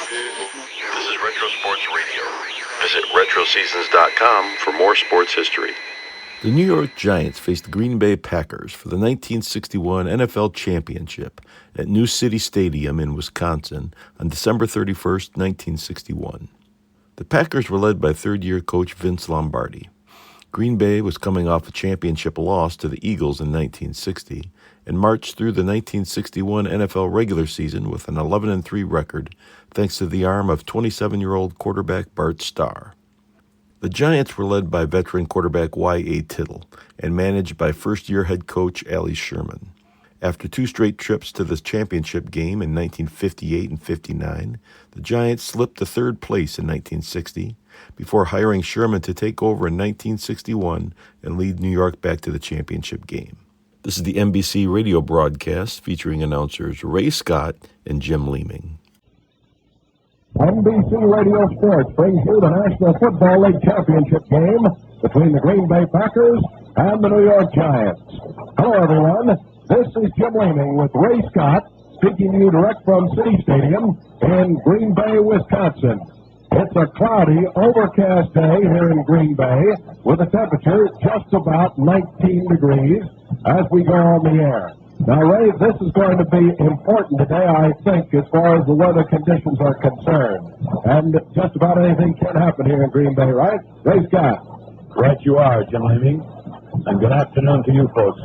This is Retro Sports Radio. Visit RetroSeasons.com for more sports history. The New York Giants faced the Green Bay Packers for the 1961 NFL Championship at New City Stadium in Wisconsin on December 31st, 1961. The Packers were led by third-year coach Vince Lombardi. Green Bay was coming off a championship loss to the Eagles in 1960 and marched through the 1961 NFL regular season with an 11-3 record thanks to the arm of 27-year-old quarterback Bart Starr. The Giants were led by veteran quarterback Y.A. Tittle and managed by first-year head coach Allie Sherman. After two straight trips to the championship game in 1958 and 59, the Giants slipped to third place in 1960 before hiring Sherman to take over in 1961 and lead New York back to the championship game. This is the NBC radio broadcast featuring announcers Ray Scott and Jim Leeming. NBC Radio Sports brings you the National Football League Championship game between the Green Bay Packers and the New York Giants. Hello, everyone. This is Jim Leeming with Ray Scott speaking to you direct from City Stadium in Green Bay, Wisconsin. It's a cloudy, overcast day here in Green Bay with a temperature just about 19 degrees as we go on the air. Now, Ray, this is going to be important today, I think, as far as the weather conditions are concerned. And just about anything can happen here in Green Bay, right? Ray Scott. Right you are, Jim Leeming. And good afternoon to you folks.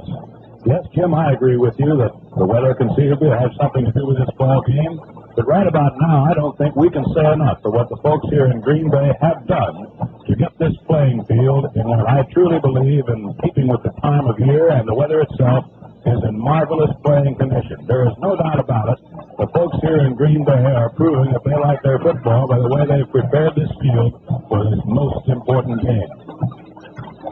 Yes, Jim, I agree with you that the weather conceivably has something to do with this ball game. But right about now, I don't think we can say enough for what the folks here in Green Bay have done to get this playing field in what I truly believe, in keeping with the time of year and the weather itself, is in marvelous playing condition. There is no doubt about it. The folks here in Green Bay are proving that they like their football by the way they've prepared this field for this most important game.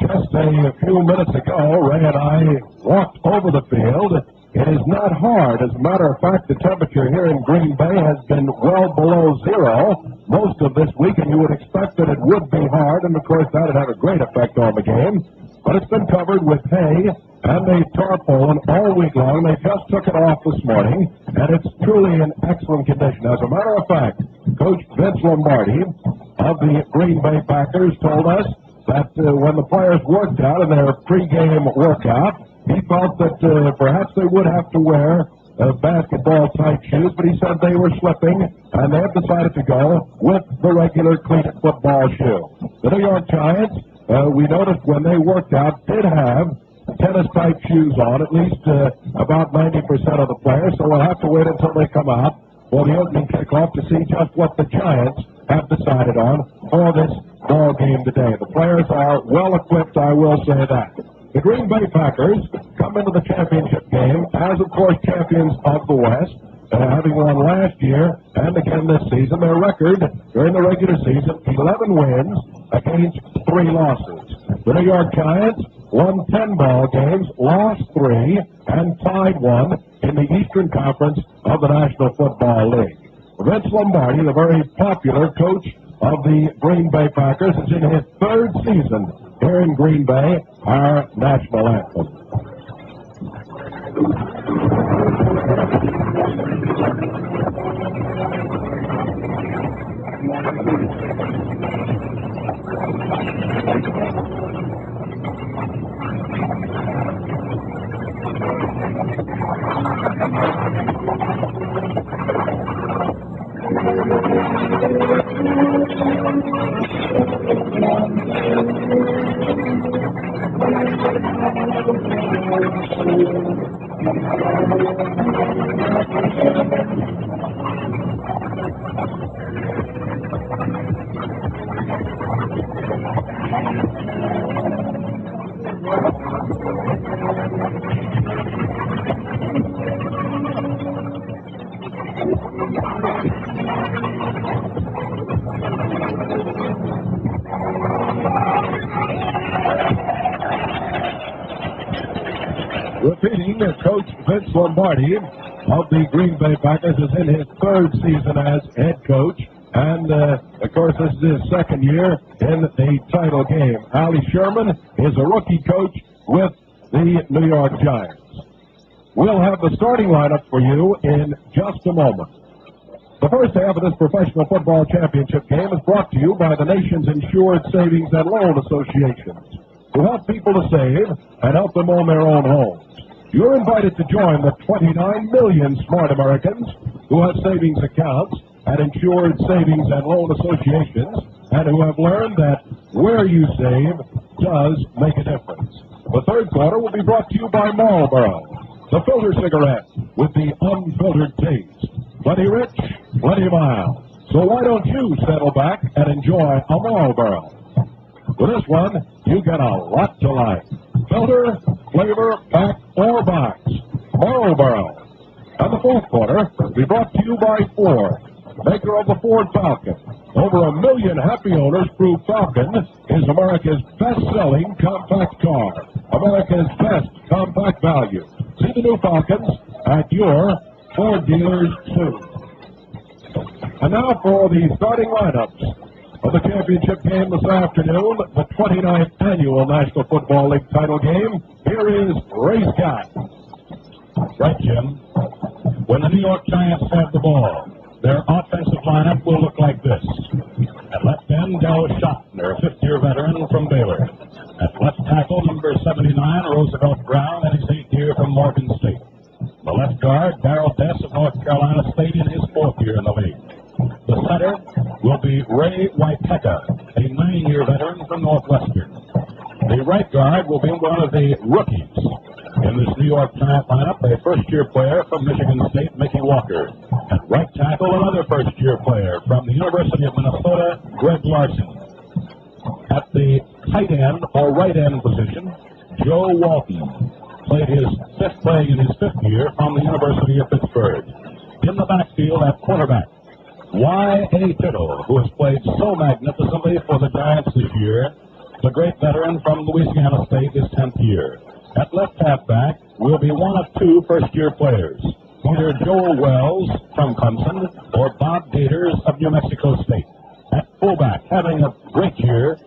Just a few minutes ago, Ray and I walked over the field. It is not hard. As a matter of fact, the temperature here in Green Bay has been well below zero most of this week, and you would expect that it would be hard, and of course that would have a great effect on the game. But it's been covered with hay and a tarpaulin all week long. They just took it off this morning, and it's truly in excellent condition. As a matter of fact, Coach Vince Lombardi of the Green Bay Packers told us that when the players worked out in their pregame workout, he thought that perhaps they would have to wear basketball-type shoes, but he said they were slipping, and they have decided to go with the regular cleated football shoe. The New York Giants, we noticed when they worked out, did have tennis-type shoes on, at least about 90% of the players, so we'll have to wait until they come out for the opening kickoff to see just what the Giants have decided on for this ball game today. The players are well-equipped, I will say that. The Green Bay Packers come into the championship game as, of course, champions of the West, having won last year and again this season. Their record during the regular season, 11 wins against 3 losses. The New York Giants won 10 ball games, lost 3, and tied 1 in the Eastern Conference of the National Football League. Vince Lombardi, the very popular coach of the Green Bay Packers, is in his 3rd season here in Green Bay, our national anthem. Repeating, Coach Vince Lombardi of the Green Bay Packers is in his 3rd season as head coach. And, of course, this is his 2nd year in the title game. Allie Sherman is a rookie coach with the New York Giants. We'll have the starting lineup for you in just a moment. The first half of this professional football championship game is brought to you by the nation's insured savings and loan associations, who help people to save and help them own their own homes. You're invited to join the 29 million smart Americans who have savings accounts at insured savings and loan associations and who have learned that where you save does make a difference. The third quarter will be brought to you by Marlboro, the filter cigarette with the unfiltered taste. Plenty rich, plenty mild. So why don't you settle back and enjoy a Marlboro? With this one, you get a lot to like. Filter, flavor, pack, or box. Marlboro. And the fourth quarter will be brought to you by Ford, maker of the Ford Falcon. Over 1 million happy owners prove Falcon is America's best-selling compact car. America's best compact value. See the new Falcons at your Ford dealers soon. And now for the starting lineups of the championship game this afternoon, the 29th annual National Football League title game. Here is Ray Scott. Right, Jim. When the New York Giants have the ball, their offensive lineup will look like this. At left end, Darryl Schottner, a fifth-year veteran from Baylor. At left tackle, number 79, Roosevelt Brown, and his 8th year from Morgan State. The left guard, Darrell Dess of North Carolina State, in his 4th year in the league. The center will be Ray Waiteka, a 9-year veteran from Northwestern. The right guard will be one of the rookies in this New York Giant lineup, a first-year player from Michigan State, Mickey Walker. At right tackle, another first-year player from the University of Minnesota, Greg Larson. At the tight end or right end position, Joe Walton, playing in his 5th year from the University of Pittsburgh. In the backfield at quarterback, Y.A. Tittle, who has played so magnificently for the Giants this year, the great veteran from Louisiana State, his 10th year. At left halfback will be one of 2 first-year players, either Joel Wells from Clemson or Bob Gators of New Mexico State. At fullback, having a great year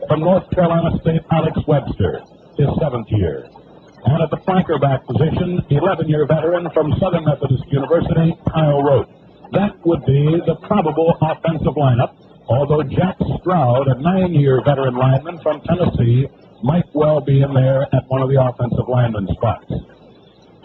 from North Carolina State, Alex Webster, his 7th year. And at the flanker back position, 11-year veteran from Southern Methodist University, Kyle Rote. That would be the probable offensive lineup, although Jack Stroud, a 9-year veteran lineman from Tennessee, might well be in there at one of the offensive lineman spots.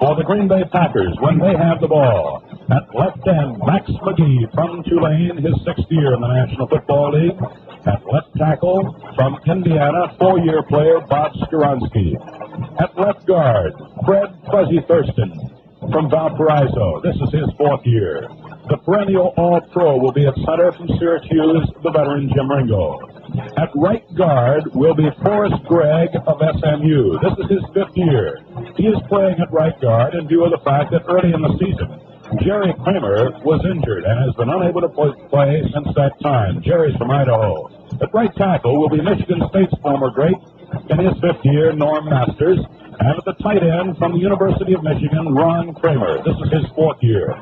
For the Green Bay Packers, when they have the ball, at left end, Max McGee from Tulane, his 6th year in the National Football League. At left tackle, from Indiana, 4-year player Bob Skoronsky. At left guard, Fred Fuzzy Thurston from Valparaiso. This is his 4th year. The perennial All-Pro will be at center from Syracuse, the veteran Jim Ringo. At right guard will be Forrest Gregg of SMU. This is his 5th year. He is playing at right guard in view of the fact that early in the season, Jerry Kramer was injured and has been unable to play since that time. Jerry's from Idaho. At right tackle will be Michigan State's former great in his 5th year, Norm Masters. And at the tight end from the University of Michigan, Ron Kramer. This is his 4th year.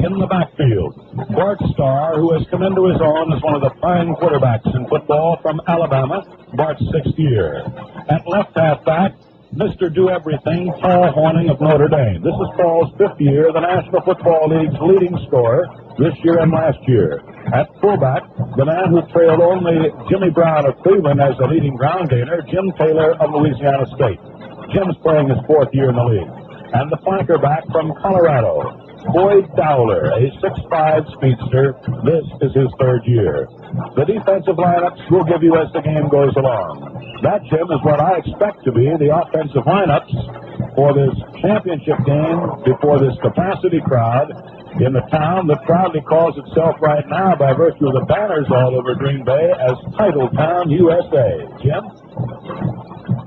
In the backfield, Bart Starr, who has come into his own as one of the fine quarterbacks in football from Alabama, Bart's 6th year. At left halfback, Mr. Do-Everything, Paul Hornung of Notre Dame. This is Paul's 5th year, the National Football League's leading scorer this year and last year. At fullback, the man who trailed only Jimmy Brown of Cleveland as the leading ground gainer, Jim Taylor of Louisiana State. Jim's playing his 4th year in the league. And the flanker back from Colorado, Boyd Dowler, a 6'5 speedster. This is his 3rd year. The defensive lineups we'll give you as the game goes along. That, Jim, is what I expect to be the offensive lineups for this championship game before this capacity crowd in the town that proudly calls itself right now, by virtue of the banners all over Green Bay, as Title Town, USA. Jim?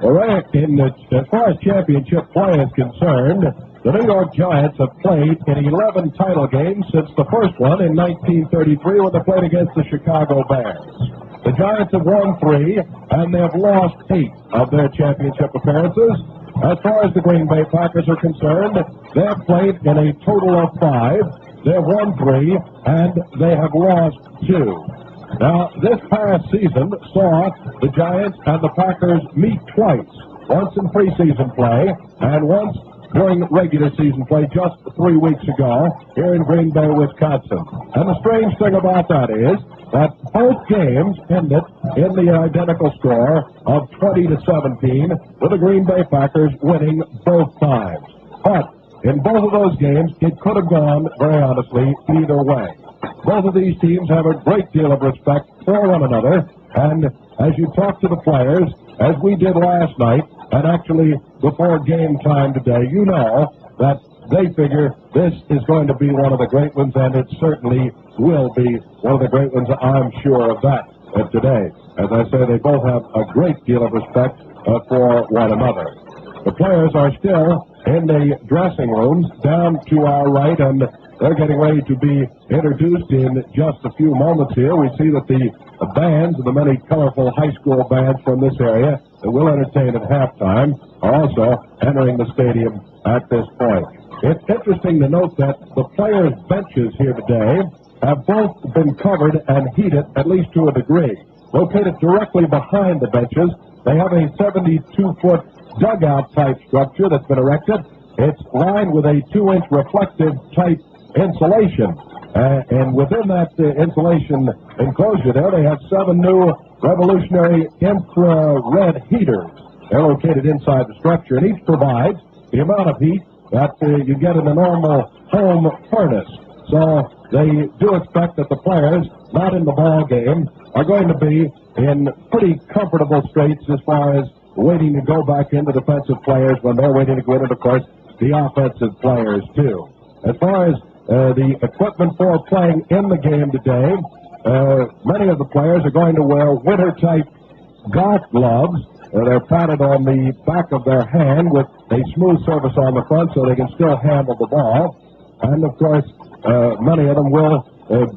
All right, as far as championship play is concerned, the New York Giants have played in 11 title games since the first one in 1933 when they played against the Chicago Bears. The Giants have won 3, and they have lost 8 of their championship appearances. As far as the Green Bay Packers are concerned, they have played in a total of 5. They have won 3, and they have lost 2. Now, this past season saw the Giants and the Packers meet twice, once in preseason play and once during regular season play just 3 weeks ago here in Green Bay, Wisconsin. And the strange thing about that is that both games ended in the identical score of 20-17, with the Green Bay Packers winning both times. But in both of those games, it could have gone, very honestly, either way. Both of these teams have a great deal of respect for one another, and as you talk to the players, as we did last night, and actually before game time today, you know that they figure this is going to be one of the great ones, and it certainly will be one of the great ones. I'm sure of that today. As I say, they both have a great deal of respect for one another. The players are still in the dressing rooms down to our right, and they're getting ready to be introduced in just a few moments here. We see that the bands, the many colorful high school bands from this area that will entertain at halftime, are also entering the stadium at this point. It's interesting to note that the players' benches here today have both been covered and heated, at least to a degree. Located directly behind the benches, they have a 72-foot dugout-type structure that's been erected. It's lined with a 2-inch reflective-type insulation. And within that insulation enclosure there, they have 7 new revolutionary infrared heaters. They're located inside the structure, and each provides the amount of heat that you get in a normal home furnace. So they do expect that the players, not in the ball game, are going to be in pretty comfortable straits as far as waiting to go back into defensive players when they're waiting to go in, and of course, the offensive players too. As far as the equipment for playing in the game today, many of the players are going to wear winter-type golf gloves. They're padded on the back of their hand with a smooth surface on the front so they can still handle the ball. And, of course, many of them will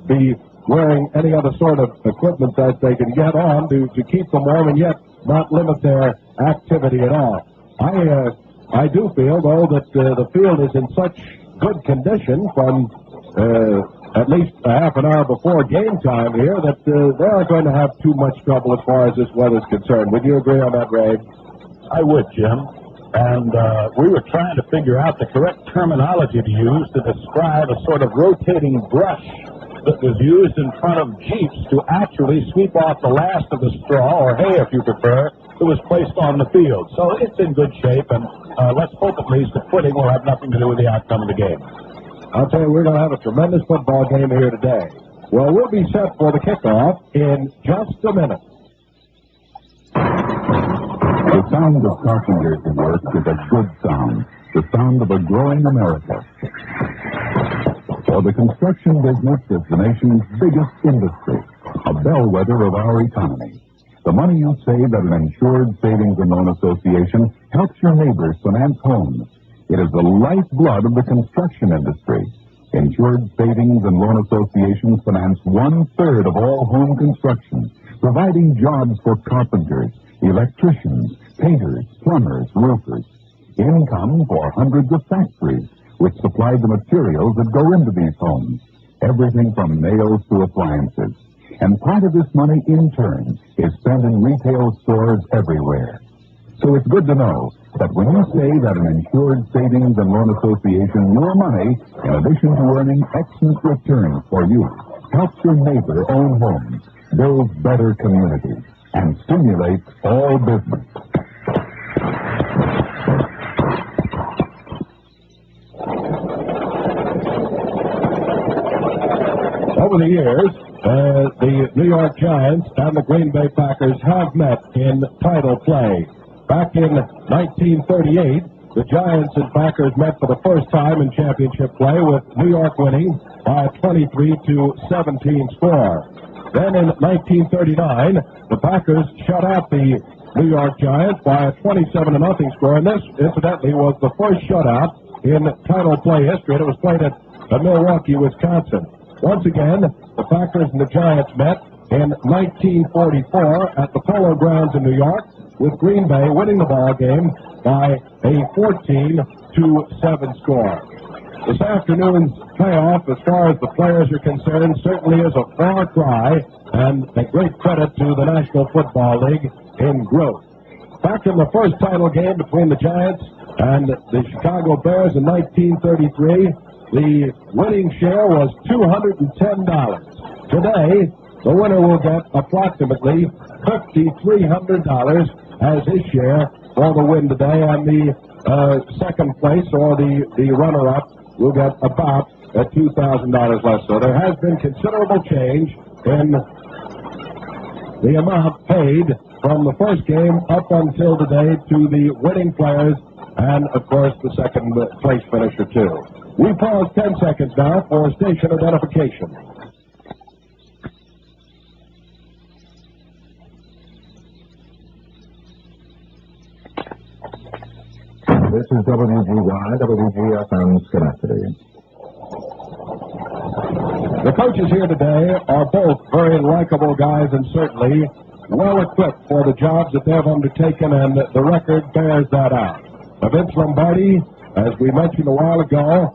be wearing any other sort of equipment that they can get on to keep them warm and yet not limit their activity at all. I do feel, though, that the field is in such good condition from at least a half an hour before game time here that they aren't going to have too much trouble as far as this weather's concerned. Would you agree on that, Ray? I would, Jim. And we were trying to figure out the correct terminology to use to describe a sort of rotating brush that was used in front of Jeeps to actually sweep off the last of the straw, or hay if you prefer, that was placed on the field. So it's in good shape, and let's hope at least the footing will have nothing to do with the outcome of the game. I'll tell you, we're going to have a tremendous football game here today. Well, we'll be set for the kickoff in just a minute. The sound of carpenters at work is a good sound, the sound of a growing America. For the construction business is the nation's biggest industry, a bellwether of our economy. The money you save at an insured savings and loan association helps your neighbors finance homes. It is the lifeblood of the construction industry. Insured savings and loan associations finance 1/3 of all home construction, providing jobs for carpenters, electricians, painters, plumbers, roofers. Income for hundreds of factories, which supply the materials that go into these homes. Everything from nails to appliances. And part of this money, in turn, is spent in retail stores everywhere. So it's good to know that when you save at an insured savings and loan association, your money, in addition to earning excellent returns for you, helps your neighbor own homes, builds better communities, and stimulates all business. Over the years, the New York Giants and the Green Bay Packers have met in title play. Back in 1938, the Giants and Packers met for the first time in championship play, with New York winning by a 23-17 score. Then in 1939, the Packers shut out the New York Giants by a 27-0 score, and this, incidentally, was the first shutout in title play history, and it was played at Milwaukee, Wisconsin. Once again, the Packers and the Giants met in 1944 at the Polo Grounds in New York, with Green Bay winning the ball game by a 14-7 score. This afternoon's playoff, as far as the players are concerned, certainly is a far cry and a great credit to the National Football League in growth. Back in the first title game between the Giants And the Chicago Bears in 1933, the winning share was $210. Today, the winner will get approximately $5,300 as his share for the win today, and the second place or the runner-up will get about $2,000 less. So there has been considerable change in the amount paid from the first game up until today to the winning players and, of course, the second place finisher, too. We pause 10 seconds now for station identification. This is WGY, WGFM Schenectady. The coaches here today are both very likable guys and certainly well-equipped for the jobs that they've undertaken, and the record bears that out. Vince Lombardi, as we mentioned a while ago,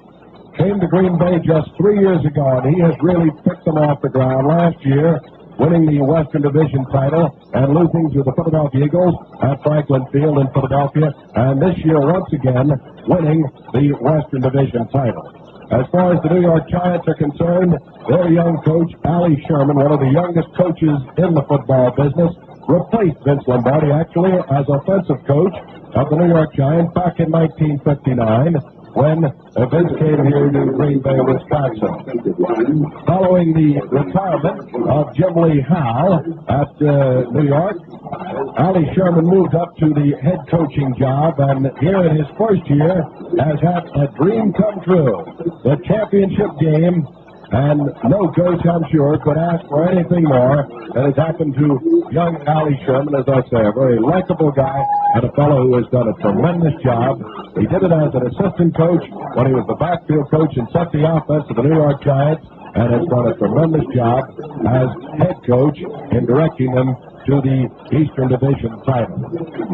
came to Green Bay just 3 years ago, and he has really picked them off the ground. Last year, winning the Western Division title and losing to the Philadelphia Eagles at Franklin Field in Philadelphia, and this year, once again, winning the Western Division title. As far as the New York Giants are concerned, their young coach, Allie Sherman, one of the youngest coaches in the football business, replaced Vince Lombardi, actually, as offensive coach of the New York Giants back in 1959, when Vince came here to Green Bay, Wisconsin. Following the retirement of Jim Lee Howell at New York, Allie Sherman moved up to the head coaching job, and here in his first year has had a dream come true. The championship game, and no coach, I'm sure, could ask for anything more than has happened to young Allie Sherman. As I say, a very likable guy and a fellow who has done a tremendous job. He did it as an assistant coach when he was the backfield coach and set the offense of the New York Giants, and has done a tremendous job as head coach in directing them to the Eastern Division title.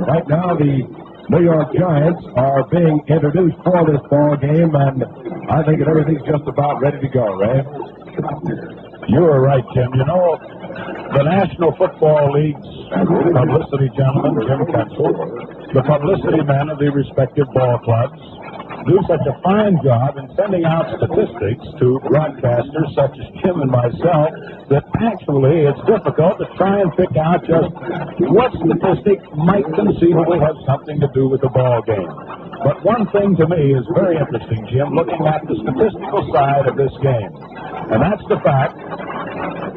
Right now, the New York Giants are being introduced for this ball game, and I think that everything's just about ready to go, Ray. You are right, Jim. You know, the National Football League's publicity gentleman, Jim Kensel, the publicity men of the respective ball clubs, do such a fine job in sending out statistics to broadcasters such as Jim and myself that actually it's difficult to try and pick out just what statistic might conceivably have something to do with the ball game. But one thing to me is very interesting, Jim, looking at the statistical side of this game, and that's the fact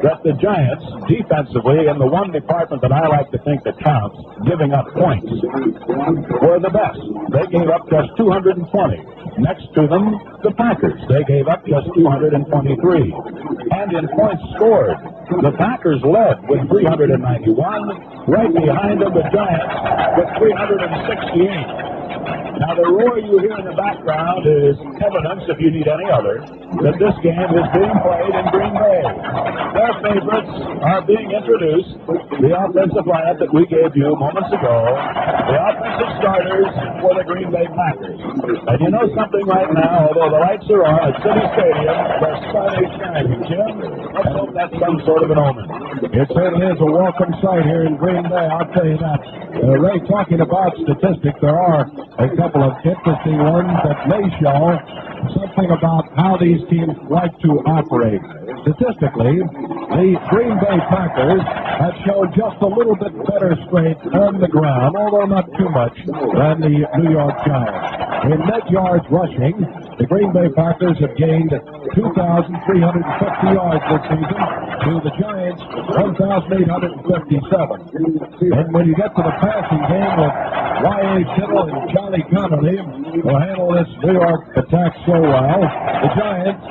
that the Giants, defensively, in the one department that I like to think that counts, giving up points, were the best. They gave up just 220. Next to them, the Packers. They gave up just 223. And in points scored, the Packers led with 391. Right behind them, the Giants with 368. Now, the roar you hear in the background is evidence, if you need any other, that this game is being played in Green Bay. Their favorites are being introduced. The offensive lineup that we gave you moments ago, the offensive starters for the Green Bay Packers. And you know something right now, although the lights are on at City Stadium, the sun is shining. Jim, let's hope that's some sort of an omen. It certainly is a welcome sight here in Green Bay, I'll tell you that. Ray, talking about statistics, there are a couple of interesting ones that may show something about how these teams like to operate. Statistically, the Green Bay Packers have shown just a little bit better strength on the ground, although not too much, than the New York Giants. In net yards rushing, the Green Bay Packers have gained 2,350 yards this season to the Giants 1,857. And when you get to the passing game with Tittle and Johnny Connolly, who handle this New York attack so well, the Giants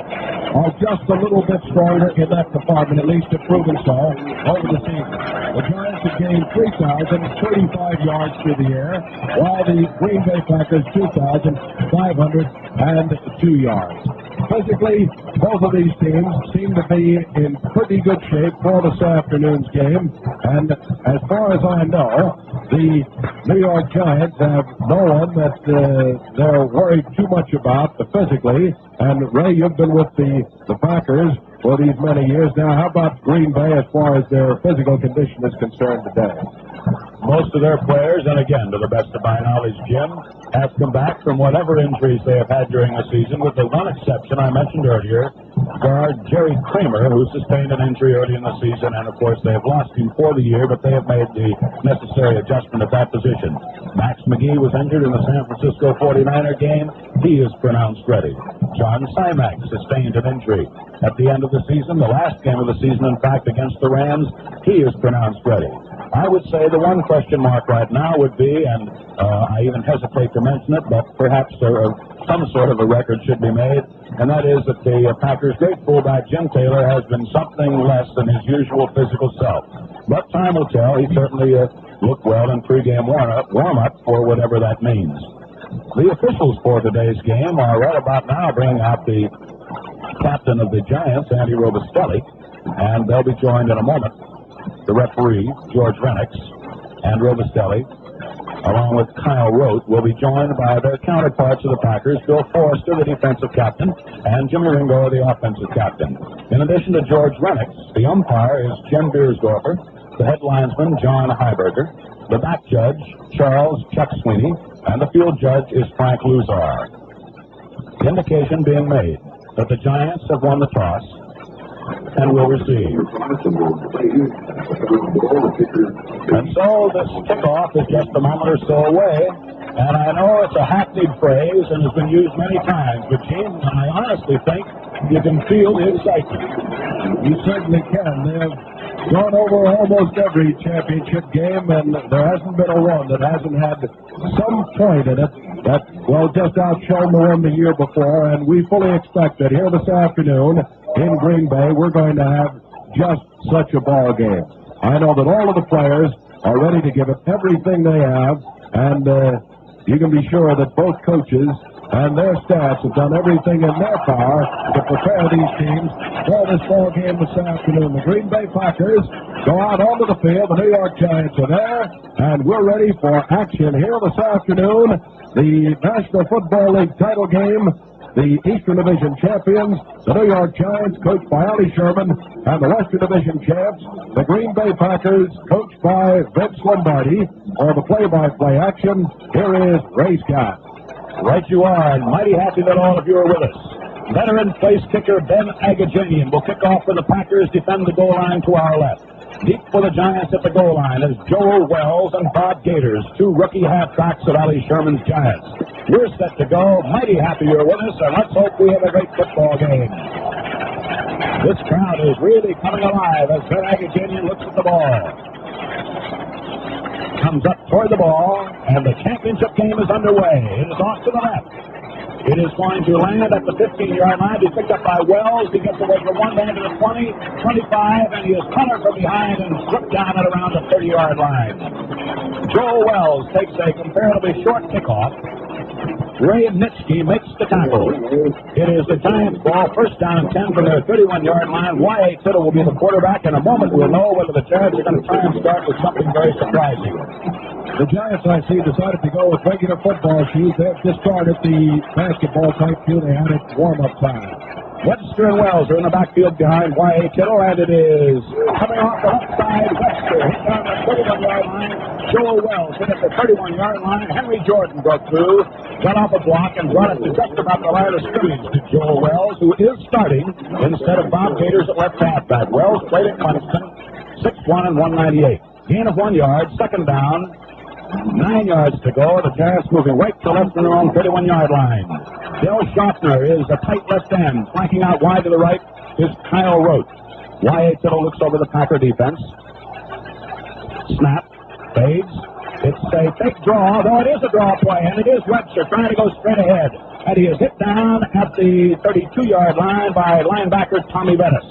are just a little bit stronger in that department, at least have proven so over the season. The Giants have gained 3,035 yards through the air, while the Green Bay Packers 2,502 yards. Physically, both of these teams seem to be in pretty good shape for this afternoon's game, and as far as I know, the New York Giants have no one that they're worried too much about physically. And Ray, you've been with the Packers for these many years now. How about Green Bay as far as their physical condition is concerned today? Most of their players, and again, to the best of my knowledge, Jim, have come back from whatever injuries they have had during the season, with the one exception I mentioned earlier, guard Jerry Kramer, who sustained an injury early in the season, and of course they have lost him for the year, but they have made the necessary adjustment at that position. Max McGee was injured in the San Francisco 49er game. He is pronounced ready. John Simak sustained an injury at the end of the season, the last game of the season, in fact, against the Rams. He is pronounced ready. I would say the one question mark right now would be, and I even hesitate to mention it, but perhaps some sort of a record should be made, and that is that the Packers' great fullback Jim Taylor has been something less than his usual physical self. But time will tell. He certainly looked well in pregame warm-up for whatever that means. The officials for today's game are right about now bringing out the captain of the Giants, Andy Robustelli, and they'll be joined in a moment. The referee, George Renix, and Robustelli, along with Kyle Rote, will be joined by their counterparts of the Packers, Bill Forrester, the defensive captain, and Jimmy Ringo, the offensive captain. In addition to George Renix, the umpire is Jim Beersdorfer, the head linesman, John Heiberger, the back judge, Charles Chuck Sweeney, and the field judge is Frank Luzar. Indication being made that the Giants have won the toss and will receive. And so this kickoff is just a moment or so away, and I know it's a hackneyed phrase and has been used many times, but Gene, I honestly think you can feel the excitement. You certainly can. They have gone over almost every championship game, and there hasn't been a one that hasn't had some point in it that, well, just outshone the one the year before, and we fully expect that here this afternoon in Green Bay, we're going to have just such a ball game. I know that all of the players are ready to give it everything they have, and you can be sure that both coaches and their staffs have done everything in their power to prepare these teams for this ball game this afternoon. The Green Bay Packers go out onto the field. The New York Giants are there, and we're ready for action here this afternoon. The National Football League title game. The Eastern Division champions, the New York Giants, coached by Allie Sherman, and the Western Division champs, the Green Bay Packers, coached by Vince Lombardi. For the play-by-play action, here is Ray Scott. Right you are, and mighty happy that all of you are with us. Veteran place kicker Ben Agajanian will kick off for the Packers, defend the goal line to our left. Deep for the Giants at the goal line is Joel Wells and Bob Gators, two rookie halfbacks of Allie Sherman's Giants. We're set to go. Mighty happy you're with us, and let's hope we have a great football game. This crowd is really coming alive as Ben Agajanian looks at the ball. Comes up toward the ball, and the championship game is underway. It is off to the left. It is going to land at the 15-yard line. He's picked up by Wells. He gets away from one man to the 20, 25, and he is caught from behind and slipped down at around the 30-yard line. Joel Wells takes a comparatively short kickoff. Ray Nitschke makes the tackle. It is the Giants' ball, first down and 10 from their 31-yard line. Y.A. Tittle will be the quarterback. In a moment, we'll know whether the Giants are going to try and start with something very surprising. The Giants, I see, decided to go with regular football shoes. They have discarded the basketball type shoe they had at warm-up time. Webster and Wells are in the backfield behind Y.A. Tittle, and it is coming off the left side. Webster hit down the 31-yard line. Joel Wells hit at the 31-yard line. Henry Jordan broke through, got off a block, and brought it to just about the line of scrimmage to Joel Wells, who is starting instead of Bob Gators at left halfback. Wells played at Clemson, 6'1" and 198. Gain of 1 yard, second down. 9 yards to go. The Giants moving right to left on their own 31-yard line. Bill Schaffner is a tight left end. Flanking out wide to the right is Kyle Rote. Y.A. Tittle looks over the Packer defense. Snap. Fades. It's a fake draw, though it is a draw play, and it is Webster trying to go straight ahead. And he is hit down at the 32-yard line by linebacker Tommy Bettis.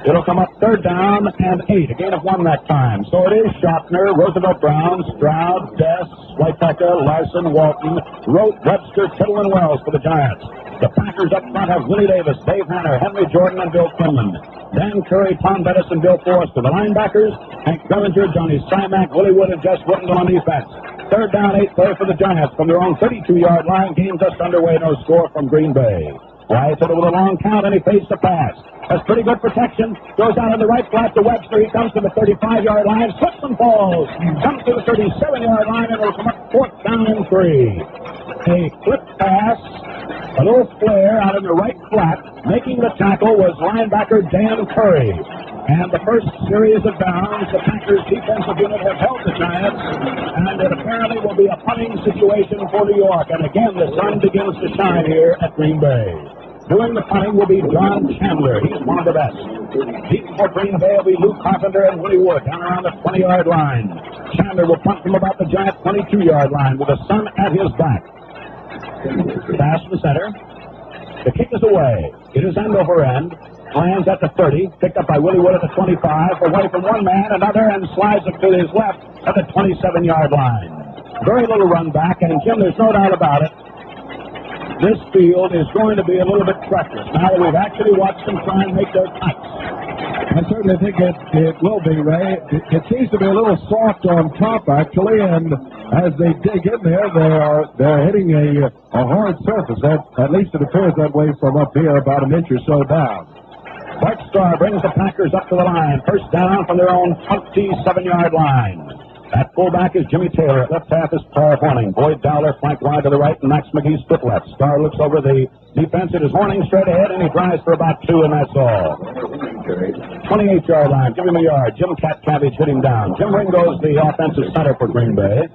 It'll come up third down and 8, a gain of 1 that time. So it is Schaffner, Roosevelt Brown, Stroud, Dess, Whitepecker, Larson, Walton, Rote, Webster, Tittle, and Wells for the Giants. The Packers up front have Willie Davis, Dave Hanner, Henry Jordan, and Bill Quinlan. Dan Curry, Tom Bettis, and Bill Forrester. The linebackers, Hank Bellinger, Johnny Simak, Willie Wood, and Jess Woodingle on defense. Third down, 8 play for the Giants from their own 32-yard line. Game just underway, no score from Green Bay. Why, Tittle with a long count, and he fakes the pass. Has pretty good protection. Goes out on the right flat to Webster. He comes to the 35-yard line, slips and falls. Comes to the 37-yard line, and will come up 4th down and 3. A flip pass, a little flare out in the right flat. Making the tackle was linebacker Dan Curry. And the first series of downs, the Packers defensive unit have held the Giants, and it apparently will be a punting situation for New York. And again, the sun begins to shine here at Green Bay. Doing the punting will be John Chandler. He's one of the best. Deep for Green Bay will be Luke Carpenter and Willie Wood down around the 20-yard line. Chandler will punt from about the Giants' 22-yard line with the sun at his back. Pass to the center. The kick is away. It is end over end. Lands at the 30, picked up by Willie Wood at the 25, away from one man, another, and slides it to his left at the 27-yard line. Very little run back, and Jim, there's no doubt about it, this field is going to be a little bit treacherous. Now that we've actually watched them try and make their cuts. I certainly think it will be, Ray. It seems to be a little soft on top, actually, and as they dig in there, they're hitting a hard surface. At least it appears that way from up here, about an inch or so down. Bart Starr brings the Packers up to the line. First down from their own 27-yard line. At fullback is Jimmy Taylor. At left half is Paul Hornung. Boyd Dowler flanked wide to the right, and Max McGee split left. Starr looks over the defense. It is Hornung straight ahead, and he drives for about 2, and that's all. 28-yard line. Give him a yard. Jim Cabbage hit him down. Jim Ringo's the offensive center for Green Bay.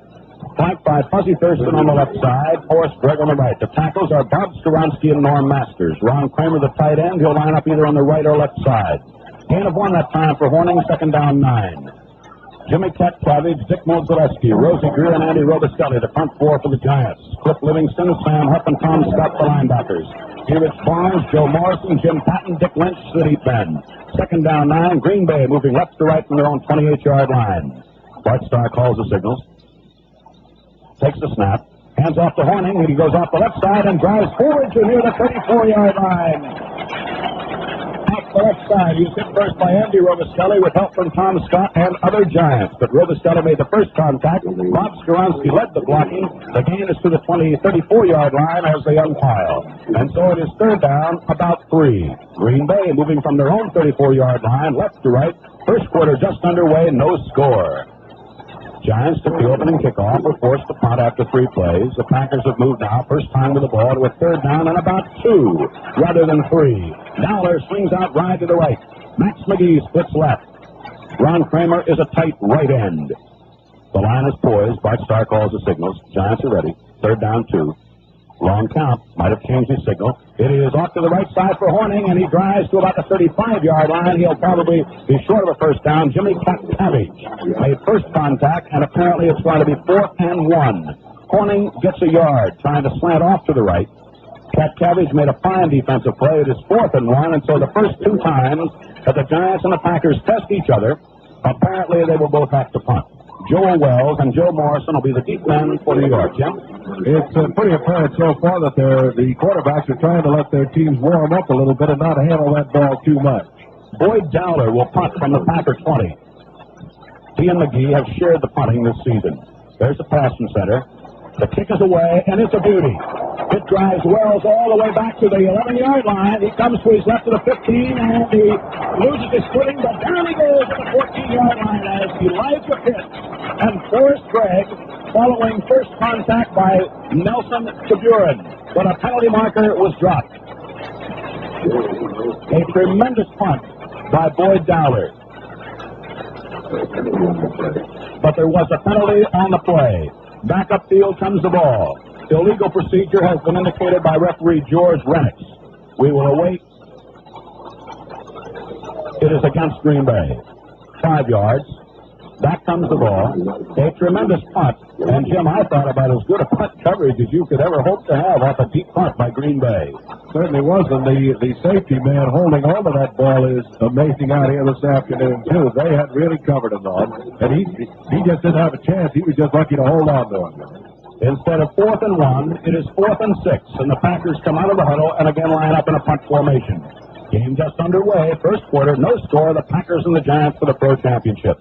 Flanked by Fuzzy Thurston on the left side, Forrest Gregg on the right. The tackles are Bob Skoronsky and Norm Masters. Ron Kramer, the tight end, he'll line up either on the right or left side. Gain of 1 that time for Hornung, 2nd down 9. Jimmy Cabbage, Dick Mozdaleski, Rosie Greer, and Andy Robistelli, the front 4 for the Giants. Cliff Livingston, Sam Huff, and Tom Scott, the linebackers. Rich Barnes, Joe Morrison, Jim Patton, Dick Lynch, the deep end. 2nd down 9, Green Bay moving left to right from their own 28-yard line. Bart Starr calls the signals. Takes the snap, hands off to Hornung, and he goes off the left side and drives forward to near the 34-yard line. Off the left side, he was hit first by Andy Robistelli with help from Tom Scott and other Giants, but Robistelli made the first contact. Bob Skoronsky led the blocking. The gain is to the 34-yard line as they unpile. And so it is 3rd down, about 3. Green Bay moving from their own 34-yard line, left to right. First quarter just underway, no score. Giants took the opening kickoff, were forced to punt after 3 plays. The Packers have moved now, first time with the ball, to a 3rd down and about 2 rather than 3. Dowler swings out wide to the right. Max McGee splits left. Ron Kramer is a tight right end. The line is poised. Bart Starr calls the signals. Giants are ready. 3rd down 2. Long count. Might have changed his signal. It is off to the right side for Hornung, and he drives to about the 35-yard line. He'll probably be short of a first down. Jimmy Cabbage made first contact, and apparently it's going to be 4th and 1. Hornung gets a yard, trying to slant off to the right. Cabbage made a fine defensive play. It is 4th and 1, and so the first 2 times that the Giants and the Packers test each other, apparently they will both have to punt. Joel Wells and Joe Morrison will be the deep men for New York. Jim? It's pretty apparent so far that the quarterbacks are trying to let their teams warm up a little bit and not handle that ball too much. Boyd Dowler will punt from the Packer 20. He and McGee have shared the punting this season. There's the pass from center. The kick is away, and it's a beauty. It drives Wells all the way back to the 11-yard line. He comes to his left to the 15, and he loses his footing, but down he goes to the 14-yard line as Elijah Pitts and Forrest Gregg following first contact by Nelson Caburin. But a penalty marker was dropped. A tremendous punt by Boyd Dowler. But there was a penalty on the play. Back upfield comes the ball. Illegal procedure has been indicated by referee George Renix. We will await. It is against Green Bay. 5 yards. Back comes the ball. A tremendous punt. And, Jim, I thought about as good a punt coverage as you could ever hope to have off a deep punt by Green Bay. Certainly was, and the safety man holding on to that ball is amazing out here this afternoon, too. They had really covered him on, and he just didn't have a chance. He was just lucky to hold on to him. Instead of 4th and 1, it is 4th and 6, and the Packers come out of the huddle and again line up in a punt formation. Game just underway. First quarter, no score. The Packers and the Giants for the Pro Championship.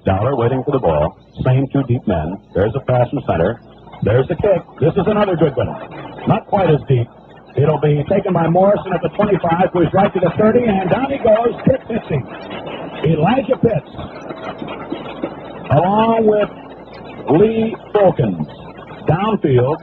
Dowler waiting for the ball. Same 2 deep men. There's a pass from center. There's the kick. This is another good one. Not quite as deep. It'll be taken by Morrison at the 25, goes right to the 30, and down he goes. Pitts missing. Elijah Pitts, along with Lee Fulkins, downfield.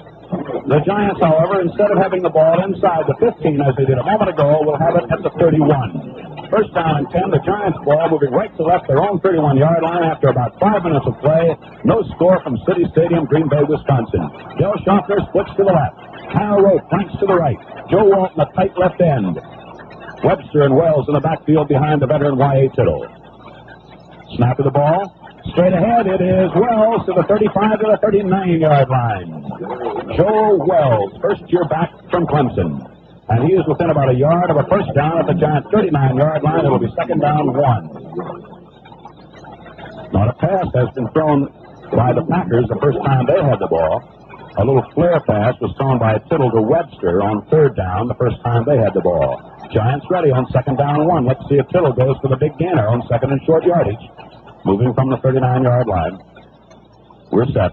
The Giants, however, instead of having the ball inside the 15 as they did a moment ago, will have it at the 31. First down and 10, the Giants ball moving right to left, their own 31-yard line after about 5 minutes of play. No score from City Stadium, Green Bay, Wisconsin. Joe Schaffner splits to the left. Kyle Rote flanks to the right. Joe Walton, a tight left end. Webster and Wells in the backfield behind the veteran Y.A. Tittle. Snap of the ball. Straight ahead, it is Wells to the 35 to the 39-yard line. Joe Wells, first year back from Clemson. And he is within about a yard of a first down at the Giants' 39-yard line. It will be second down 1. Not a pass has been thrown by the Packers the first time they had the ball. A little flare pass was thrown by Tittle to Webster on third down the first time they had the ball. Giants ready on second down 1. Let's see if Tittle goes for the big gainer on second and short yardage. Moving from the 39-yard line. We're set.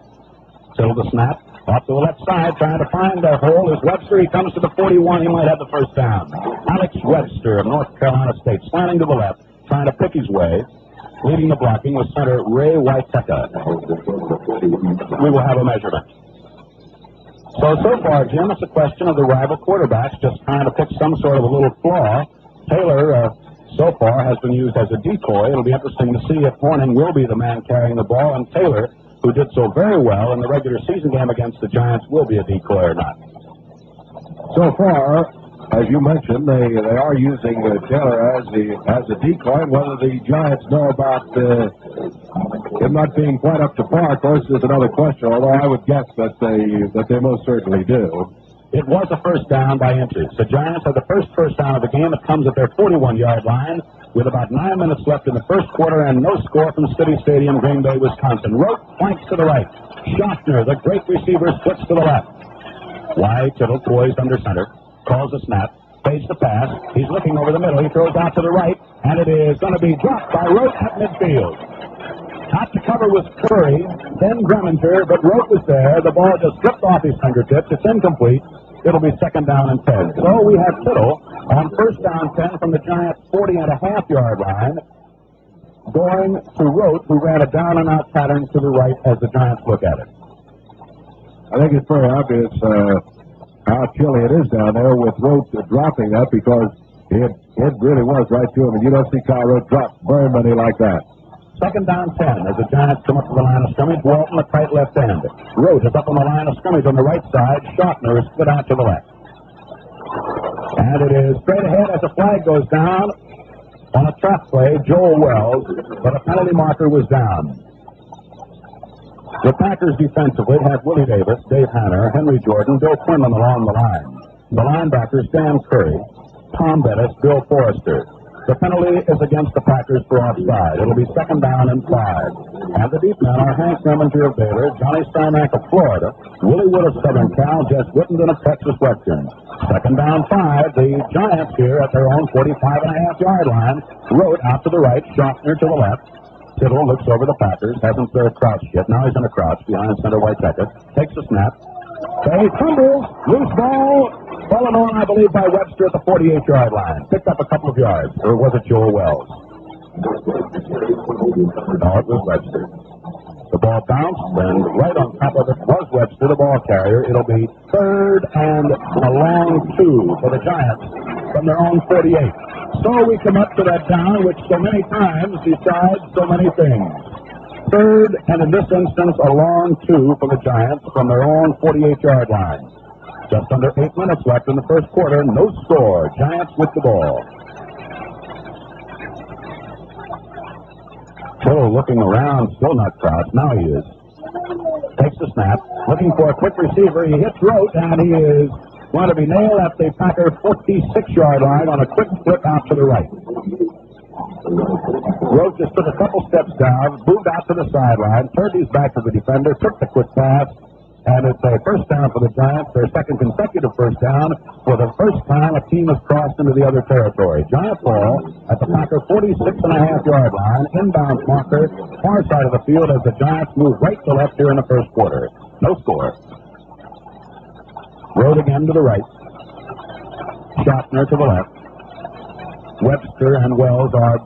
Tittle the snap. Off to the left side, trying to find a hole is Webster. He comes to the 41. He might have the first down. Alex Webster of North Carolina State, slanting to the left, trying to pick his way. Leading the blocking was center Ray Waiteka. We will have a measurement. So far, Jim, it's a question of the rival quarterbacks just trying to pick some sort of a little flaw. Taylor, so far, has been used as a decoy. It'll be interesting to see if Hornung will be the man carrying the ball, and Taylor, who did so very well in the regular season game against the Giants, will be a decoy or not. So far, as you mentioned, they are using Taylor as a decoy. Whether the Giants know about him not being quite up to par, of course, is another question, although I would guess that they most certainly do. It was a first down by inches. The Giants had the first down of the game. It comes at their 41-yard line with about 9 minutes left in the first quarter and no score from City Stadium, Green Bay, Wisconsin. Rote flanks to the right. Schaffner, the great receiver, splits to the left. Y. Tittle poised under center. Calls a snap. Fades the pass. He's looking over the middle. He throws out to the right. And it is going to be dropped by Rote at midfield. Out to cover was Curry, then Greminger, but Rote was there. The ball just slipped off his fingertips. It's incomplete. It'll be second down and 10. So we have Tittle on first down 10 from the Giants' 40.5-yard line, going to Rote, who ran a down and out pattern to the right as the Giants look at it. I think it's very obvious how chilly it is down there with Rote dropping that, because it really was right to him, and you don't see Kyle Rote drop very many like that. Second down 10 as the Giants come up to the line of scrimmage. Walton, the tight left end. Rote is up on the line of scrimmage on the right side. Schaffner is split out to the left. And it is straight ahead as the flag goes down on a trap play. Joel Wells, but a penalty marker was down. The Packers defensively have Willie Davis, Dave Hanner, Henry Jordan, Bill Quinlan along the line. The linebackers, Dan Curry, Tom Bettis, Bill Forrester. The penalty is against the Packers for offside. It'll be second down and 5. And the deep men are Hank Greminger of Baylor, Johnny Steinach of Florida, Willie Wood of Southern Cal, Jess Whittenden of Texas Western. Second down 5. The Giants here at their own 45.5-yard line. Rote out to the right, Schaffner to the left. Tittle looks over the Packers, hasn't crouched yet. Now he's in a crouch behind center Waiteka. Takes a snap. They fumbles. Loose ball. Fallen on, I believe, by Webster at the 48-yard line. Picked up a couple of yards. Or was it Joel Wells? No, it was Webster. The ball bounced, and right on top of it was Webster, the ball carrier. It'll be third and a long 2 for the Giants from their own 48. So we come up to that down, which so many times decides so many things. Third, and in this instance, a long 2 for the Giants from their own 48-yard line. Just under 8 minutes left in the first quarter. No score. Giants with the ball. Tittle looking around, still not crouched. Now he is. Takes the snap. Looking for a quick receiver. He hits Rote, and he is going to be nailed at the Packer 46-yard line on a quick flip out to the right. Rote just took a couple steps down, moved out to the sideline, turned his back to the defender, took the quick pass, and it's a first down for the Giants, their second consecutive first down. For the first time, a team has crossed into the other territory. Giant ball at the Packer 46.5-yard line, inbound marker, far side of the field as the Giants move right to left here in the first quarter. No score. Rote again to the right. Schaffner to the left. Webster and Wells are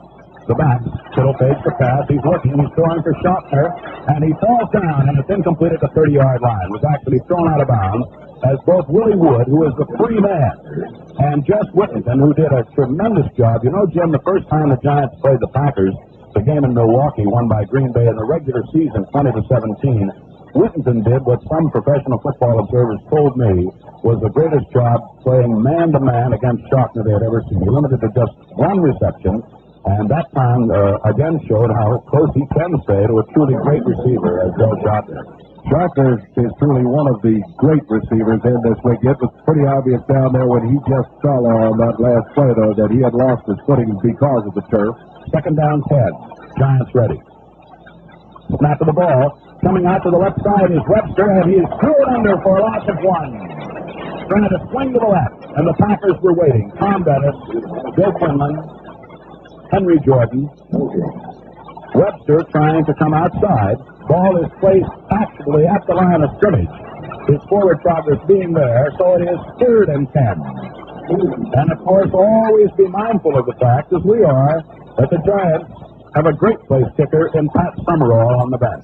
the backs. Tittle fakes the pass. He's looking. He's throwing for Schaffner, and he falls down, and it's incomplete at the 30-yard line. Was actually thrown out of bounds as both Willie Wood, who is the free man, and Jess Whittington, who did a tremendous job. You know, Jim, the first time the Giants played the Packers, the game in Milwaukee, won by Green Bay in the regular season, 20-17. Whittington did what some professional football observers told me was the greatest job playing man-to-man against Schaffner they had ever seen. He limited to just one reception, and that time again showed how close he can stay to a truly great receiver as Joe Schaffner. Schaffner is truly one of the great receivers in this league. It was pretty obvious down there when he just fell on that last play, though, that he had lost his footing because of the turf. Second down 10. Giants ready. Snap of the ball. Coming out to the left side is Webster, and he is thrown under for a loss of 1. Trying to swing to the left, and the Packers were waiting. Tom Bettis, Bill Quinlan, Henry Jordan. Webster trying to come outside. Ball is placed actually at the line of scrimmage. His forward progress being there, so it is 3rd and 10. And of course, always be mindful of the fact, as we are, that the Giants have a great place kicker in Pat Summerall on the bench,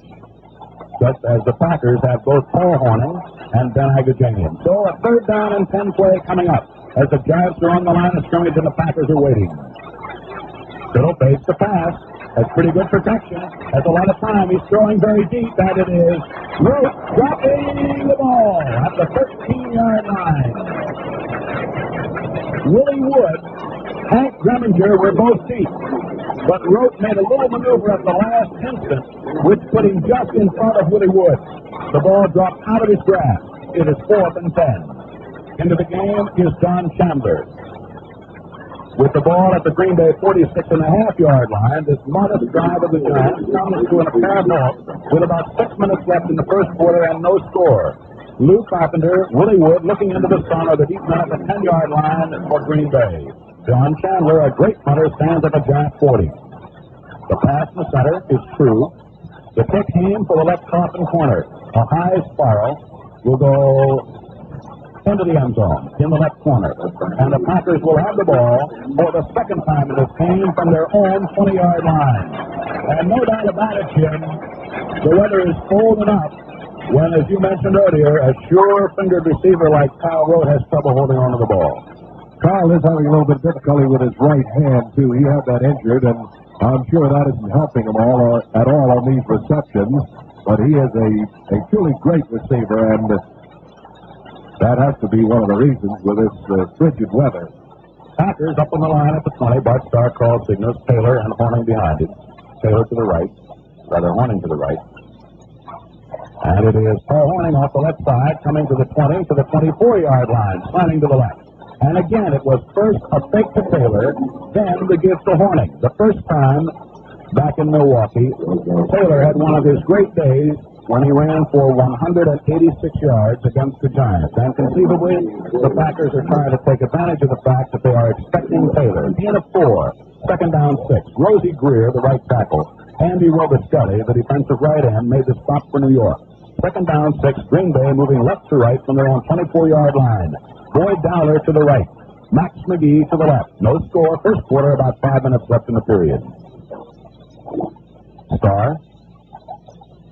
just as the Packers have both Paul Hornung and Ben Agajanian. So a 3rd down and 10 play coming up as the Giants are on the line of scrimmage and the Packers are waiting. Tittle fakes the pass. Has pretty good protection. Has a lot of time. He's throwing very deep, and it is Rote dropping the ball at the 13-yard line. Willie Wood, Hank Greminger were both deep, but Rote made a little maneuver at the last instant, which put him just in front of Willie Wood. The ball dropped out of his grasp. It is 4th and 10. Into the game is John Chandler. With the ball at the Green Bay 46.5-yard line, this modest drive of the Giants comes to an apparent halt with about 6 minutes left in the first quarter and no score. Lou Carpenter, Willie Wood looking into the sun are the deep men at the 10-yard line for Green Bay. John Chandler, a great punter, stands at the Giant 40. The pass in the center is true. The kick aim for the left coffin corner. A high spiral will go into the end zone in the left corner, and the Packers will have the ball for the second time in this game from their own 20-yard line. And no doubt about it, Jim, the weather is cold enough when, as you mentioned earlier, a sure-fingered receiver like Kyle Rote has trouble holding on to the ball. Kyle is having a little bit of difficulty with his right hand, too. He had that injured, and I'm sure that isn't helping him at all on these receptions, but he is a truly great receiver, and that has to be one of the reasons with this frigid weather. Packers up on the line at the 20. Bart Starr calls signals. Taylor and Hornung behind him. Taylor to the right. Rather, Hornung to the right. And it is Paul Hornung off the left side, coming to the 20, to the 24-yard line, sliding to the left. And again, it was first a fake to Taylor, then the give to Hornung. The first time back in Milwaukee, Taylor had one of his great days when he ran for 186 yards against the Giants. And conceivably, the Packers are trying to take advantage of the fact that they are expecting Taylor. In a 4, 2nd down 6. Rosie Greer, the right tackle. Andy Robiscotti, the defensive right end, made the stop for New York. 2nd down 6. Green Bay moving left to right from their own 24-yard line. Boyd Dowler to the right. Max McGee to the left. No score. First quarter, about 5 minutes left in the period. Starr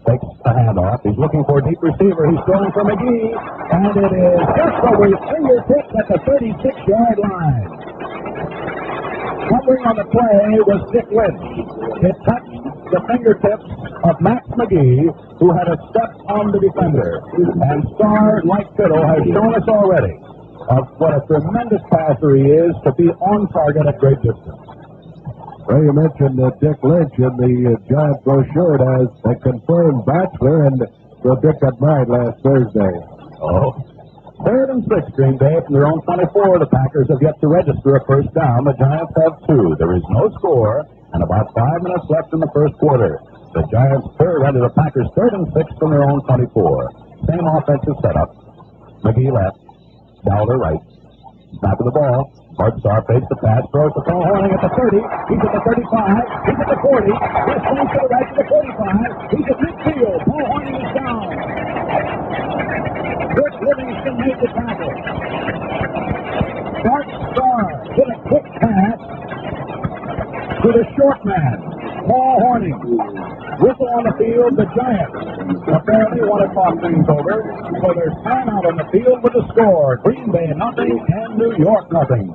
takes the handoff. He's looking for a deep receiver. He's throwing for McGee, and it is just over his fingertips at the 36-yard line. Covering on the play was Dick Lynch. It touched the fingertips of Max McGee, who had a step on the defender. And Starr, like Tittle, has shown us already of what a tremendous passer he is to be on target at great distance. Well, you mentioned Dick Lynch in the Giant brochure as a confirmed bachelor, and so Dick got married last Thursday. Oh. 3rd and 6, Green Bay from their own 24. The Packers have yet to register a first down. The Giants have 2. There is no score, and about 5 minutes left in the first quarter. The Giants the Packers 3rd and 6 from their own 24. Same offensive setup. McGee left. Dowler right. Snap of the ball. Bart Starr fakes the pass, throws to Paul Hornung at the 30. He's at the 35. He's at the 40. He's swings to the right to the 45. He's at midfield. Paul Hornung is down. Kurt Livingston made the tackle. Bart Starr man. Paul Hornung. Whistle on the field, the Giants. Apparently want to talk things over, so there's time out on the field with the score. Green Bay nothing and New York nothing.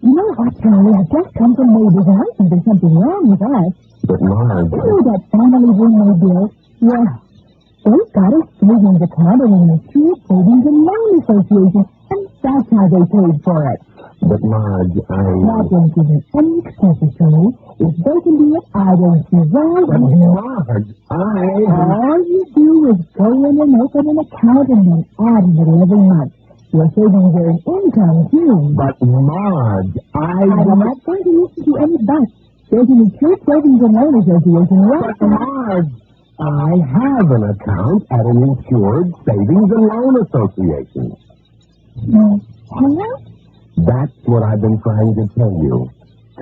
You know what, Charlie? I've just come from neighbors, and I think there's something wrong with us. But, Marge... You know that family room they built? Yeah. They've got a savings account in the Mutual Savings and Loan Association, and that's how they paid for it. But, Marge, Not going to give me any excuses, Charlie. If they can do it, I don't see why. But, Marge, All you do is go in and open an account and then add it every month. Your savings are an income, too. But, Marge, I'm not going to listen to any buts. There's an Mutual Savings and Loan Association right But, Marge, I have an account at an insured savings and loan association. Hello? That's what I've been trying to tell you.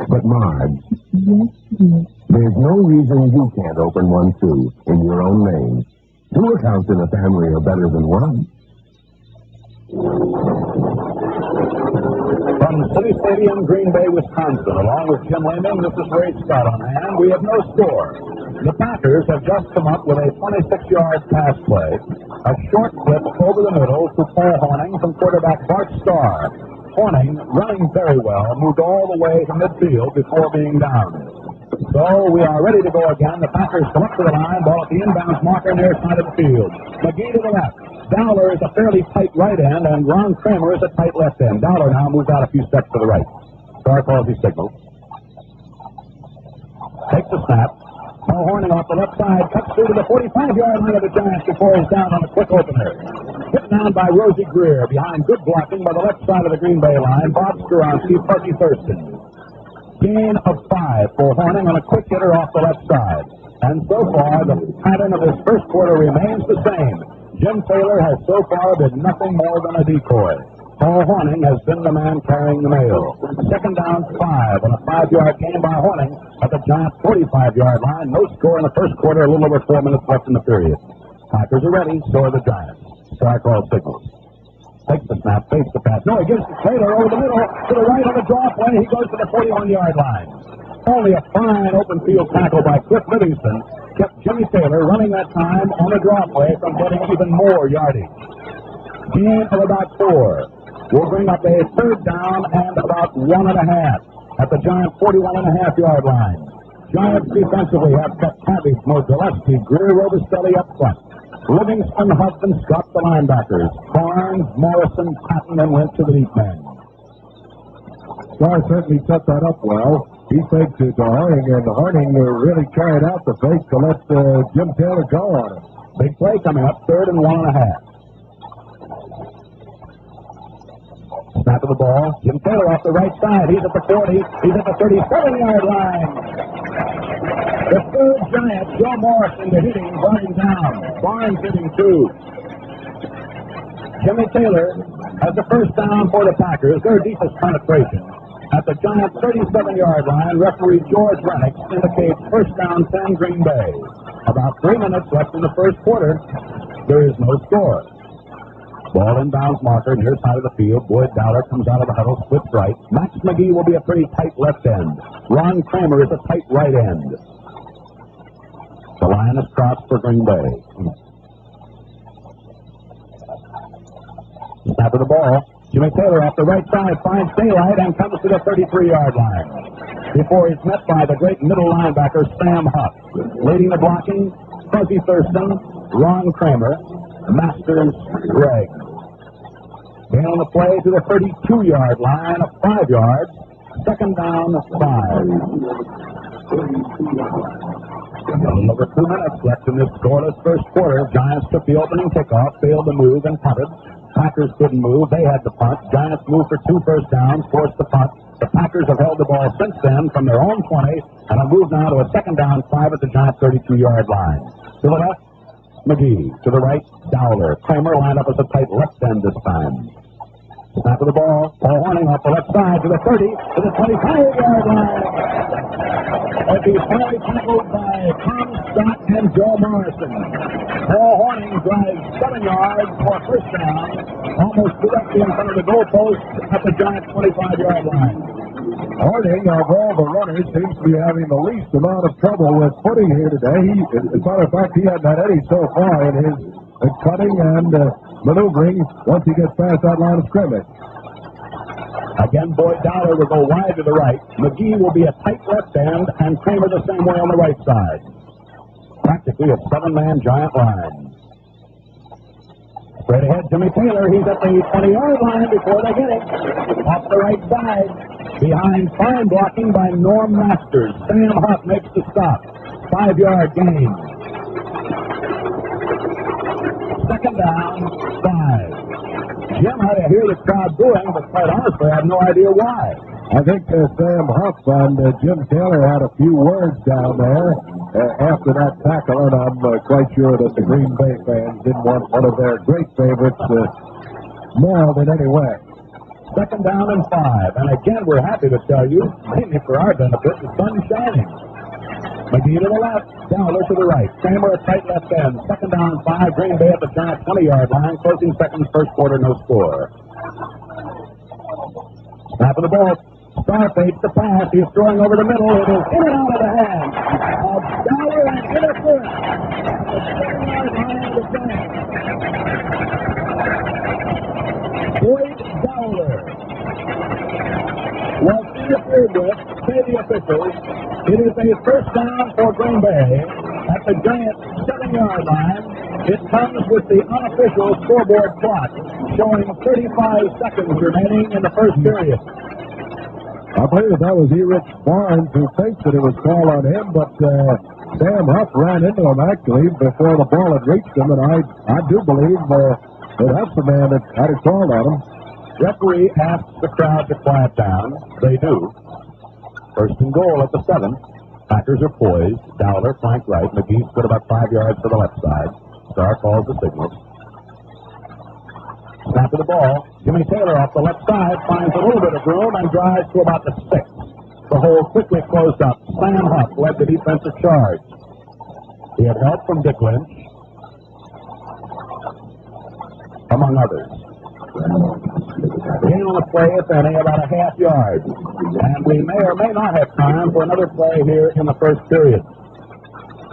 But, Marge, Yes, dear. there's no reason you can't open one, too, in your own name. 2 accounts in a family are better than one. From City Stadium, Green Bay, Wisconsin, along with Jim Lee Howell, this is Ray Scott on hand. We have no score. The Packers have just come up with a 26-yard pass play, a short clip over the middle to Paul Hornung from quarterback Bart Starr. Hornung, running very well, moved all the way to midfield before being down. So we are ready to go again. The Packers come up to the line, ball at the inbounds marker near side of the field. McGee to the left. Dowler is a fairly tight right end, and Ron Kramer is a tight left end. Dowler now moves out a few steps to the right. Starr calls his signal. Takes the snap. Paul Hornung off the left side, cuts through to the 45-yard line of the Giants before he's down on a quick opener. Hit down by Rosie Greer, behind good blocking by the left side of the Green Bay line. Bob Skoronsky, Fuzzy Thurston. Gain of 5 for Hornung on a quick hitter off the left side. And so far, the pattern of this first quarter remains the same. Jim Taylor has so far been nothing more than a decoy. Paul Hornung has been the man carrying the mail. Second down, 5 on a 5-yard gain by Hornung at the Giants' 45-yard line. No score in the first quarter, a little over 4 minutes left in the period. Packers are ready, so are the Giants. Starr calls signals. Takes the snap, fakes the pass. No, he gives to Taylor over the middle, to the right on the draw play. He goes to the 41-yard line. Only a fine open field tackle by Cliff Livingston kept Jimmy Taylor running that time on a draw play from getting even more yardage. Gain of about 4. Will bring up a third down and about 1.5 at the Giants' 41.5-yard line. Giants defensively have kept Pavich, Gillespie, Greer, Robustelli up front. Livingston, Huff, and Scott the linebackers. Barnes, Morrison, Patton, and went to the deep man. Starr certainly set that up well. He faked it to Hornung, and Hornung really carried out the fake to let Jim Taylor go on it. Big play coming up, 3rd and 1.5. Snap of the ball. Jim Taylor off the right side. He's at the 40. He's at the 37-yard line. The third Giant, Joe Morrison, the hitting, brought him down. Barnes hitting 2. Jimmy Taylor has the first down for the Packers. Their deepest penetration. At the Giants' 37-yard line, referee George Rennick indicates first down 10 Green Bay. About 3 minutes left in the first quarter. There is no score. Ball inbounds marker near side of the field. Boyd Dowler comes out of the huddle, splits right. Max McGee will be a pretty tight left end. Ron Kramer is a tight right end. The line is crossed for Green Bay. Snap of the ball. Jimmy Taylor off the right side finds daylight and comes to the 33-yard line. Before he's met by the great middle linebacker, Sam Huff. Leading the blocking, Fuzzy Thurston, Ron Kramer, Master and Gregg. Gain on the play to the 32-yard line of 5 yards. Second down, 5. A little over 2 minutes left in this scoreless first quarter. Giants took the opening kickoff, failed to move, and punted. Packers couldn't move. They had to punt. Giants moved for 2 first downs, forced the punt. The Packers have held the ball since then from their own 20 and have moved now to a second down, 5 at the Giants' 32-yard line. To the left, McGee. To the right, Dowler. Kramer lined up as a tight left end this time. Snap of the ball. Paul Hornung off the left side to the 30, to the 25-yard line. As he's finally tackled by Tom Scott and Joe Morrison. Paul Hornung drives 7 yards for a first down, almost directly in front of the goalpost at the Giants' 25-yard line. Hornung, of all the runners, seems to be having the least amount of trouble with footing here today. As a matter of fact, he hadn't had any so far in his cutting and maneuvering once he gets past that line of scrimmage. Again, Boyd Dowler will go wide to the right. McGee will be a tight left end, and Kramer the same way on the right side. Practically a 7-man Giant line. Straight ahead, Jimmy Taylor. He's at the 20-yard line before they get it. Off the right side. Behind, fine blocking by Norm Masters. Sam Huff makes the stop. 5-yard gain. Second down, 5. Jim, I hear the crowd booing, but quite honestly, I have no idea why. I think Sam Huff and Jim Taylor had a few words down there after that tackle, and I'm quite sure that the Green Bay fans didn't want one of their great favorites nailed in any way. Second down and 5, and again, we're happy to tell you, mainly for our benefit, the sun's shining. McGee to the left, Dowler to the right. Kramer at tight left end. Second down and 5. Green Bay at the Giants' 20-yard line. Closing seconds, first quarter, no score. Snap of the ball. Starr fakes the pass. He's throwing over the middle. It is in and out of the hands of Dowler and interference. The 20-yard line of the Giants. Boyd Dowler was interfered with, say the officials. It is a first down for Green Bay at the Giants' 7-yard line. It comes with the unofficial scoreboard clock showing 35 seconds remaining in the first period. I believe that was Erich Barnes who thinks that it was called on him, but Sam Huff ran into him actually before the ball had reached him, and I do believe that Huff's the man that had it called on him. Referee asks the crowd to quiet down. They do. First and goal at the 7. Packers are poised. Dowler flank right. McGee stood about 5 yards to the left side. Starr calls the signal. Snap of the ball. Jimmy Taylor off the left side finds a little bit of room and drives to about the 6. The hole quickly closed up. Sam Huff led the defensive charge. He had help from Dick Lynch, among others. Gain on the play, if any, about a half yard. And we may or may not have time for another play here in the first period.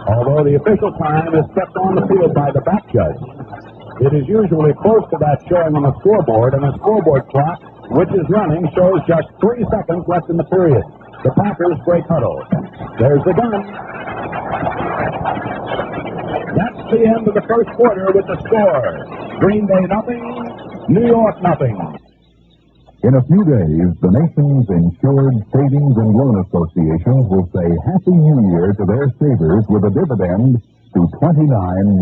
Although the official time is kept on the field by the back judge, it is usually close to that showing on the scoreboard, and the scoreboard clock, which is running, shows just 3 seconds left in the period. The Packers break huddle. There's the gun. That's the end of the first quarter with the score. Green Bay nothing, New York nothing. In a few days, the nation's insured savings and loan associations will say Happy New Year to their savers with a dividend to 29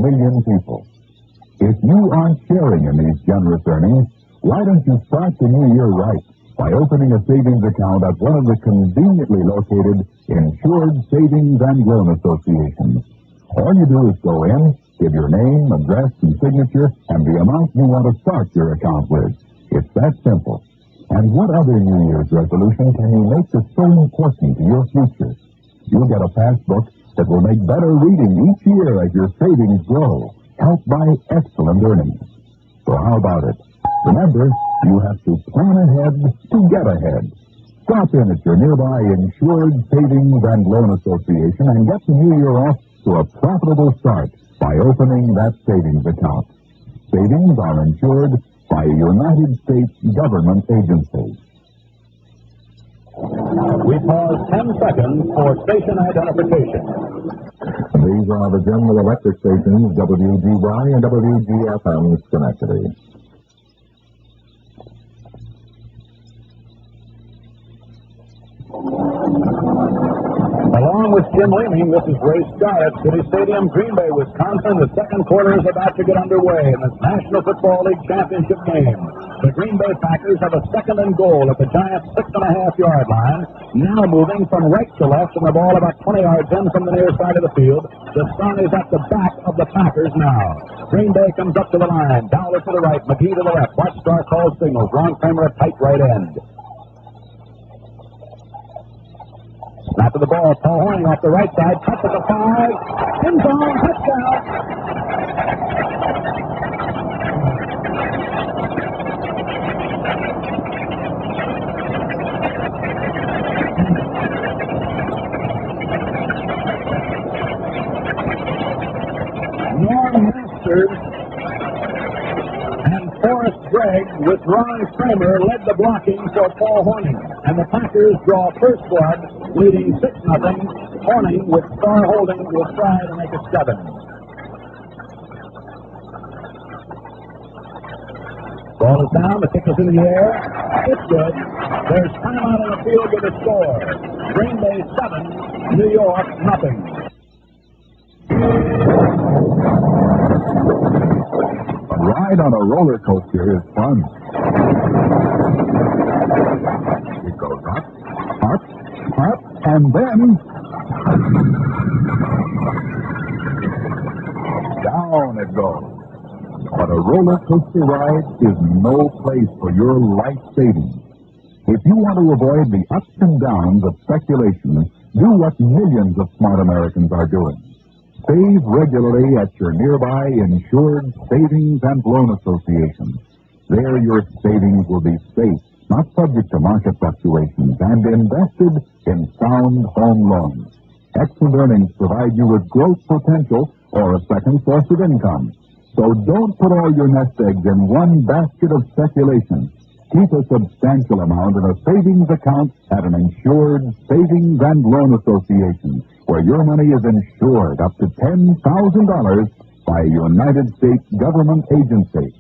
million people. If you aren't sharing in these generous earnings, why don't you start the new year right by opening a savings account at one of the conveniently located insured savings and loan associations? All you do is go in, give your name, address, and signature, and the amount you want to start your account with. It's that simple. And what other New Year's resolution can you make that's so important to your future? You'll get a passbook that will make better reading each year as your savings grow, helped by excellent earnings. So how about it? Remember, you have to plan ahead to get ahead. Stop in at your nearby Insured Savings and Loan Association and get the new year off to a profitable start by opening that savings account. Savings are insured by a United States government agency. We pause 10 seconds for station identification. These are the General Electric stations, WGY and WGFM, Schenectady. Along with Jim Leeming, this is Ray Starr at City Stadium, Green Bay, Wisconsin. The second quarter is about to get underway in this National Football League championship game. The Green Bay Packers have a second and goal at the Giants' 6.5-yard line. Now moving from right to left, and the ball about 20 yards in from the near side of the field. The sun is at the back of the Packers now. Green Bay comes up to the line. Dowler to the right, McGee to the left. Bart Starr calls signals. Ron Kramer at tight right end. Snap of the ball, Paul Hornung off the right side, cuts at the 5, end zone, touchdown. Norm Masters and Forrest Gregg with Ron Kramer led the blocking for Paul Hornung. And the Packers draw first blood, leading 6-0. Hornung with Starr holding will try to make it 7. Ball is down, the kick is in the air. It's good. There's timeout on the field with a score. Green Bay 7, New York nothing. A ride on a roller coaster is fun. It goes up, and then down it goes. But a roller coaster ride is no place for your life savings. If you want to avoid the ups and downs of speculation, do what millions of smart Americans are doing. Save regularly at your nearby Insured Savings and Loan Association. There your savings will be safe, not subject to market fluctuations, and invested in sound home loans. Excellent earnings provide you with growth potential or a second source of income. So don't put all your nest eggs in one basket of speculation. Keep a substantial amount in a savings account at an Insured Savings and Loan Association, where your money is insured up to $10,000 by a United States government agency.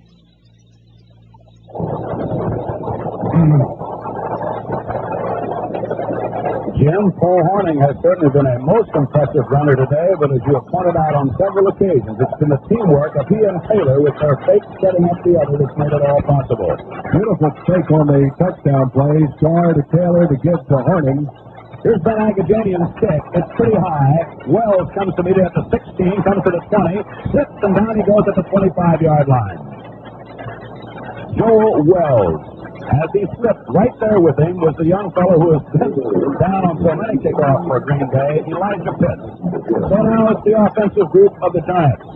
Jim, Paul Hornung has certainly been a most impressive runner today, but as you have pointed out on several occasions, it's been the teamwork of he and Taylor with their fake setting up the other that's made it all possible. Beautiful fake on the touchdown play. Starr to Taylor to give to Hornung. Here's Ben Agajanian's kick. It's pretty high. Wells comes to meet it at the 16, comes to the 20, slips, and down he goes at the 25-yard line. Joel Wells. As he slipped, right there with him was the young fellow who has been down on so many kickoffs for Green Bay, Elijah Pitts. So now it's the offensive group of the Giants.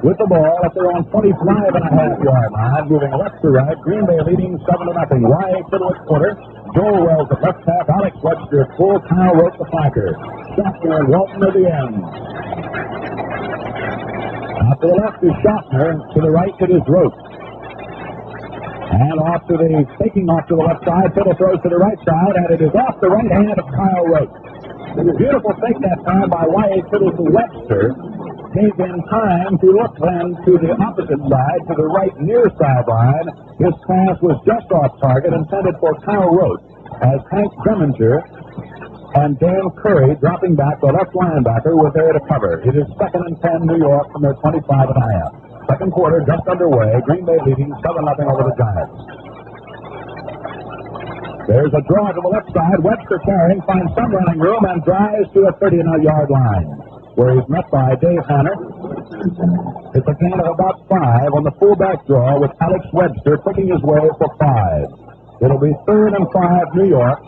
With the ball at their own 25.5-yard line, moving left to right, Green Bay leading 7-0. Y.A. Tittle at quarter, Joel Wells at left half, Alex Webster at full, Kyle Rote the flanker. Schaffner and Walton at the end. Out to the left is Schaffner, to the right it is Rote. And taking off to the left side, Tittle throws to the right side, and it is off the right hand of Kyle Rote. It was a beautiful fake that time by Y.A. Tittle to Webster. Gave him time to look then to the opposite side, to the right near sideline. His pass was just off target, intended for Kyle Rote, as Hank Greminger and Dan Curry, dropping back, the left linebacker, were there to cover. It is 2nd and 10, New York, from their 25.5. Second quarter just underway. Green Bay leading 7-0 over the Giants. There's a draw to the left side. Webster carrying, finds some running room and drives to a 30-yard line, where he's met by Dave Hanner. It's a gain of about 5 on the fullback draw, with Alex Webster picking his way for 5. It'll be 3rd and 5, New York,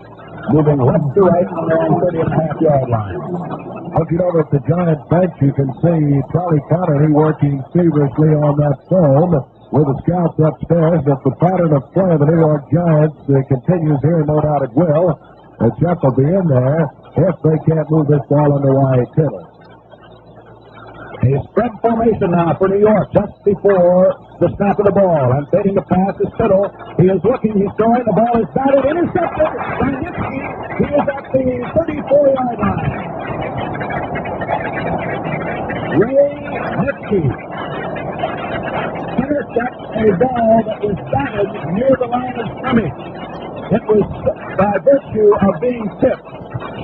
moving left to right on their own 30.5-yard line. Looking over at the Giants bench, you can see Charlie Connery working feverishly on that phone with the scouts upstairs. But the pattern of play of the New York Giants continues here, no doubt it will. Jeff will be in there if they can't move this ball under Y.A. Tittle. A spread formation now for New York just before the snap of the ball. And fading the pass is Tittle. He is looking, he's throwing, the ball is batted, intercepted by Nitsky. He is at the 34-yard line. Ray Nitsky intercepts a ball that was batted near the line of scrimmage. It was by virtue of being tipped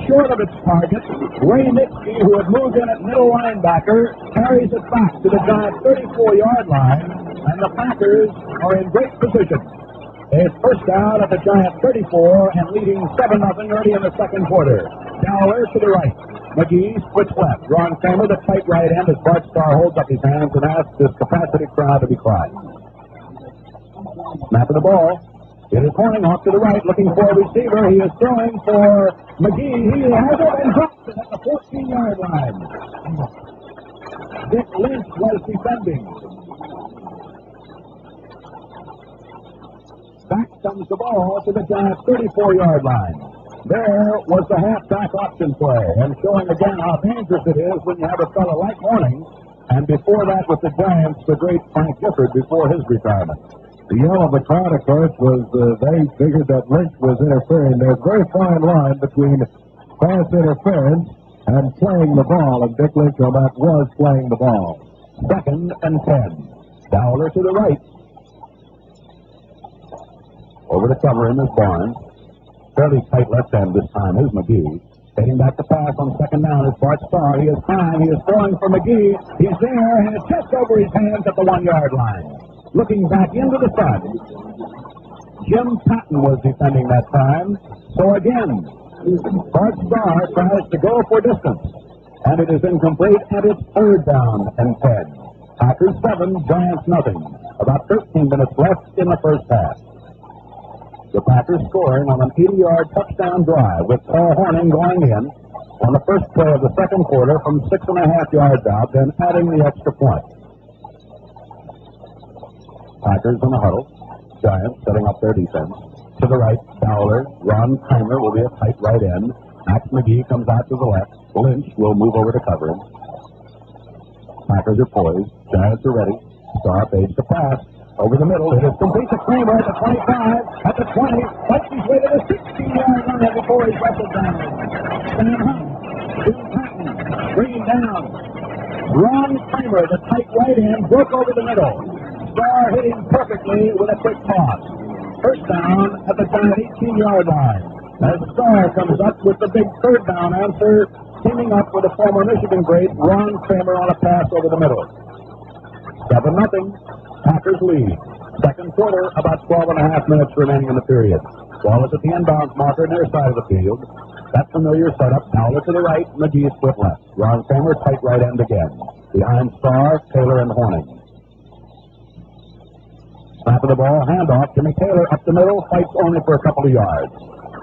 short of its target. Ray Nitsky, who had moved in at middle linebacker, carries it back to the Giants' 34-yard line, and the Packers are in great position. It's first down at the Giants' 34 and leading 7-0 early in the second quarter. Dowler to the right. McGee splits left. Ron Kramer, the tight right end, as Bart Starr holds up his hands and asks his capacity crowd to be quiet. Snap of the ball. It is Hornung off to the right, looking for a receiver. He is throwing for McGee. He has it and drops it at the 14-yard line. Dick Lynch was defending. Back comes the ball to the Giants' 34-yard line. There was the halfback option play, and showing again how dangerous it is when you have a fellow like Hornung, and before that with the Giants, the great Frank Gifford before his retirement. The yell of the crowd, of course, was they figured that Lynch was interfering. There's a very fine line between pass interference and playing the ball, and Dick Lynch on that was playing the ball. 2nd and 10. Dowler to the right. Over to cover him is Barnes. Fairly tight left end this time is McGee. Heading back to pass on 2nd down is Bart Starr. He is time. He is throwing for McGee. He's there, and it's just over his hands at the 1-yard line. Looking back into the front. Jim Patton was defending that time. So again, Bart Starr tries to go for distance. And it is incomplete, and it's 3rd down and 10. Packers 7, Giants nothing. About 13 minutes left in the first half. The Packers scoring on an 80-yard touchdown drive with Paul Hornung going in on the first play of the second quarter from 6.5 yards out, then adding the extra point. Packers in the huddle. Giants setting up their defense. To the right, Dowler. Ron Kramer will be a tight right end. Max McGee comes out to the left. Lynch will move over to cover him. Packers are poised. Giants are ready. Starr fades to pass. Over the middle, it is complete to Kramer at the 25, at the 20, fights his way to the 16-yard line before he's wrestled down. Sam Huff, Jim Patton, bringing down. Ron Kramer, the tight right end, broke over the middle. Starr hitting perfectly with a quick toss. First down at the Giant 18-yard line. As Starr comes up with the big 3rd down answer, teaming up with the former Michigan great Ron Kramer on a pass over the middle. 7-0. Packers lead. Second quarter, about 12.5 minutes remaining in the period. Ball is at the inbounds marker near side of the field. That familiar setup. Dowler to the right, McGee split left. Ron Kramer, tight right end again. Behind Starr, Taylor, and Hornung. Snap of the ball, handoff. Jimmy Taylor up the middle, fights only for a couple of yards.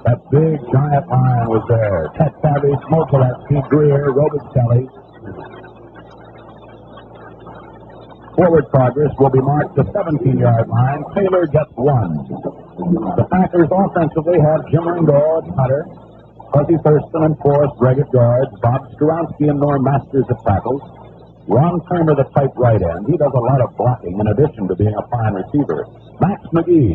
That big giant line was there. Ted Savage, Mokoleski, Greer, Robicelli. Forward progress will be marked the 17-yard line. Taylor gets 1. The Packers offensively have Jim Ringo at cutter, Fuzzy Thurston and Forrest Greg at guards, Bob Skoronsky and Norm Masters at tackles, Ron Kramer the tight right end. He does a lot of blocking in addition to being a fine receiver. Max McGee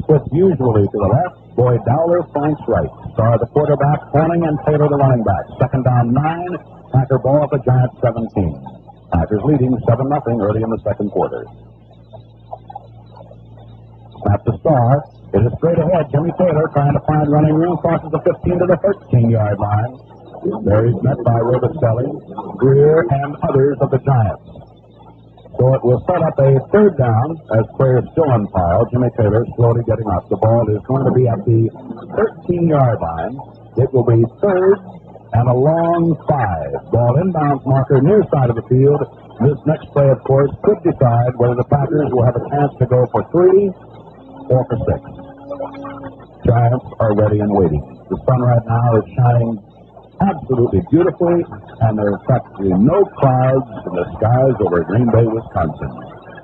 splits usually to the left. Boyd Dowler flanks right. Starr the quarterback, Hornung and Taylor the running back. 2nd down 9. Packer ball at the Giants 17. Packers leading 7-0 early in the second quarter. Snap to Starr. It is straight ahead. Jimmy Taylor trying to find running room. Crosses the 15 to the 13-yard line. There he's met by Robicelli, Greer, and others of the Giants. So it will set up a 3rd down as players still on pile. Jimmy Taylor slowly getting up. The ball is going to be at the 13-yard line. It will be 3rd and a long 5. Ball inbounds marker near side of the field. This next play, of course, could decide whether the Packers will have a chance to go for 3 or for 6. Giants are ready and waiting. The sun right now is shining absolutely beautifully, and there are practically no clouds in the skies over Green Bay, Wisconsin.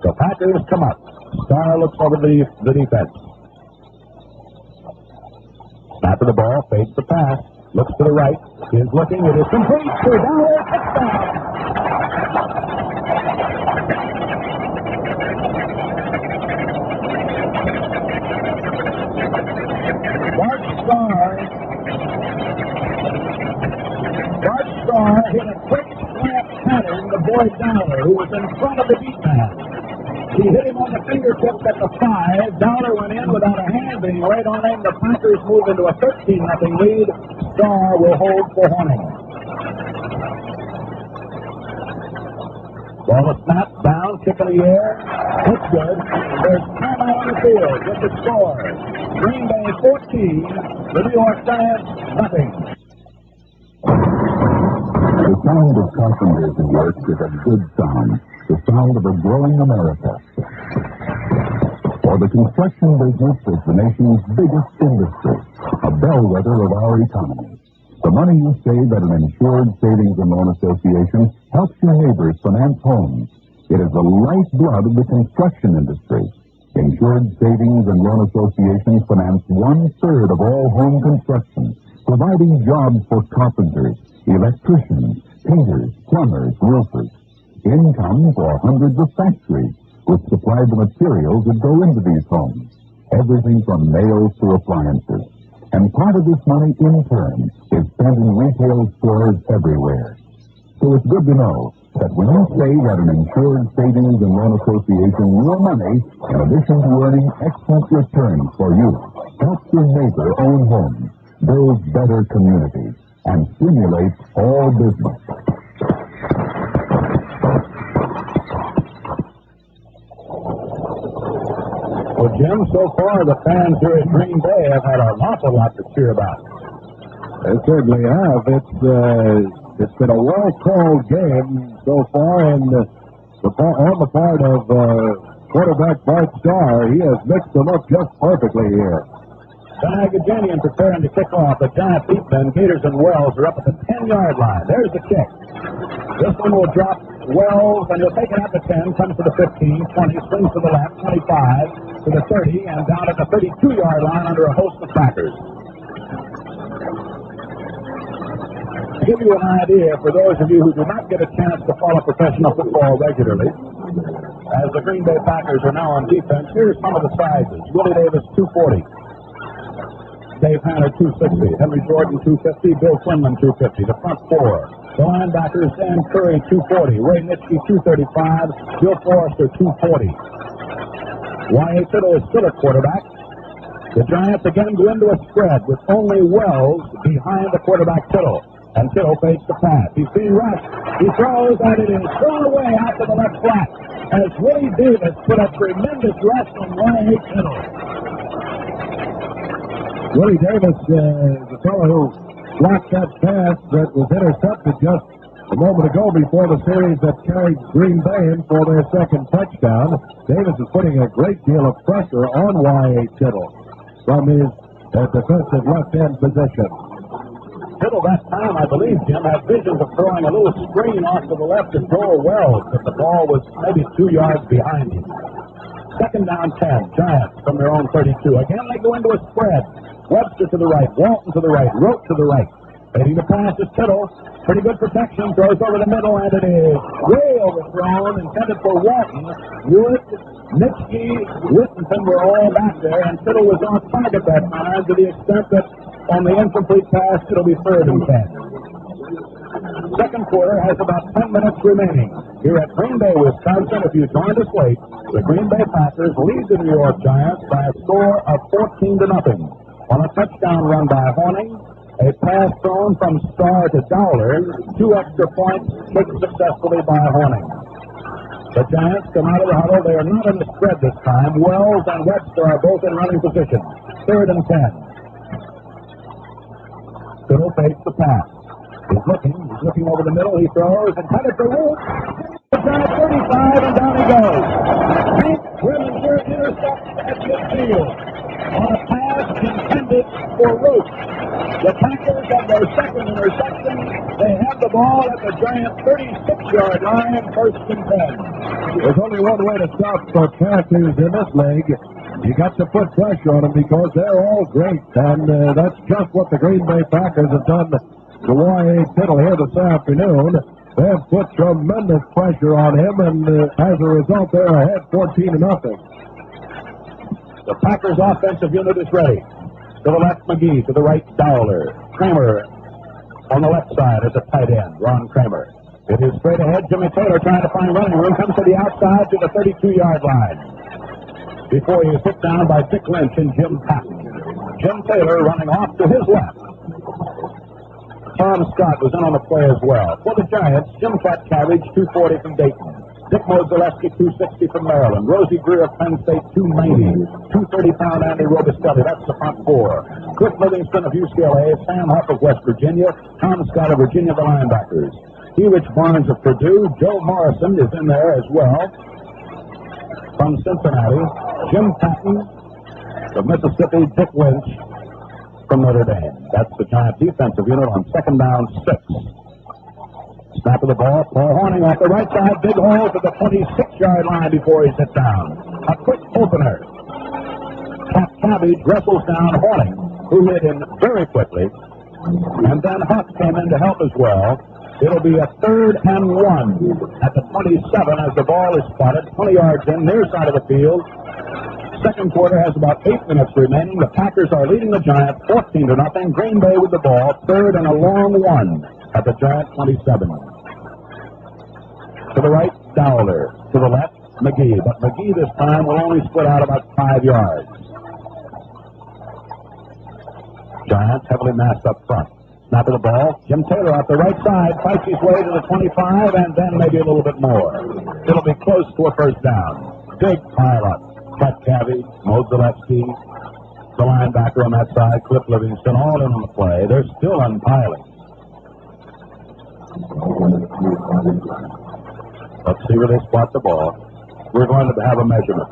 The Packers come up. Starr looks over the defense. Snap of the ball, fades the pass. Looks to the right. He is looking. It is complete. For Dowler. Touchdown. Bart Starr hit a quick slant pattern to Boyd Dowler, who was in front of the deep man. He hit him on the fingertips at the 5. Dowler went in without a hand being laid on him. The Packers move into a 13-0 lead. Starr will hold for Hornung. Ball is snapped down, kick in the air. It's good. There's timeout on the field with the score. Green Bay 14, the New York Giants nothing. The sound of carpenters at work is a good sound. The sound of a growing America. For the construction business is the nation's biggest industry, a bellwether of our economy. The money you save at an insured savings and loan association helps your neighbors finance homes. It is the lifeblood of the construction industry. Insured savings and loan associations finance 1/3 of all home construction, providing jobs for carpenters, electricians, painters, plumbers, roofers. Income for hundreds of factories, which supply the materials that go into these homes. Everything from nails to appliances. And part of this money, in turn, is spent in retail stores everywhere. So it's good to know that when you save at an insured savings and loan association, your money, in addition to earning excellent returns for you, helps your neighbor own homes, builds better communities, and stimulates all business. Well, Jim, so far the fans here at Green Bay have had an awful lot to cheer about. They certainly have. It's been a well-called game so far, and on the part of quarterback Bart Starr, he has mixed them up just perfectly here. Agajanian preparing to kick off. The Giant Beatmen, Gators and Wells are up at the 10-yard line. There's the kick. This one will drop Wells, and he'll take it out to 10, comes to the 15, 20, swings to the left, 25, to the 30, and down at the 32-yard line under a host of backers. To give you an idea, for those of you who do not get a chance to follow professional football regularly, as the Green Bay Packers are now on defense, here's some of the sizes. Willie Davis, 240. Dave Hanner, 260. Henry Jordan, 250. Bill Quinlan, 250. The front four. The linebackers, Dan Curry, 240. Ray Nitschke, 235. Bill Forrester, 240. Y.A. Tittle is still at quarterback. The Giants again go into a spread with only Wells behind the quarterback Tittle. And Tittle fakes the pass. He's being rushed. He throws, and it is thrown away out to the left flat as Willie Davis put a tremendous rush on Y.A. Tittle. Willie Davis, the fellow who blocked that pass that was intercepted just a moment ago before the series that carried Green Bay in for their second touchdown. Davis is putting a great deal of pressure on Y.A. Tittle from his defensive left-hand position. Tittle that time, I believe, Jim, had visions of throwing a little screen off to the left to Joel Wells, but the ball was maybe 2 yards behind him. Second down 10, Giants from their own 32. Again, they go into a spread. Webster to the right, Walton to the right, Rote to the right. Heading the pass is Tittle. Pretty good protection, throws over the middle, and it is way overthrown, intended for Walton. Wood, Nitschke, Whittington were all back there, and Tittle was on target that time to the extent that on the incomplete pass, it'll be 3rd and 10. Second quarter has about 10 minutes remaining. Here at Green Bay, Wisconsin, if you joined us late, the Green Bay Packers lead the New York Giants by a score of 14-0. On a touchdown run by Hornung, a pass thrown from Starr to Dowler, 2 extra points kicked successfully by Hornung. The Giants come out of the huddle. They are not in the spread this time. Wells and Webster are both in running position. 3rd and 10. Tittle fakes the pass. He's looking over the middle. He throws and headed for Root. Down at 35, and down he goes. Hank Willinger intercepts at midfield on a pass intended for Root. The Packers have their second interception. They have the ball at the Giants' 36-yard line, 1st and 10. There's only one way to stop the Panthers in this league. You got to put pressure on them because they're all great, and that's just what the Green Bay Packers have done to Y.A. Tittle here this afternoon. They have put tremendous pressure on him, and as a result, they're ahead 14-0. The Packers' offensive unit is ready. To the left, McGee. To the right, Dowler. Kramer on the left side as a tight end, Ron Kramer. It is straight ahead. Jimmy Taylor trying to find running room. Comes to the outside to the 32-yard line. Before he is hit down by Dick Lynch and Jim Patton. Jim Taylor running off to his left. Tom Scott was in on the play as well. For the Giants, Jim Catcabbage, 240 from Dayton. Dick Modzelewski, 260 from Maryland. Rosie Greer of Penn State, 290. 230-pound Andy Robistelli, that's the front four. Cliff Livingston of UCLA, Sam Huff of West Virginia, Tom Scott of Virginia, the linebackers. Rich Barnes of Purdue. Joe Morrison is in there as well. from Cincinnati, Jim Patton of Mississippi, Dick Lynch from Notre Dame. That's the Giant defensive unit on second down 6. Snap of the ball, Paul Hornung off the right side, big hole to the 26-yard line before he's hit down. A quick opener. Pat Cabby wrestles down Hornung, who hit him very quickly, and then Huff came in to help as well. It'll be a 3rd and 1 at the 27 as the ball is spotted, 20 yards in, near side of the field. Second quarter has about 8 minutes remaining. The Packers are leading the Giants 14-0. Green Bay with the ball, 3rd and a long 1 at the Giant 27. To the right, Dowler. To the left, McGee. But McGee this time will only split out about 5 yards. Giants heavily massed up front. Snap of the ball. Jim Taylor off the right side fights his way to the 25 and then maybe a little bit more. It'll be close to a first down. Big pile up. Pat Cabby, Mo Zaleski, the linebacker on that side, Cliff Livingston, all in on the play. They're still unpiling. Let's see where they spot the ball. We're going to have a measurement.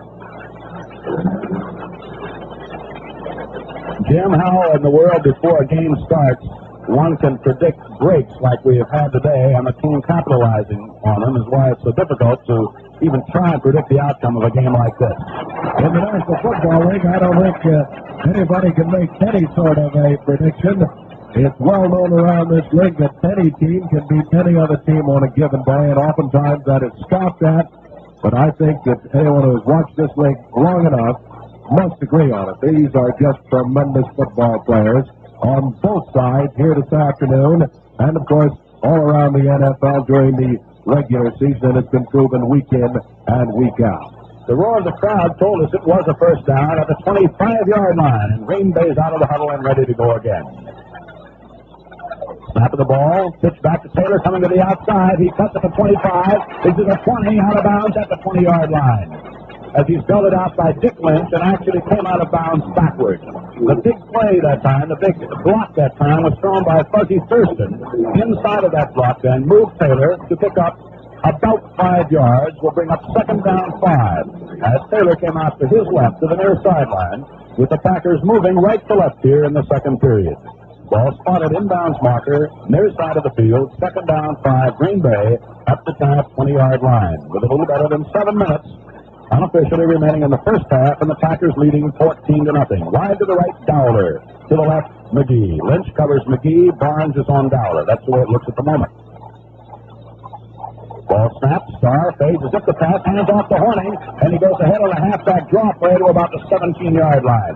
Jim, how in the world before a game starts one can predict breaks like we have had today, and the team capitalizing on them is why it's so difficult to even try and predict the outcome of a game like this. In the National Football League, I don't think anybody can make any sort of a prediction. It's well known around this league that any team can beat any other team on a given day, and oftentimes that is scoffed at. But I think that anyone who has watched this league long enough must agree on it. These are just tremendous football players on both sides here this afternoon, and of course all around the NFL during the regular season. It's been proven week in and week out. The roar of the crowd told us it was a first down at the 25-yard line, and Green Bay's out of the huddle and ready to go again. Snap of the ball, pitch back to Taylor coming to the outside. He cuts at the 25, is to the 20, out of bounds at the 20-yard line. As he's belted out by Dick Lynch and actually came out of bounds backwards. The big play that time, the big block that time was thrown by Fuzzy Thurston. Inside of that block then moved Taylor to pick up about 5 yards. Will bring up second down 5 as Taylor came out to his left to the near sideline with the Packers moving right to left here in the second period. Ball spotted inbounds marker near side of the field. Second down 5, Green Bay at the 20-yard line with a little better than 7 minutes unofficially remaining in the first half, and the Packers leading 14-0. Wide to the right, Dowler. To the left, McGee. Lynch covers McGee. Barnes is on Dowler. That's the way it looks at the moment. Ball snapped. Starr fades as if the pass, hands off to Hornung, and he goes ahead on a halfback draw play to about the 17-yard line.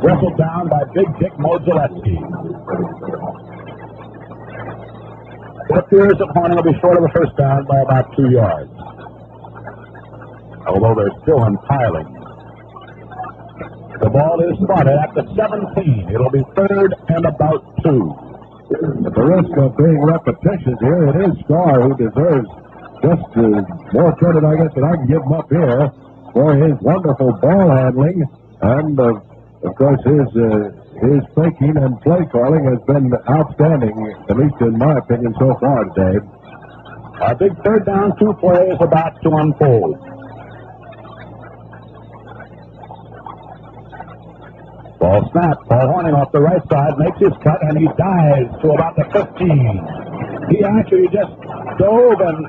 Wrestled down by Big Dick Modzelewski. It appears that Hornung will be short of a first down by about 2 yards. Although they're still unpiling. The ball is spotted at the 17. It'll be 3rd and about 2. At the risk of being repetitious here, it is Starr who deserves just more credit, I guess, than I can give him up here for his wonderful ball handling. And, of course, his thinking and play calling has been outstanding, at least in my opinion, so far today. A big 3rd down 2 play is about to unfold. Ball snap. Paul Hornung off the right side makes his cut, and he dives to about the 15. He actually just dove and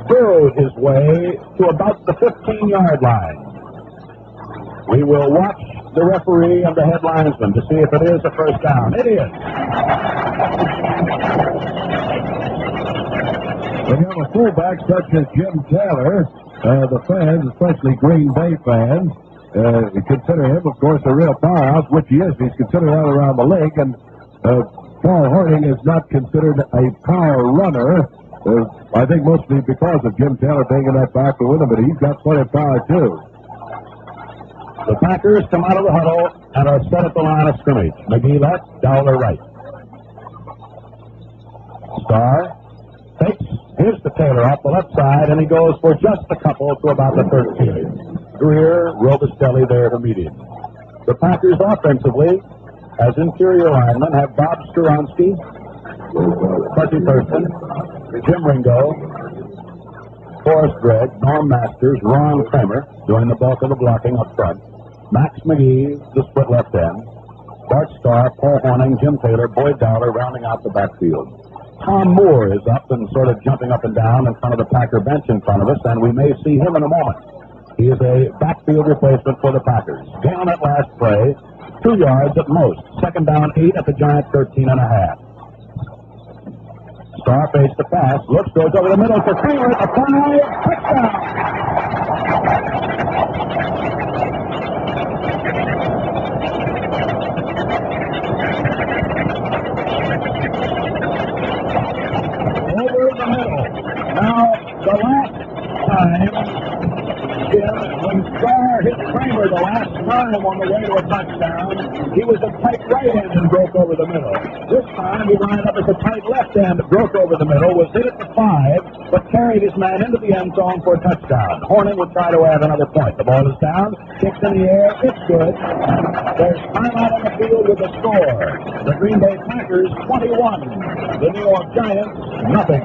burrowed his way to about the 15-yard line. We will watch the referee and the head linesman to see if it is a first down. It is. When you have a fullback such as Jim Taylor, the fans, especially Green Bay fans, consider him, of course, a real powerhouse, which he is. He's considered all around the league, and Paul Hornung is not considered a power runner. I think mostly because of Jim Taylor being in that backfield with him, but he's got plenty of power, too. The Packers come out of the huddle and are set at the line of scrimmage. McGee left, Dowler right. Starr takes, here's the Taylor off the left side, and he goes for just a couple to about the 13. Greer, Robustelli there to meet him. The Packers offensively, as interior linemen, have Bob Sturonsky, Fuzzy Thurston, Jim Ringo, Forrest Gregg, Norm Masters, Ron Kramer doing the bulk of the blocking up front. Max McGee, the split left end. Bart Starr, Paul Hornung, Jim Taylor, Boyd Dowler rounding out the backfield. Tom Moore is up and sort of jumping up and down in front of the Packer bench in front of us, and we may see him in a moment. He is a backfield replacement for the Packers. Down at last play, 2 yards at most. Second down, 8 at the Giant 13.5. Starr fakes the pass, looks, goes over the middle for Kramer at the 5, touchdown! Over the middle. Now, the last time, Jim, when Starr hit Kramer the last time on the way to a touchdown, he was a tight right end and broke over the middle. This time he lined up as a tight left end, broke over the middle, was hit at the 5, but carried his man into the end zone for a touchdown. Hornung would try to add another point. The ball is down, kicks in the air, it's good. There's time out on the field with a score. The Green Bay Packers 21, the New York Giants nothing.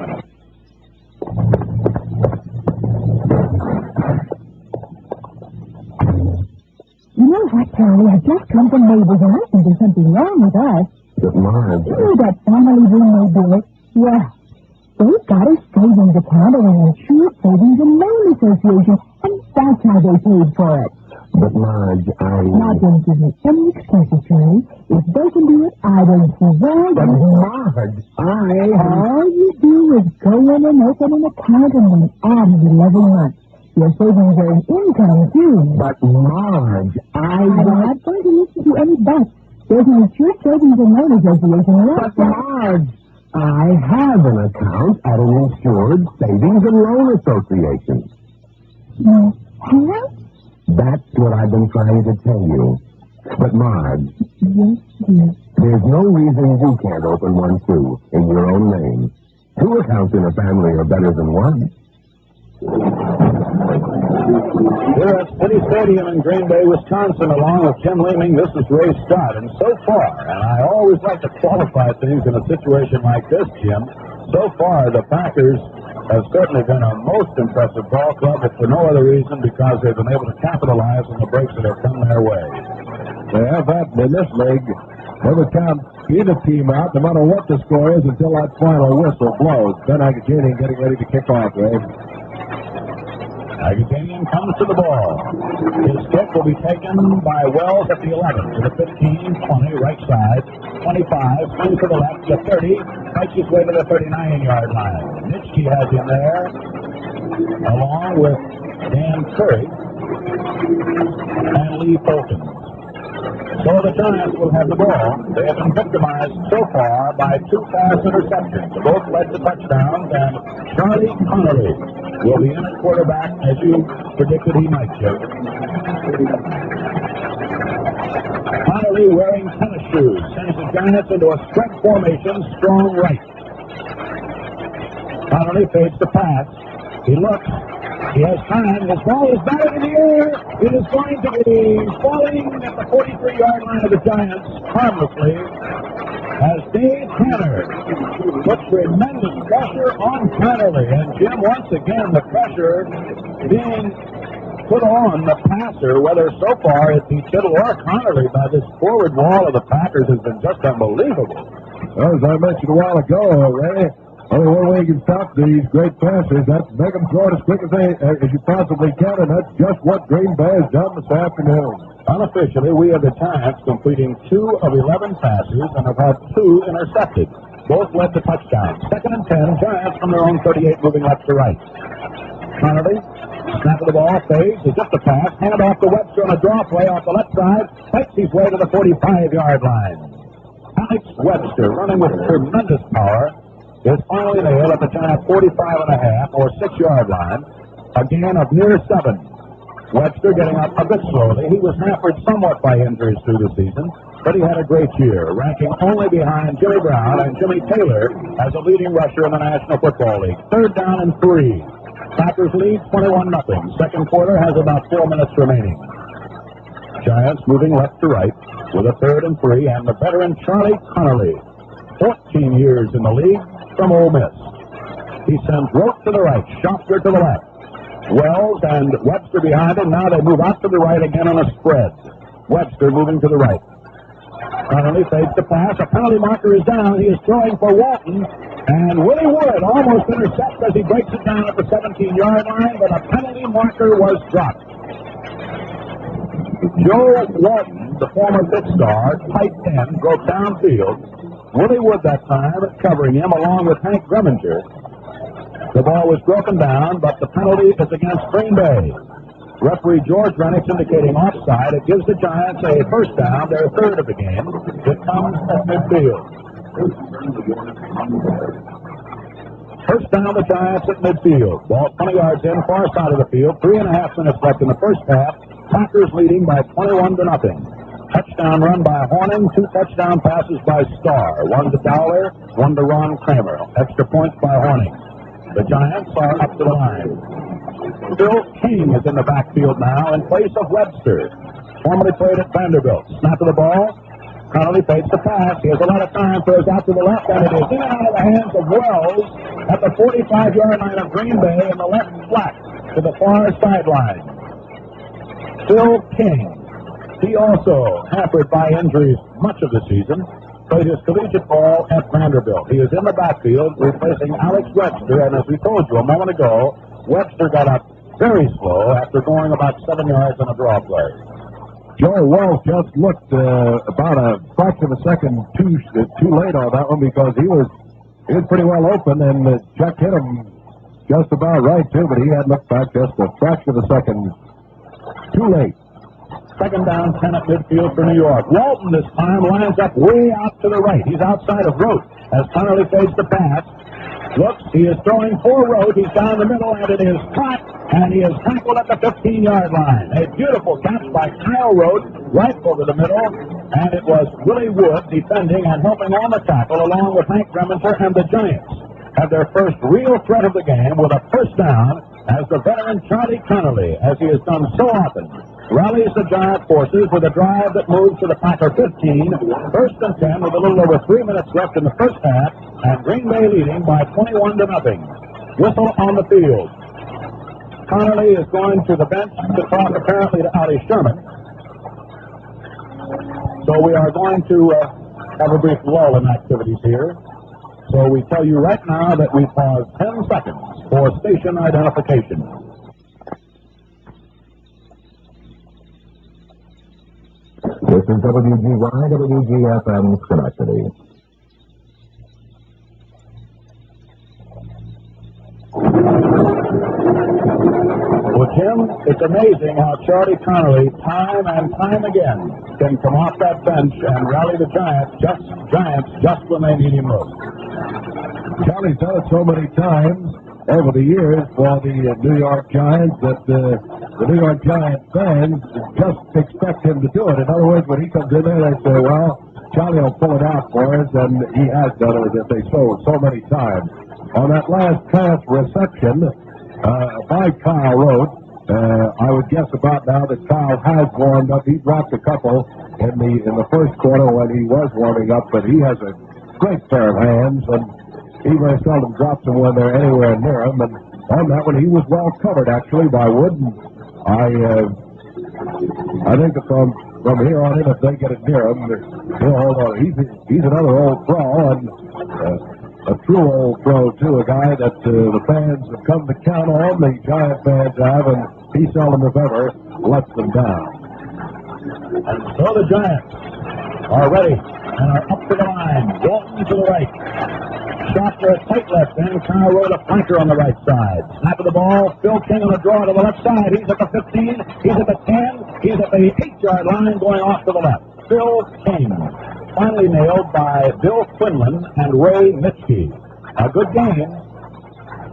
You know what, Charlie? I've just come from neighbors, and I think there's something wrong with us. But, Marge, You know that family room they built? Yeah. They've got a savings account at an Insured Savings and Loan Association, and that's how they paid for it. but, Marge, Now, don't give me any excuses, Charlie. If they can do it, I don't see why. But, Marge, All you do is go in and open an account and then add 11 months. Your savings are an income, too. But, Marge, I'm not going to listen to any buts. There's an Insured Savings and Loan Association right But, Marge, I have an account at an Insured Savings and Loan Association. Huh? That's what I've been trying to tell you. But, Marge, Yes, dear. there's no reason you can't open one, too, in your own name. 2 accounts in a family are better than 1. Here at City Stadium in Green Bay, Wisconsin, along with Jim Leeming, this is Ray Scott. And so far, and I always like to qualify things in a situation like this, Jim, so far the Packers have certainly been a most impressive ball club, if for no other reason because they've been able to capitalize on the breaks that have come their way. They have that in this league. Never count either team out, no matter what the score is, until that final whistle blows. Ben Agajanian getting ready to kick off, Ray. Agajanian comes to the ball. His kick will be taken by Wells at the 11, to the 15, 20, right side, 25, swings to the left, the 30, fights his way to the 39-yard line. Nitschke has him there, along with Dan Curry and Lee Fulton. So the Giants will have the ball. They have been victimized so far by 2 pass interceptions. Both led to touchdowns, and Charlie Connolly will be in at quarterback, as you predicted he might, Joe. Connolly, wearing tennis shoes, sends the Giants into a spread formation, strong right. Connolly fades the pass. He looks. He has time. His ball is batted in the air. It is going to be falling at the 43-yard line of the Giants harmlessly as Dave Tanner puts tremendous pressure on Connolly. And Jim, once again, the pressure being put on the passer, whether so far it be Tittle or Connolly, by this forward wall of the Packers has been just unbelievable. Well, as I mentioned a while ago, Ray, only one way you can stop these great passers, that's make them throw it as quick as you possibly can, and that's just what Green Bay has done this afternoon. Unofficially, we are the Giants completing 2 of 11 passes and have had 2 intercepted. Both led to touchdowns. 2nd and 10, Giants from their own 38 moving left to right. Connolly, snap of the ball, fades, is just a pass, hand off to Webster on a draw play off the left side, fights his way to the 45-yard line. Alex Webster, running with tremendous power, is finally nailed at the Giant 45.5 or 6-yard line. A gain of near 7. Webster getting up a bit slowly. He was hampered somewhat by injuries through the season, but he had a great year, ranking only behind Jimmy Brown and Jimmy Taylor as a leading rusher in the National Football League. 3rd down and 3. Packers lead 21-0. Second quarter has about 4 minutes remaining. Giants moving left to right with a 3rd and 3, and the veteran Charlie Connolly, 14 years in the league from Ole Miss. He sends Rote to the right, Schofter to the left. Wells and Webster behind him. Now they move out to the right again on a spread. Webster moving to the right. Connolly fades the pass. A penalty marker is down. He is throwing for Walton. And Willie Wood almost intercepts as he breaks it down at the 17-yard line, but a penalty marker was dropped. Joe Walton, the former Bart Starr, tight end, broke downfield. Willie Wood that time covering him along with Hank Greminger. The ball was broken down, but the penalty is against Green Bay. Referee George Rennick's indicating offside. It gives the Giants a first down, their third of the game. It comes at midfield. First down, the Giants at midfield. Ball 20 yards in, far side of the field. 3.5 minutes left in the first half. Packers leading by 21-0. Touchdown run by Hornung, 2 touchdown passes by Starr. 1 to Dowler, 1 to Ron Kramer. Extra points by Hornung. The Giants are up to the line. Bill King is in the backfield now in place of Webster. Formerly played at Vanderbilt. Snap of the ball. Connolly fakes the pass. He has a lot of time, throws out to the left, and it is in and out of the hands of Wells at the 45-yard line of Green Bay in the left flat to the far sideline. Bill King. He also, hampered by injuries much of the season, played his collegiate ball at Vanderbilt. He is in the backfield replacing Alex Webster, and as we told you a moment ago, Webster got up very slow after going about 7 yards on a draw play. Joe Wells just looked about a fraction of a second too late on that one because he was pretty well open, and Chuck hit him just about right, too, but he had looked back just a fraction of a second too late. Second down, 10 at midfield for New York. Walton this time lines up way out to the right. He's outside of Rote as Connolly fades the pass. Looks, he is throwing for Rote. He's down the middle, and it is caught, and he is tackled at the 15-yard line. A beautiful catch by Kyle Rote right over the middle, and it was Willie Wood defending and helping on the tackle along with Hank Greminger, and the Giants have their first real threat of the game with a first down as the veteran Charlie Connolly, as he has done so often, rallies the Giant forces with a drive that moves to the Packer 15, first and 10 with a little over 3 minutes left in the first half, and Green Bay leading by 21-0. Whistle on the field. Connolly is going to the bench to talk apparently to Allie Sherman. So we are going to have a brief lull in activities here. So we tell you right now that we pause 10 seconds for station identification. This is WGY, WGFM Schenectady. Well, Jim, it's amazing how Charlie Connolly, time and time again, can come off that bench and rally the Giants just when they need him most. Charlie's done it so many times over the years for the New York Giants that the New York Giants fans just expect him to do it. In other words, when he comes in there, they say, well, Charlie will pull it out for us, and he has done it, as they so many times. On that last pass reception by Kyle Rote, I would guess about now that Kyle has warmed up. He dropped a couple in the first quarter when he was warming up, but he has a great pair of hands, and he very seldom drops them when they're anywhere near him. And on that one, he was well covered, actually, by Wood. And I think that from here on in, if they get it near him, he'll hold on. He's another old pro, and a true old pro, too, a guy that the fans have come to count on, the Giant fans have, and he seldom, if ever, lets them down. And so the Giants are ready and are up to the line. Walton to the right. Shot for a tight left end. Kyle Rote a flanker on the right side. Snap of the ball. Phil King on a draw to the left side. He's at the 15. He's at the 10. He's at the 8-yard line going off to the left. Phil King. Finally nailed by Bill Quinlan and Ray Mitchke. A good game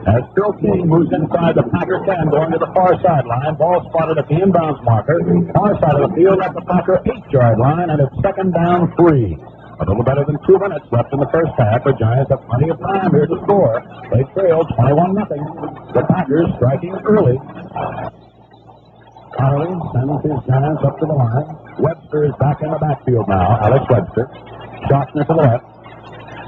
as Phil King moves inside the Packer 10 going to the far sideline. Ball spotted at the inbounds marker. Far side of the field at the Packer 8-yard line, and it's second down 3. A little better than 2 minutes left in the first half. The Giants have plenty of time here to score. They trail 21-0. The Packers striking early. Connolly sends his Giants up to the line. Webster is back in the backfield now. Alex Webster. Shockner to the left.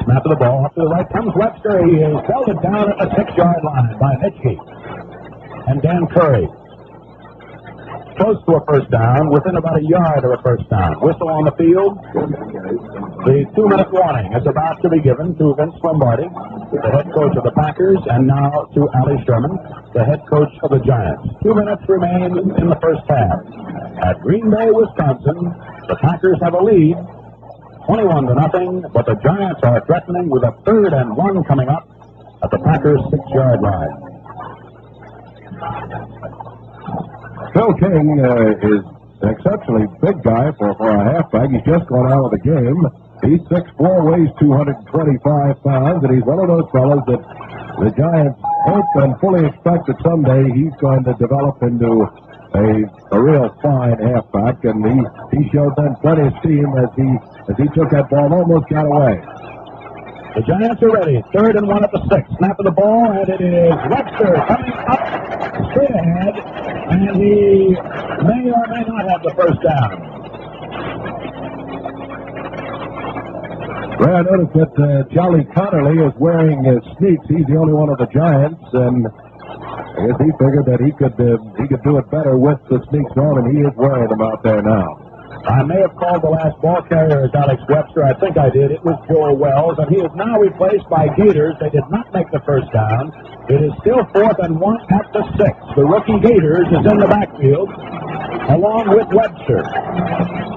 Snap of the ball. Up to the right comes Webster. He is belted down at the 6-yard line by Mitchke. and Dan Curry. Close to a first down, within about a yard of a first down. Whistle on the field. The 2-minute warning is about to be given to Vince Lombardi, the head coach of the Packers, and now to Allie Sherman, the head coach of the Giants. 2 minutes remain in the first half. At Green Bay, Wisconsin, the Packers have a lead, 21-0, but the Giants are threatening with a 3rd and 1 coming up at the Packers' 6-yard line. Phil King is an exceptionally big guy for a halfback. He's just gone out of the game. He's 6'4", weighs 225 pounds, and he's one of those fellows that the Giants hope and fully expect that someday he's going to develop into a real fine halfback, and he showed them plenty of steam as he took that ball, almost got away. The Giants are ready. 3rd and 1 at the 6. Snap of the ball, and it is Webster coming up straight ahead, and he may or may not have the first down. Ray, I noticed that Charlie Connerly is wearing sneaks. He's the only one of the Giants, and I guess he figured that he could do it better with the sneaks on, and he is wearing them out there now. I may have called the last ball carrier as Alex Webster. I think I did. It was Joel Wells, and he is now replaced by Gators. They did not make the first down. It is still 4th and 1 at the 6. The rookie Gators is in the backfield, along with Webster.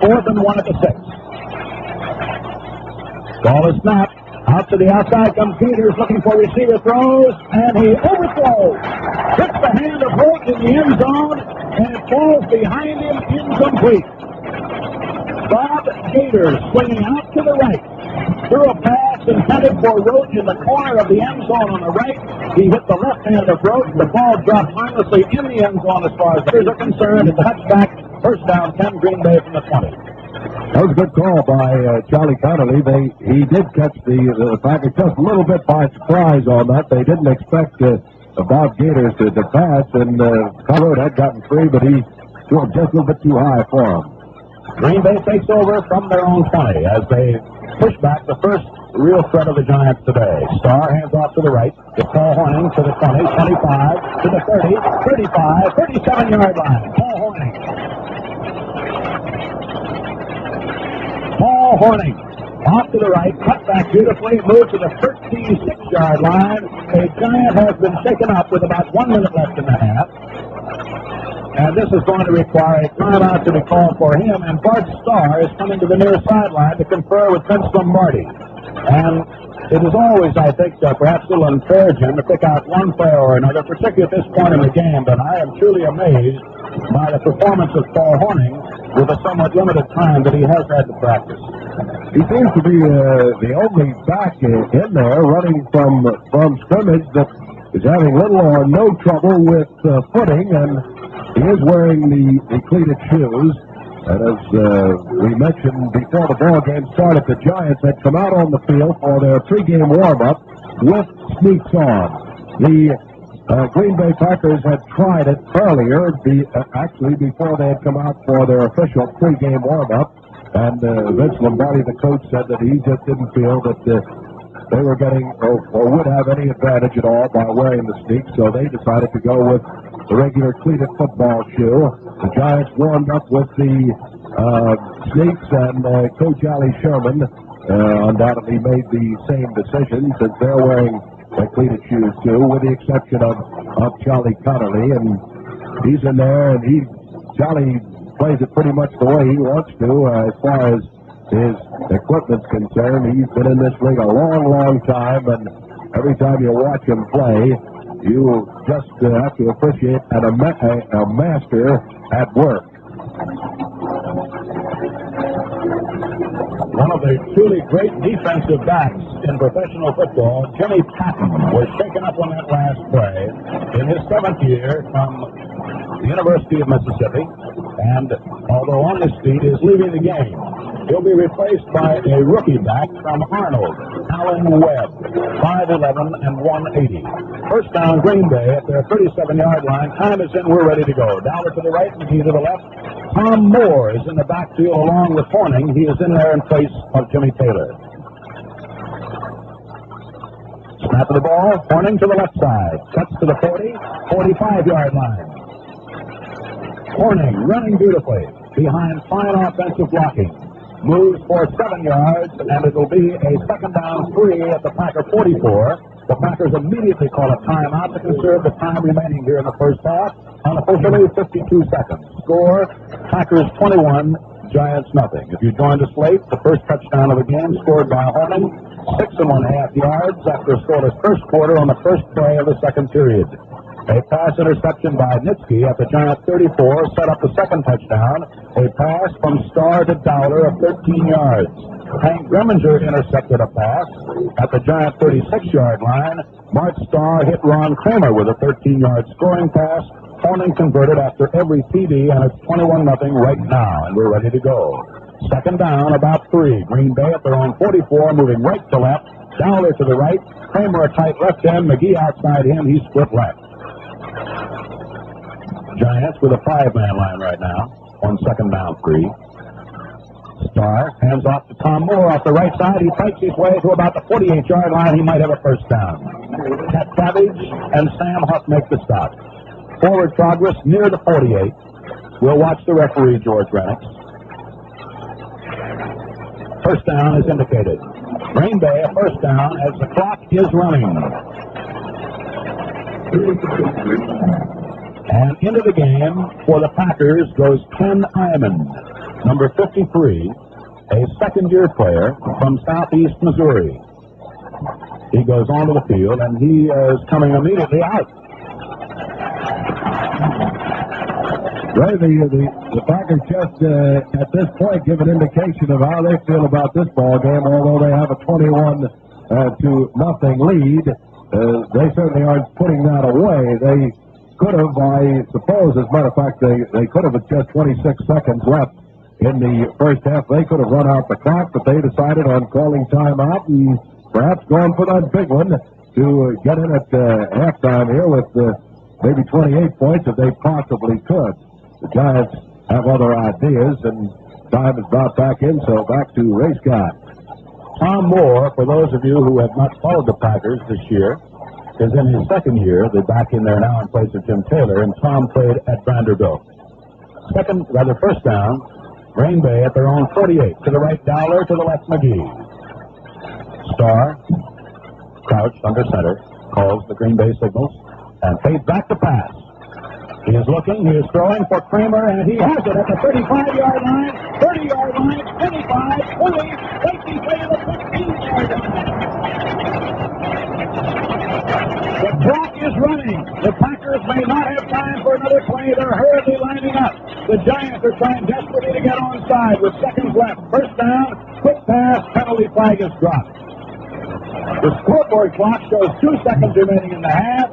4th and 1 at the 6. Ball is snapped. Out to the outside comes Gators looking for receiver throws, and he overthrows. Hits the hand of Holt in the end zone, and it falls behind him incomplete. Bob Gators swinging out to the right. Threw a pass intended for Roach in the corner of the end zone on the right. He hit the left hand of Roach. The ball dropped mindlessly in the end zone as far as others are concerned. It's a touchback. First down, 10, Green Bay from the 20. That was a good call by Charlie Connerly. He did catch the Packers just a little bit by surprise on that. They didn't expect Bob Gators to pass, and Colorado had gotten free, but he threw it just a little bit too high for him. Green Bay takes over from their own 20 as they push back the first real threat of the Giants today. Starr hands off to the right. To Paul Hornung to the 20, 25, to the 30, 35, 37-yard line. Paul Hornung off to the right, cut back beautifully, moved to the 36-yard line. A Giant has been shaken up with about 1 minute left in the half. And this is going to require a timeout to be called for him. And Bart Starr is coming to the near sideline to confer with Vince Lombardi. And it is always, I think, perhaps a little unfair, Jim, to pick out one player or another, particularly at this point in the game. But I am truly amazed by the performance of Paul Hornung with a somewhat limited time that he has had to practice. He seems to be the only back in there running from scrimmage that is having little or no trouble with footing, and he is wearing the cleated shoes. And as we mentioned before the ball game started, the Giants had come out on the field for their pregame warm-up with sneaks on. The Green Bay Packers had tried it earlier, actually before they had come out for their official pregame warm-up. And Vince Lombardi, the coach, said that he just didn't feel that they were getting or would have any advantage at all by wearing the sneaks, so they decided to go with the regular cleated football shoe. The Giants warmed up with the sneaks, and Coach Allie Sherman undoubtedly made the same decision since they're wearing cleated shoes too, with the exception of Charlie Connerly, and he's in there, and Charlie plays it pretty much the way he wants to as far as his equipment's concerned. He's been in this league a long, long time, and every time you watch him play, you just have to appreciate a master at work. One of the truly great defensive backs in professional football, Jimmy Patton, was shaken up on that last play in his 7th year from the University of Mississippi, and although on his feet, is leaving the game. He'll be replaced by a rookie back from Arnold, Alan Webb, 5'11" and 180. First down, Green Bay at their 37-yard line. Time is in. We're ready to go. Dowler to the right, McGee to the left. Tom Moore is in the backfield along with Hornung. He is in there in place of Jimmy Taylor. Snap of the ball, Hornung to the left side. Cuts to the 40, 45-yard line. Hornung running beautifully behind fine offensive blocking. Moves for 7 yards, and it'll be a second down 3 at the Packer 44. The Packers immediately call a timeout to conserve the time remaining here in the first half. Unofficially, 52 seconds. Score, Packers 21, Giants nothing. If you joined us late, the first touchdown of the game scored by Hornung, 6.5 yards after a scoreless first quarter on the first play of the second period. A pass interception by Nitsky at the Giants 34 set up the second touchdown. A pass from Starr to Dowler of 13 yards. Hank Greminger intercepted a pass at the Giants 36-yard line. Bart Starr hit Ron Kramer with a 13-yard scoring pass. Hornung converted after every TD, and it's 21-0 right now, and we're ready to go. Second down, about 3. Green Bay at their own 44, moving right to left. Dowler to the right. Kramer a tight left end. McGee outside him. He split left. Giants with a 5-man line right now on second down 3. Starr hands off to Tom Moore off the right side. He fights his way to about the 48-yard line. He might have a first down. Pat Savage and Sam Huff make the stop. Forward progress near the 48. We'll watch the referee, George Rennick. First down is indicated. Green Bay a first down as the clock is running. And into the game for the Packers goes Ken Iman, number 53, a second-year player from southeast Missouri. He goes onto the field, and he is coming immediately out. Ray, the Packers just at this point give an indication of how they feel about this ball game. Although they have a 21-0 lead, they certainly aren't putting that away. They could have, I suppose, as a matter of fact, they could have with just 26 seconds left in the first half. They could have run out the clock, but they decided on calling timeout and perhaps going for that big one to get in at halftime here with maybe 28 points if they possibly could. The Giants have other ideas, and time is about back in, so back to Ray Scott. Tom Moore, for those of you who have not followed the Packers this year, is in his second year. They're back in there now in place of Jim Taylor, and Tom played at Vanderbilt. First down, Green Bay at their own 48. To the right, Dowler. To the left, McGee. Starr, crouched under center, calls the Green Bay signals, and fades back to pass. He is looking, he is throwing for Kramer, and he has it at the 35-yard line, 30-yard line, 25, 20, safety play to the 15-yard line. The clock is running. The Packers may not have time for another play. They're hurriedly lining up. The Giants are trying desperately to get onside with seconds left. First down, quick pass, penalty flag is dropped. The scoreboard clock shows 2 seconds remaining in the half.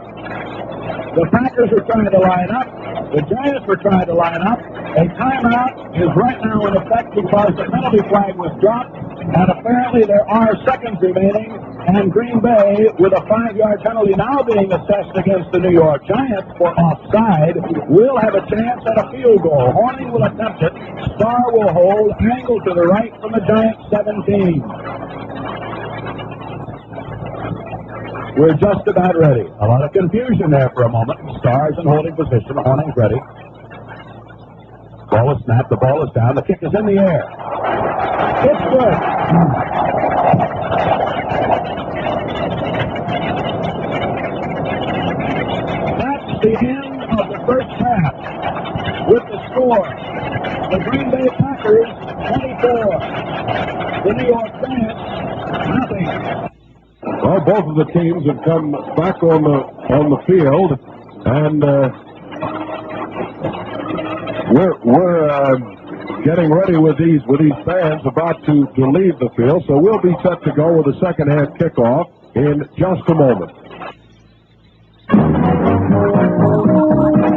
The Packers are trying to line up. The Giants were trying to line up. A timeout is right now in effect because the penalty flag was dropped, and apparently there are seconds remaining, and Green Bay, with a 5-yard penalty now being assessed against the New York Giants for offside, will have a chance at a field goal. Hornung will attempt it. Starr will hold, angle to the right from the Giants 17. We're just about ready. A lot of confusion there for a moment. Starr's in holding position. Hornung's ready. Ball is snapped. The ball is down. The kick is in the air. It's good. That's the end of the first half with the score. The Green Bay Packers, 24. The New York Giants, nothing. Well, both of the teams have come back on the field, and we're getting ready with these fans about to leave the field. So we'll be set to go with the second half kickoff in just a moment.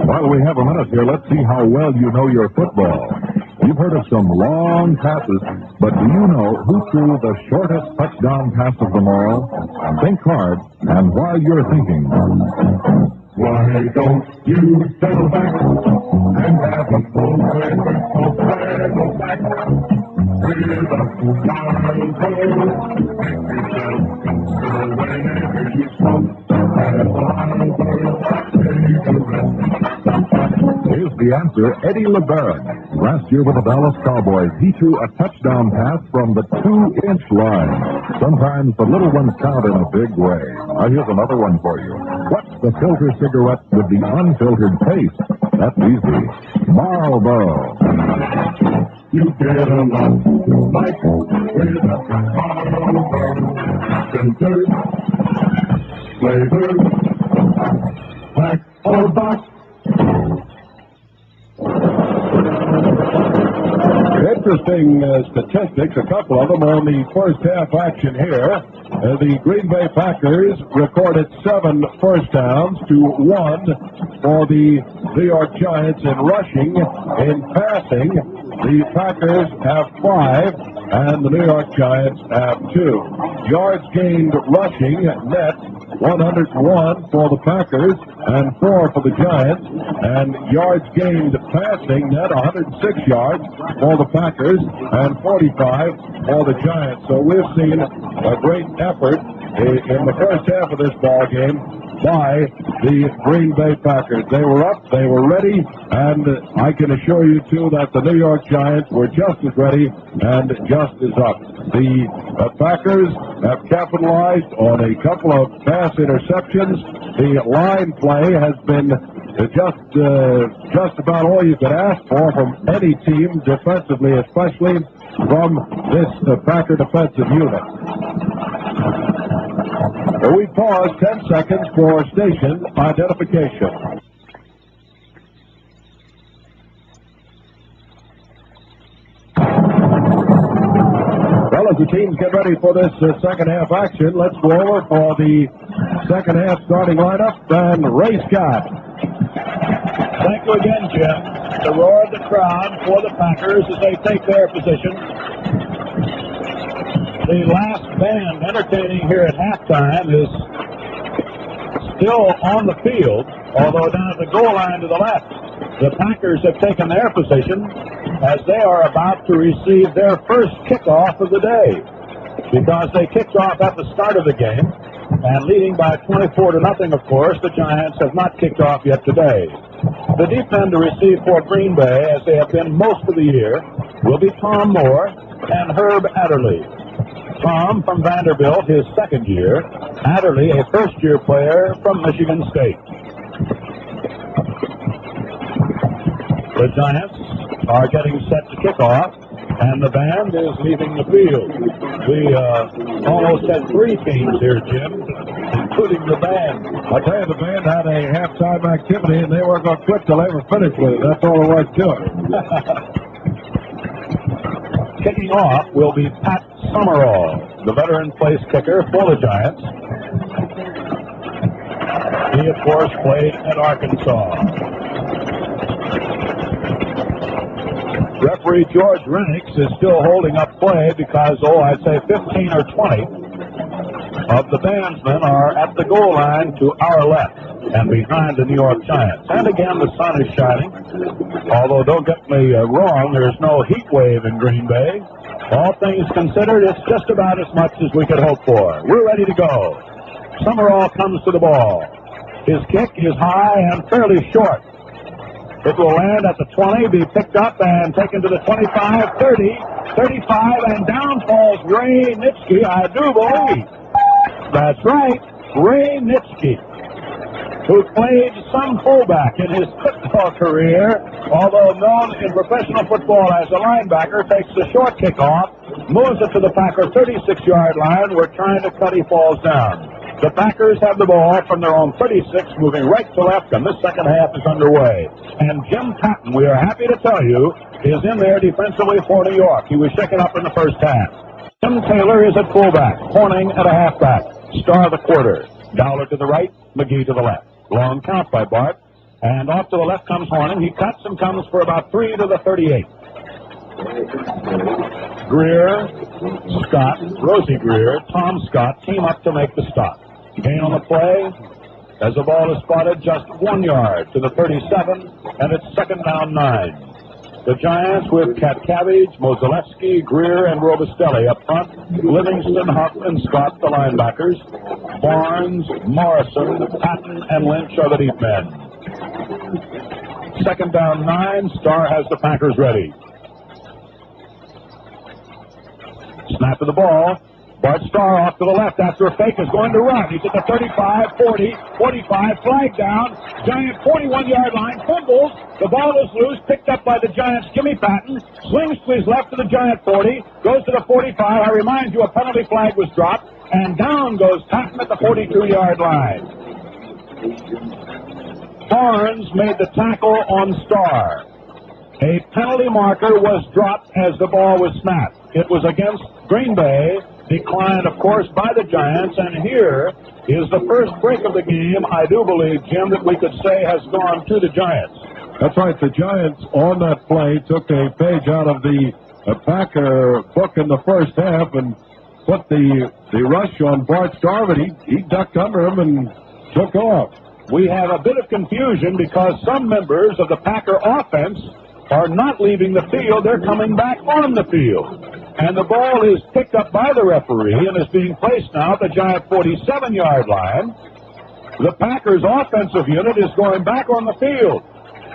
While we have a minute here, let's see how well you know your football. You've heard of some long passes, but do you know who threw the shortest touchdown pass of them all? Think hard, and while you're thinking, why don't you settle back and have a full go back? Here's the answer, Eddie LeBaron. Last year with the Dallas Cowboys, he threw a touchdown pass from the 2-inch line. Sometimes the little ones count in a big way. Now here's another one for you. What's the filter cigarette with the unfiltered taste? That's easy. Marlboro. You get along like with a Marlboro. Filtered, flavored, black or box. Interesting statistics, a couple of them on the first half action here. The Green Bay Packers recorded 7 first downs to 1 for the New York Giants in rushing. In passing, the Packers have 5 and the New York Giants have 2. Yards gained rushing net 101 for the Packers and 4 for the Giants, and yards gained passing net 106 yards for the Packers and 45 for the Giants. So we've seen a great effort in the first half of this ball game by the Green Bay Packers. They were up, they were ready, and I can assure you, too, that the New York Giants were just as ready and just as up. The Packers have capitalized on a couple of pass interceptions. The line play has been just about all you could ask for from any team, defensively especially, from this Packer defensive unit. We pause 10 seconds for station identification. Well, as the teams get ready for this second half action, let's go over for the second half starting lineup. And Ray Scott. Thank you again, Jim. The roar of the crowd for the Packers as they take their position. The last band entertaining here at halftime is still on the field, although down at the goal line to the left. The Packers have taken their position as they are about to receive their first kickoff of the day, because they kicked off at the start of the game, and leading by 24-0, of course, the Giants have not kicked off yet today. The deep end to receive for Green Bay, as they have been most of the year, will be Tom Moore and Herb Adderley. Tom from Vanderbilt, his second year. Adderley, a first-year player from Michigan State. The Giants are getting set to kick off, and the band is leaving the field. We almost had 3 teams here, Jim, including the band. I tell you, the band had a halftime activity, and they weren't going to quit till they were finished with it. That's all there was to it. Kicking off will be Pat Summerall, the veteran place kicker for the Giants. He, of course, played at Arkansas. Referee George Renix is still holding up play because, I'd say 15 or 20 of the bandsmen are at the goal line to our left and behind the New York Giants. And again, the sun is shining. Although, don't get me wrong, there's no heat wave in Green Bay. All things considered, it's just about as much as we could hope for. We're ready to go. Summerall comes to the ball. His kick is high and fairly short. It will land at the 20, be picked up and taken to the 25, 30, 35, and down falls Ray Nitschke, I do believe. That's right, Ray Nitschke, who played some fullback in his football career, although known in professional football as a linebacker, takes the short kickoff, moves it to the Packer 36-yard line. We're trying to cut, he falls down. The Packers have the ball from their own 36, moving right to left, and this second half is underway. And Jim Patton, we are happy to tell you, is in there defensively for New York. He was shaken up in the first half. Tim Taylor is at fullback, Hornung at a halfback, Starr the quarter, Dowler to the right, McGee to the left. Long count by Bart, and off to the left comes Hornung. He cuts and comes for about 3 to the 38. Greer, Scott, Rosie Greer, Tom Scott team up to make the stop. Gain on the play as the ball is spotted just 1 yard to the 37, and it's second down 9. The Giants with Catkavage, Mozalewski, Greer, and Robustelli up front. Livingston, Huff, and Scott, the linebackers. Barnes, Morrison, Patton, and Lynch are the deep men. Second down 9. Starr has the Packers ready. Snap of the ball. Bart Starr off to the left after a fake is going to run. He's at the 35, 40, 45, flag down. Giant 41-yard line, fumbles. The ball is loose, picked up by the Giants' Jimmy Patton. Swings to his left to the Giant 40, goes to the 45. I remind you, a penalty flag was dropped, and down goes Patton at the 42-yard line. Barnes made the tackle on Starr. A penalty marker was dropped as the ball was snapped. It was against Green Bay. Declined, of course, by the Giants, and here is the first break of the game, I do believe, Jim, that we could say has gone to the Giants. That's right. The Giants on that play took a page out of the Packer book in the first half and put the rush on Bart Starr, but he ducked under him and took off. We have a bit of confusion because some members of the Packer offense are not leaving the field. They're coming back on the field. And the ball is picked up by the referee and is being placed now at the Giant 47-yard line. The Packers' offensive unit is going back on the field.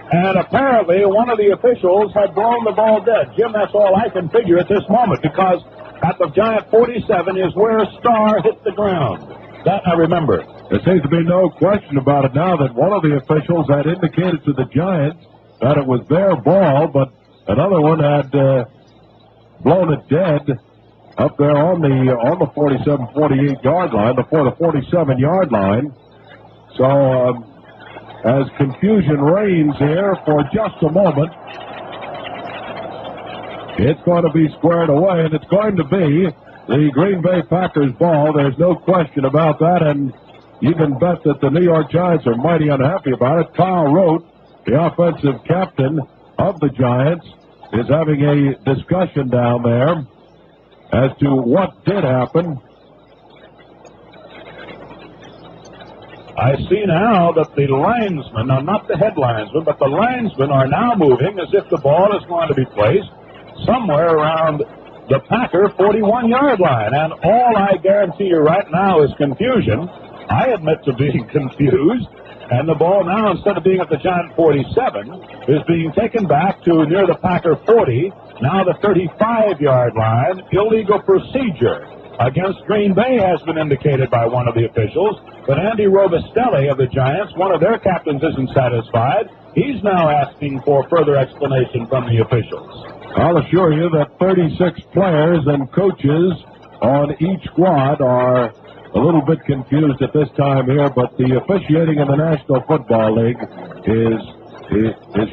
And apparently one of the officials had blown the ball dead. Jim, that's all I can figure at this moment, because at the Giant 47 is where Starr hit the ground. That I remember. There seems to be no question about it now that one of the officials had indicated to the Giants that it was their ball, but another one had blown it dead up there on the 47-48-yard line, before the 47-yard line. So as confusion reigns here for just a moment, it's going to be squared away, and it's going to be the Green Bay Packers ball. There's no question about that, and you can bet that the New York Giants are mighty unhappy about it. Kyle Rote, the offensive captain of the Giants, is having a discussion down there as to what did happen. I see now that the linesmen, now not the head linesmen, but the linesmen are now moving as if the ball is going to be placed somewhere around the Packer 41-yard line. And all I guarantee you right now is confusion. I admit to being confused. And the ball now, instead of being at the Giant 47, is being taken back to near the Packer 40, now the 35-yard line. Illegal procedure against Green Bay has been indicated by one of the officials, but Andy Robustelli of the Giants, one of their captains, isn't satisfied. He's now asking for further explanation from the officials. I'll assure you that 36 players and coaches on each squad are a little bit confused at this time here, but the officiating in the National Football League is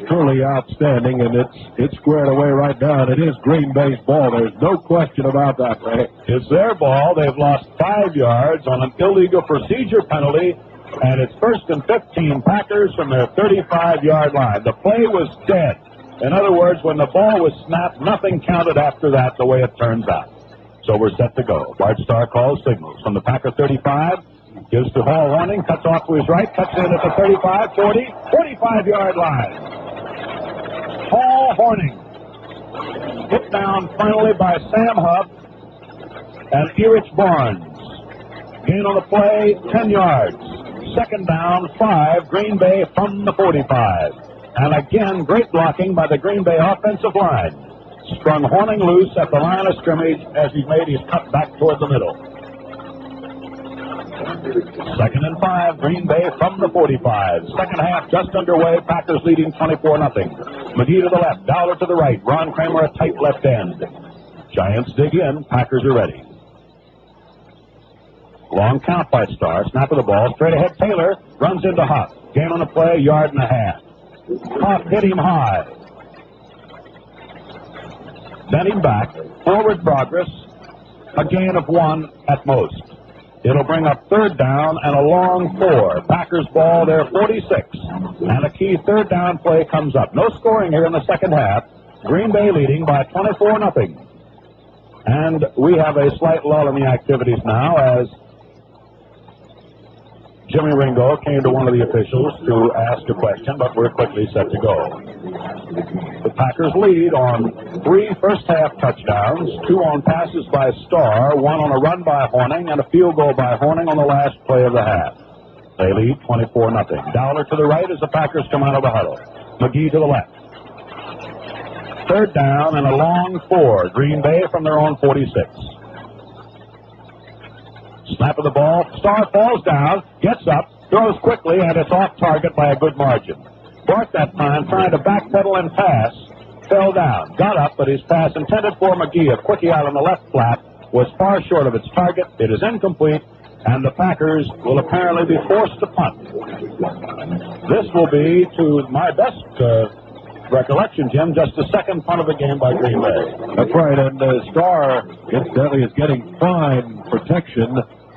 truly outstanding, and it's squared away right now, and it is Green Bay's ball. There's no question about that, Ray. It's their ball. They've lost 5 yards on an illegal procedure penalty, and it's 1st and 15 Packers from their 35-yard line. The play was dead. In other words, when the ball was snapped, nothing counted after that, the way it turns out. So we're set to go. Bart Starr calls signals from the Packer 35, gives to Paul Hornung, cuts off to his right, cuts in at the 35, 40, 45-yard line. Paul Hornung hit down finally by Sam Huff and Erich Barnes. Gain on the play, 10 yards. Second down, 5, Green Bay from the 45. And again, great blocking by the Green Bay offensive line. Sprung Hornung loose at the line of scrimmage as he made his cut back toward the middle. Second and 5, Green Bay from the 45. Second half just underway, Packers leading 24-0. McGee to the left, Dowler to the right, Ron Kramer a tight left end. Giants dig in, Packers are ready. Long count by Starr, snap of the ball, straight ahead Taylor, runs into Huff. Gain on the play, 1.5 yards. Huff hit him high. Sent him back, forward progress, a gain of 1 at most. It'll bring up third down and a long 4. Packers ball, their 46. And a key third down play comes up. No scoring here in the second half. Green Bay leading by 24-0. And we have a slight lull in the activities now as Jimmy Ringo came to one of the officials to ask a question, but we're quickly set to go. The Packers lead on 3 first-half touchdowns, 2 on passes by Starr, 1 on a run by Hornung, and a field goal by Hornung on the last play of the half. They lead 24-0. Dowler to the right as the Packers come out of the huddle. McGee to the left. 3rd down and a long 4. Green Bay from their own 46. Snap of the ball. Starr falls down, gets up, throws quickly, and it's off target by a good margin. Bart that time trying to backpedal and pass, fell down, got up, but his pass intended for McGee, a quickie out on the left flat, was far short of its target. It is incomplete, and the Packers will apparently be forced to punt. This will be, to my best recollection, Jim, just the second punt of the game by Green Bay. That's right, and Starr, incidentally, is getting fine protection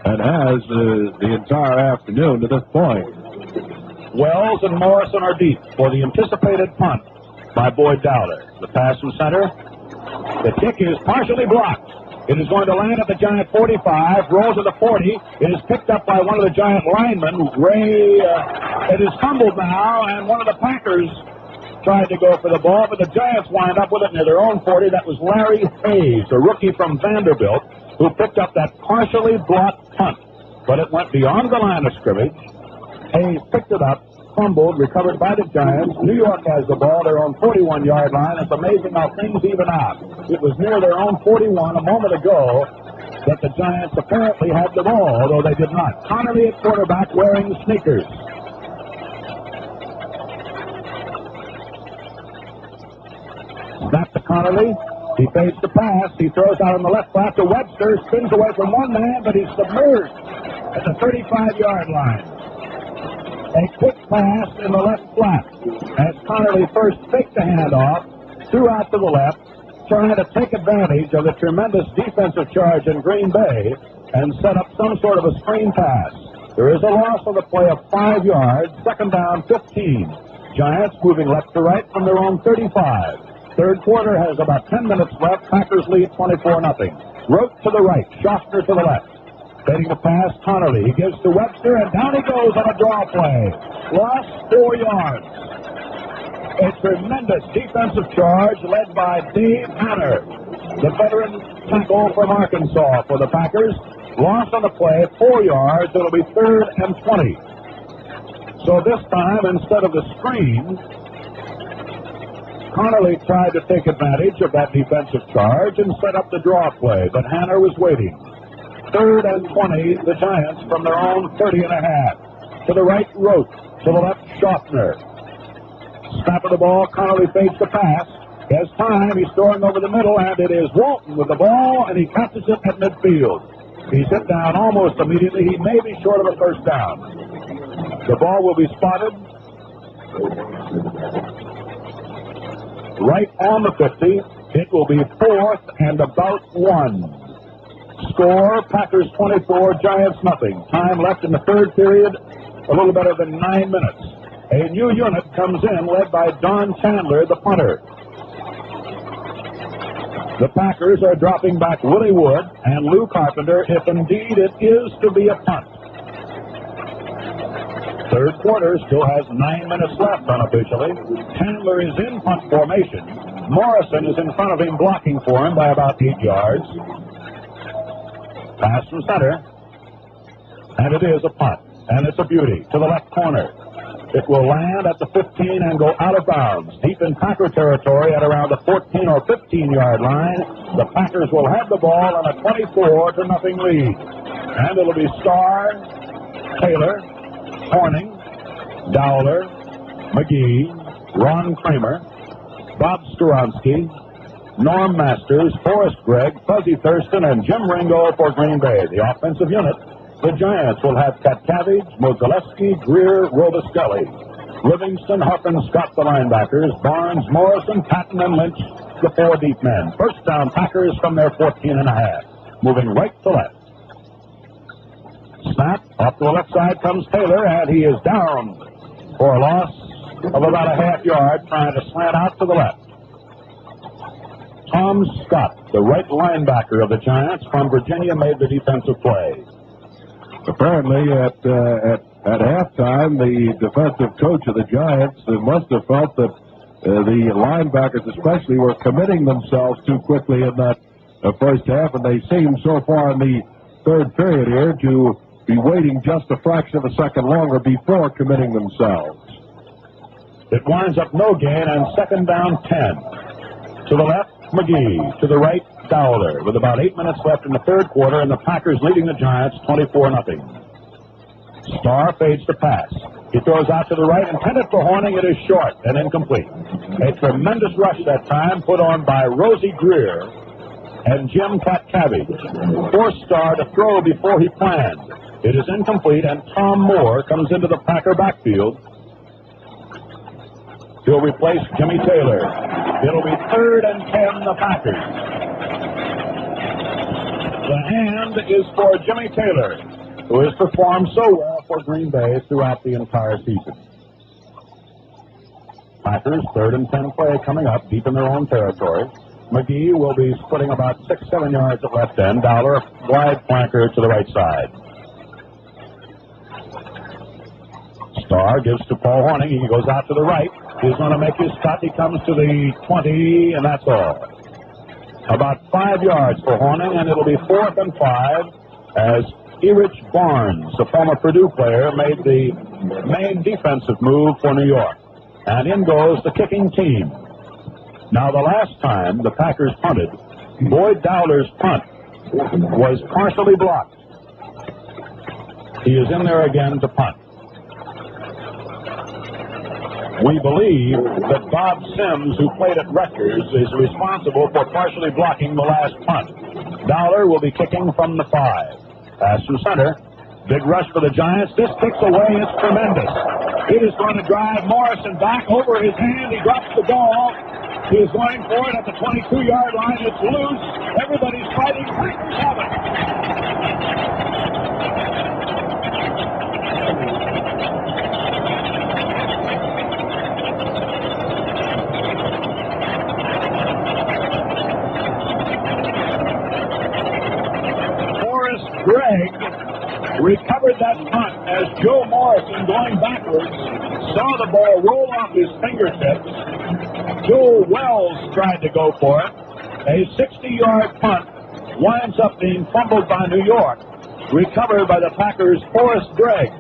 and has the entire afternoon to this point. Wells and Morrison are deep for the anticipated punt by Boyd Dowler. The pass from center. The kick is partially blocked. It is going to land at the Giant 45, roll to the 40. It is picked up by one of the Giant linemen. It is fumbled now, and one of the Packers tried to go for the ball, but the Giants wind up with it near their own 40. That was Larry Hayes, a rookie from Vanderbilt, who picked up that partially blocked punt. But it went beyond the line of scrimmage. Hayes picked it up, fumbled, recovered by the Giants. New York has the ball, their own 41-yard line. It's amazing how things even out. It was near their own 41 a moment ago that the Giants apparently had the ball, although they did not. Connolly at quarterback wearing sneakers. Snap to Connolly. He fades the pass. He throws out on the left flat to Webster. Spins away from one man, but he's submerged at the 35-yard line. A quick pass in the left flat as Connolly first faked the handoff, threw out to the left, trying to take advantage of the tremendous defensive charge in Green Bay and set up some sort of a screen pass. There is a loss on the play of 5 yards, 2nd down, 15. Giants moving left to right from their own 35. Third quarter has about 10 minutes left. Packers lead 24-0. Rote to the right, Schaffner to the left. Fading the pass, Connolly. He gives to Webster, and down he goes on a draw play. Lost 4 yards. A tremendous defensive charge led by Dave Hanner, the veteran tackle from Arkansas for the Packers. Lost on the play, 4 yards. It'll be 3rd and 20. So this time, instead of the screen, Connolly tried to take advantage of that defensive charge and set up the draw play, but Hanner was waiting. 3rd and 20, the Giants from their own 30.5. To the right, Rote. To the left, Schaffner. Snap of the ball, Connolly fades the pass. He has time, he's throwing over the middle, and it is Walton with the ball, and he catches it at midfield. He's hit down almost immediately. He may be short of a first down. The ball will be spotted right on the 50. It will be 4th and about 1. Score, Packers 24, Giants nothing. Time left in the 3rd period, a little better than 9 minutes. A new unit comes in, led by Don Chandler, the punter. The Packers are dropping back Willie Wood and Lou Carpenter, if indeed it is to be a punt. Third quarter still has 9 minutes left unofficially. Chandler is in punt formation. Morrison is in front of him, blocking for him by about 8 yards. Pass from center, and it is a punt, and it's a beauty to the left corner. It will land at the 15 and go out of bounds, deep in Packer territory at around the 14 or 15-yard line. The Packers will have the ball on a 24-0 lead, and it'll be Starr, Taylor, Hornung, Dowler, McGee, Ron Kramer, Bob Skoronsky, Norm Masters, Forrest Gregg, Fuzzy Thurston, and Jim Ringo for Green Bay. The offensive unit, the Giants will have Katkavage, Modzelewski, Greer, Robeskelly, Livingston, Huff, and Scott the linebackers, Barnes, Morrison, Patton, and Lynch, the 4 deep men. First down Packers from their 14.5. Moving right to left. Snap, off to the left side comes Taylor, and he is down for a loss of about a half yard, trying to slant out to the left. Tom Scott, the right linebacker of the Giants from Virginia, made the defensive play. Apparently, at At halftime, the defensive coach of the Giants must have felt that the linebackers especially were committing themselves too quickly in that first half, and they seem so far in the third period here to be waiting just a fraction of a second longer before committing themselves. It winds up no gain on second down 10. To the left, McGee. To the right, Dowler. With about 8 minutes left in the third quarter, and the Packers leading the Giants 24-0. Starr fades to pass. He throws out to the right, intended for Hornung. It is short and incomplete. A tremendous rush that time put on by Rosie Greer and Jim Cabbage forced Starr to throw before he planned. It is incomplete, and Tom Moore comes into the Packer backfield. He'll replace Jimmy Taylor. It'll be 3rd and 10, the Packers. The hand is for Jimmy Taylor, who has performed so well for Green Bay throughout the entire season. Packers, 3rd and 10 play coming up deep in their own territory. McGee will be splitting about 6-7 yards at left end. Dowler, wide flanker to the right side. Starr gives to Paul Hornung. He goes out to the right. He's going to make his cut. He comes to the 20, and that's all. About 5 yards for Hornung, and it'll be 4th and 5 as Erich Barnes, a former Purdue player, made the main defensive move for New York. And in goes the kicking team. Now, the last time the Packers punted, Boyd Dowler's punt was partially blocked. He is in there again to punt. We believe that Bob Sims, who played at Rutgers, is responsible for partially blocking the last punt. Dowler will be kicking from the 5. Pass from center. Big rush for the Giants. This kicks away. It's tremendous. It is going to drive Morrison back over his hand. He drops the ball. He is going for it at the 22-yard line. It's loose. Everybody's fighting. Packers have it. Gregg recovered that punt as Joe Morrison, going backwards, saw the ball roll off his fingertips. Joe Wells tried to go for it. A 60-yard punt winds up being fumbled by New York, recovered by the Packers' Forrest Gregg.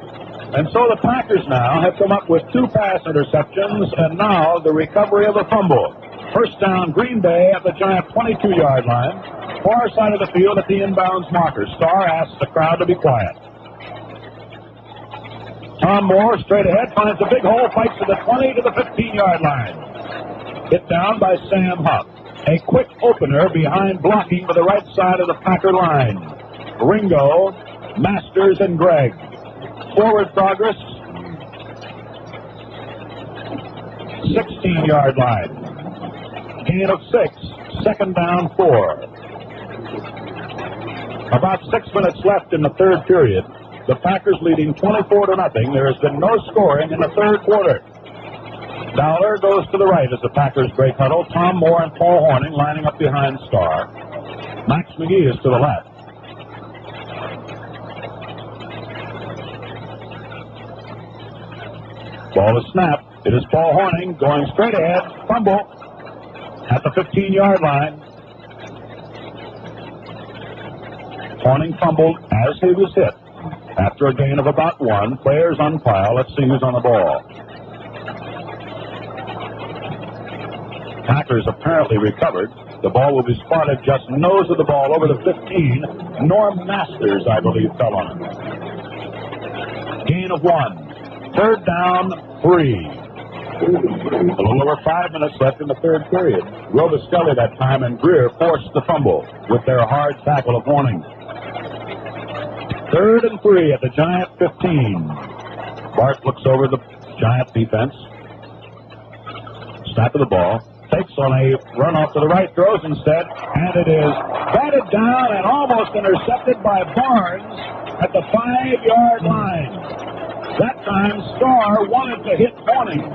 And so the Packers now have come up with 2 pass interceptions, and now the recovery of a fumble. First down, Green Bay at the Giant 22-yard line. Far side of the field at the inbounds marker. Starr asks the crowd to be quiet. Tom Moore straight ahead, finds a big hole, fights to the 20 to the 15-yard line. Hit down by Sam Huff. A quick opener behind blocking to the right side of the Packer line. Ringo, Masters, and Gregg. Forward progress. 16-yard line. Gain of 6. Second down 4. About 6 minutes left in the third period. The Packers leading 24-0. There has been no scoring in the third quarter. Dowler goes to the right as the Packers break huddle. Tom Moore and Paul Hornung lining up behind Starr. Max McGee is to the left. Ball is snapped. It is Paul Hornung going straight ahead. Fumble at the 15-yard line. Hornung fumbled as he was hit. After a gain of about 1, players umpire. Let's see who's on the ball. Packers apparently recovered. The ball will be spotted just nose of the ball over the 15. Norm Masters, I believe, fell on it. Gain of 1. Third down, 3. A little over 5 minutes left in the third period. Robeskelly that time and Greer forced the fumble with their hard tackle of Hornung. 3rd and 3 at the Giant 15. Bart looks over the Giant defense. Snap of the ball. Takes on a run off to the right. Throws instead. And it is batted down and almost intercepted by Barnes at the 5-yard line. That time Starr wanted to hit Hornung,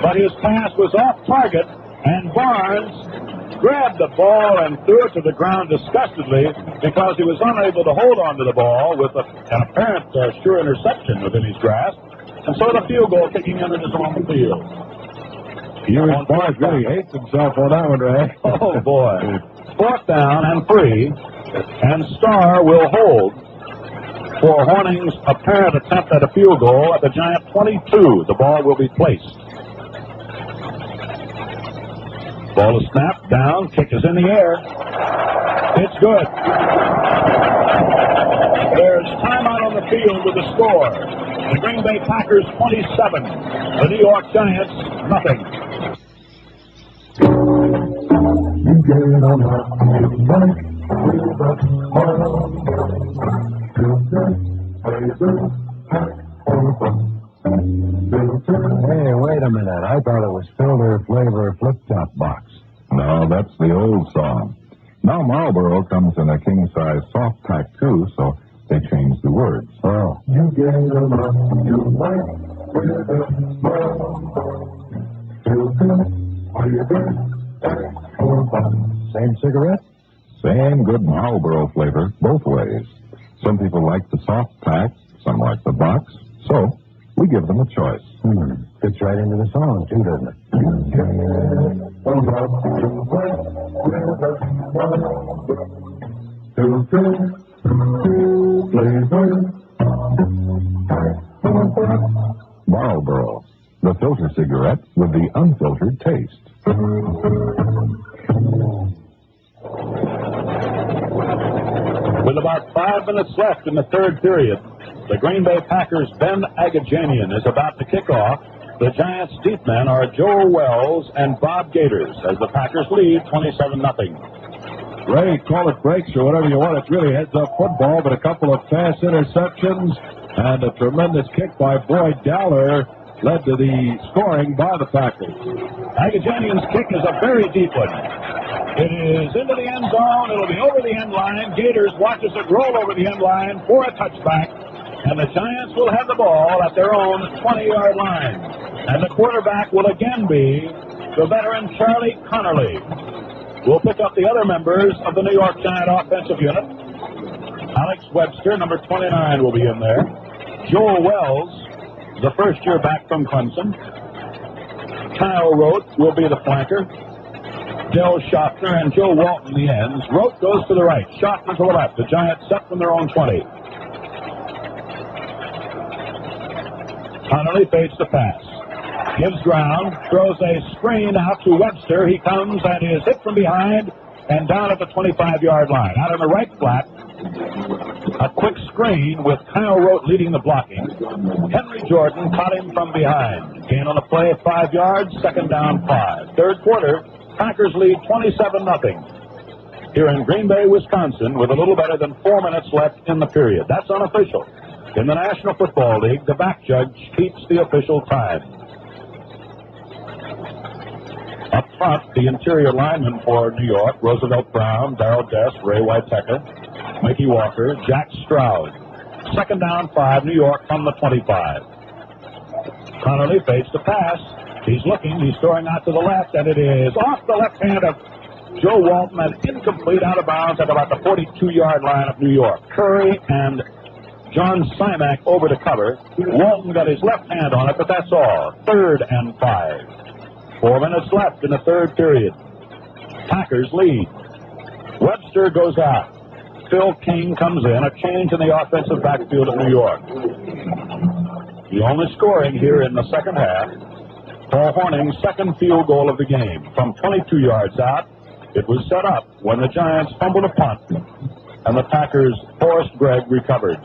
but his pass was off target, and Barnes grabbed the ball and threw it to the ground disgustedly because he was unable to hold on to the ball with an apparent sure interception within his grasp. And so the field goal kicking him into his own field. Bart really hates himself on that one, Ray. Oh, boy. 4th down and 3, and Starr will hold for Hornung's apparent attempt at a field goal at the Giant 22. The ball will be placed. Ball is snapped down, kick is in the air. It's good. There's timeout on the field with the score. The Green Bay Packers 27, the New York Giants nothing. Hey, wait a minute. I thought it was Filter Flavor Flip-Top Box. No, that's the old song. Now Marlboro comes in a king-size soft pack, too, so they changed the words. Oh. You get them up, you like with a Same cigarette? Same good Marlboro flavor, both ways. Some people like the soft pack, some like the box, so we give them a choice. Fits right into the song, too, doesn't Marlboro, the filter cigarette with the unfiltered taste. With about 5 minutes left in the third period, the Green Bay Packers' Ben Agajanian is about to kick off. The Giants' deep men are Joe Wells and Bob Gators as the Packers lead 27-0. Ray, call it breaks or whatever you want. It's really heads-up football, but a couple of fast interceptions and a tremendous kick by Boyd Dowler led to the scoring by the Packers. Agajanian's kick is a very deep one. It is into the end zone. It'll be over the end line. Gators watches it roll over the end line for a touchback. And the Giants will have the ball at their own 20-yard line. And the quarterback will again be the veteran Charlie Connerly. We'll pick up the other members of the New York Giant offensive unit. Alex Webster, number 29, will be in there. Joel Wells, the first-year back from Clemson. Kyle Rote will be the flanker. Del Schaffner and Joe Walton the ends. Rote goes to the right. Schaffner to the left. The Giants set from their own 20. Connerly fades the pass. Gives ground. Throws a screen out to Webster. He comes and is hit from behind and down at the 25-yard line. Out on the right flat. A quick screen with Kyle Rote leading the blocking. Henry Jordan caught him from behind. Gain on the play at 5 yards. Second down 5. Third quarter. Packers lead 27-0 here in Green Bay, Wisconsin, with a little better than 4 minutes left in the period. That's unofficial. In the National Football League, the back judge keeps the official time. Up front, the interior linemen for New York: Roosevelt Brown, Darrell Dess, Ray Whitehecker, Mickey Walker, Jack Stroud. Second down 5, New York from the 25. Connerly fades the pass. He's looking, he's throwing out to the left, and it is off the left hand of Joe Walton and incomplete, out of bounds at about the 42-yard line of New York. Curry and John Simak over to cover. Walton got his left hand on it, but that's all. 3rd and 5. 4 minutes left in the third period. Packers lead. Webster goes out. Phil King comes in. A change in the offensive backfield of New York. The only scoring here in the second half. Paul Hornung's second field goal of the game. From 22 yards out, it was set up when the Giants fumbled a punt, and the Packers' Forrest Gregg recovered.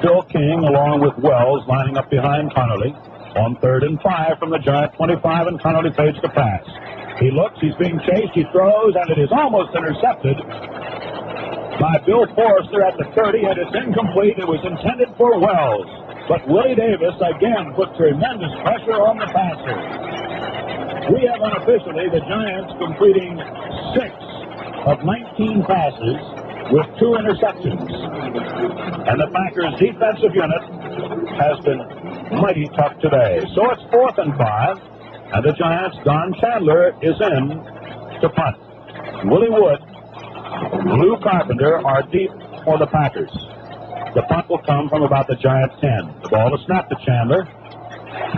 Phil King, along with Wells, lining up behind Connerly. On 3rd and 5 from the Giant 25, and Connerly fades the pass. He looks, he's being chased, he throws, and it is almost intercepted by Bill Forrester at the 30, and it's incomplete. It was intended for Wells. But Willie Davis again put tremendous pressure on the passer. We have unofficially the Giants completing 6 of 19 passes with 2 interceptions. And the Packers' defensive unit has been mighty tough today. So it's 4th and 5, and the Giants' Don Chandler is in to punt. Willie Wood, Lou Carpenter are deep for the Packers. The punt will come from about the Giant 10. The ball is snapped to Chandler.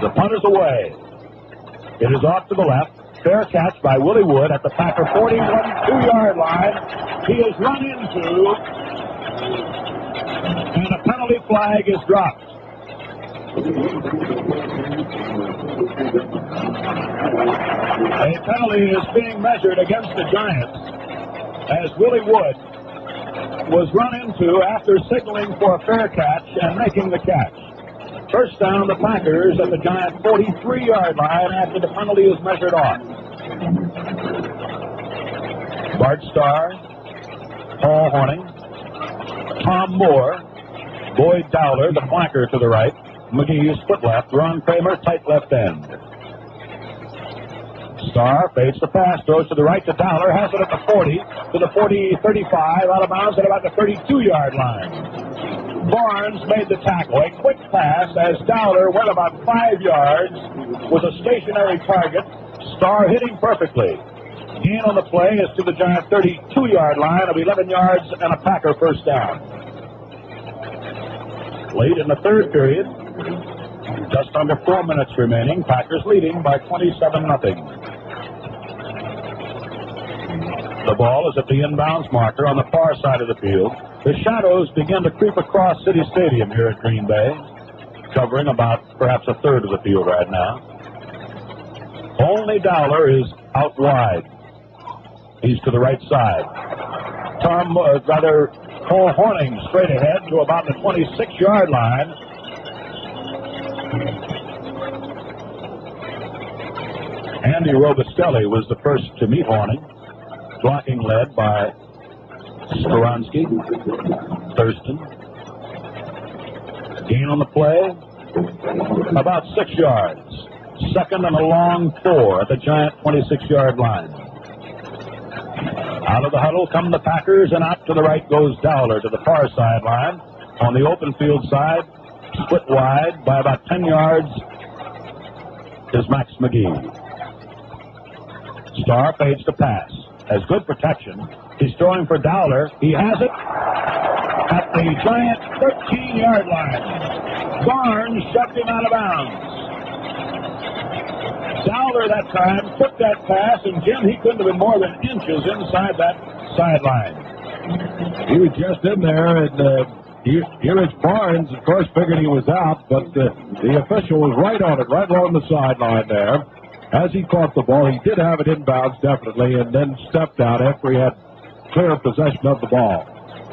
The punt is away. It is off to the left. Fair catch by Willie Wood at the Packer 41-2-yard line. He is run into, and a penalty flag is dropped. A penalty is being measured against the Giants as Willie Wood was run into after signaling for a fair catch and making the catch. First down, the Packers at the Giant 43-yard line after the penalty is measured off. Bart Starr, Paul Hornung, Tom Moore, Boyd Dowler, the flanker to the right, McGee split left, Ron Kramer, tight left end. Starr fades the pass, throws to the right to Dowler, has it at the 40, to the 40-35, out of bounds at about the 32-yard line. Barnes made the tackle, a quick pass as Dowler went about 5 yards with a stationary target. Starr hitting perfectly. Gain on the play is to the Giant 32-yard line of 11 yards and a Packer first down. Late in the third period, just under 4 minutes remaining, Packers leading by 27-0. The ball is at the inbounds marker on the far side of the field. The shadows begin to creep across City Stadium here at Green Bay, covering about perhaps a third of the field right now. Only Dowler is out wide. He's to the right side. Paul Hornung straight ahead to about the 26-yard line. Andy Robustelli was the first to meet Hornung. Blocking led by Skoronski, Thurston. Gain on the play, about 6 yards. Second and a long 4 at the Giant 26-yard line. Out of the huddle come the Packers, and out to the right goes Dowler to the far sideline. On the open field side, split wide by about 10 yards is Max McGee. Starr fades to pass. Has good protection. He's throwing for Dowler. He has it at the Giant 13-yard line. Barnes shoved him out of bounds. Dowler that time took that pass, and Jim, he couldn't have been more than inches inside that sideline. He was just in there, and here is Barnes. Of course, figured he was out, but the official was right on it, right along the sideline there. As he caught the ball, he did have it inbounds, definitely, and then stepped out after he had clear possession of the ball.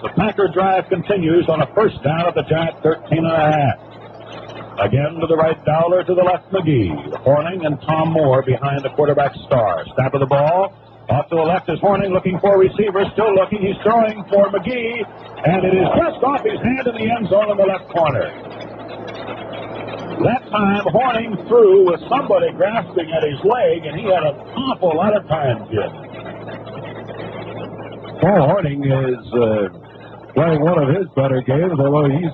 The Packer drive continues on a first down at the Giant 13.5. Again to the right, Dowler, to the left, McGee. Hornung and Tom Moore behind the quarterback Starr. Snap of the ball. Off to the left is Hornung looking for a receiver. Still looking. He's throwing for McGee, and it is just off his hand in the end zone in the left corner. That time, Hornung threw with somebody grasping at his leg, and he had an awful lot of time, Jim. Paul Hornung is playing one of his better games, although he's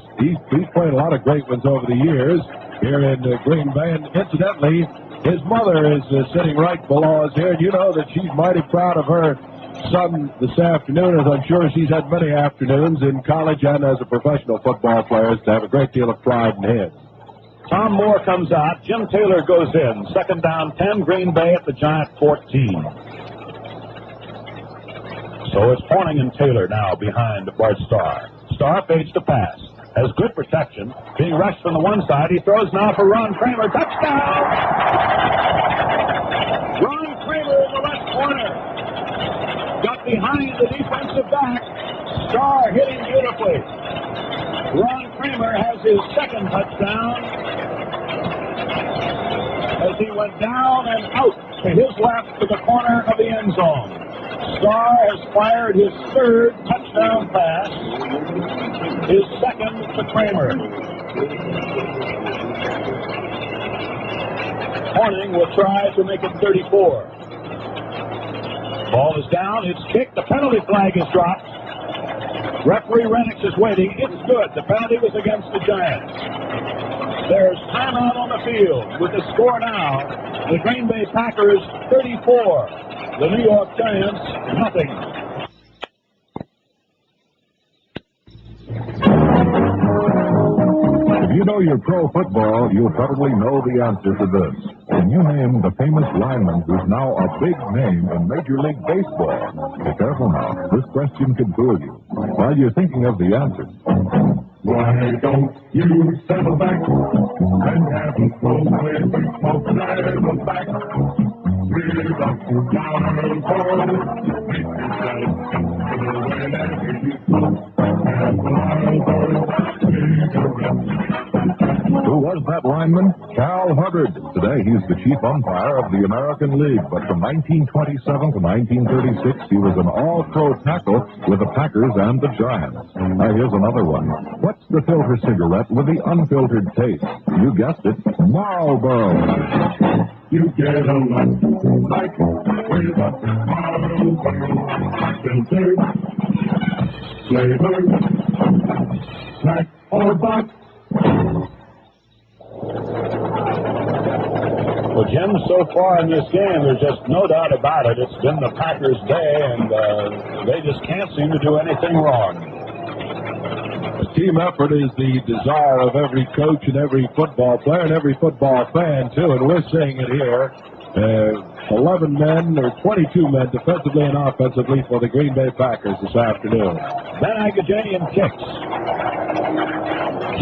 played a lot of great ones over the years here in Green Bay. And incidentally, his mother is sitting right below us here, and you know that she's mighty proud of her son this afternoon, as I'm sure she's had many afternoons in college and as a professional football player, to have a great deal of pride in his. Tom Moore comes out. Jim Taylor goes in. Second down, 10, Green Bay at the Giant 14. So it's Hornung and Taylor now behind Bart Starr. Starr fades to pass. Has good protection. Being rushed from the one side. He throws now for Ron Kramer. Touchdown! Ron Kramer in the left corner. Got behind the defensive back. Starr hitting beautifully. Ron Kramer has his second touchdown as he went down and out to his left to the corner of the end zone. Starr has fired his third touchdown pass, his second to Kramer. Hornung will try to make it 34. Ball is down, it's kicked, the penalty flag is dropped. Referee Renix is waiting. It's good. The penalty was against the Giants. There's timeout on the field with the score now. The Green Bay Packers 34 The New York Giants, nothing. If you know your pro football, you'll probably know the answer to this. Can you name the famous lineman who's now a big name in Major League Baseball? Be careful now. This question could fool you. While you're thinking of the answer. Why don't you settle back and have a full with smoke and back? We're up down for make Who was that lineman? Cal Hubbard. Today, he's the chief umpire of the American League. But from 1927 to 1936, he was an all-pro tackle with the Packers and the Giants. Now, here's another one. What's the filter cigarette with the unfiltered taste? You guessed it, Marlboro. you get a lot like with a Marlboro filtered flavor, snack or box. Well, Jim, so far in this game, there's just no doubt about it. It's been the Packers' day, and they just can't seem to do anything wrong. A team effort is the desire of every coach and every football player and every football fan, too, and we're seeing it here. 11 men or 22 men defensively and offensively for the Green Bay Packers this afternoon. Then Agajanian kicks.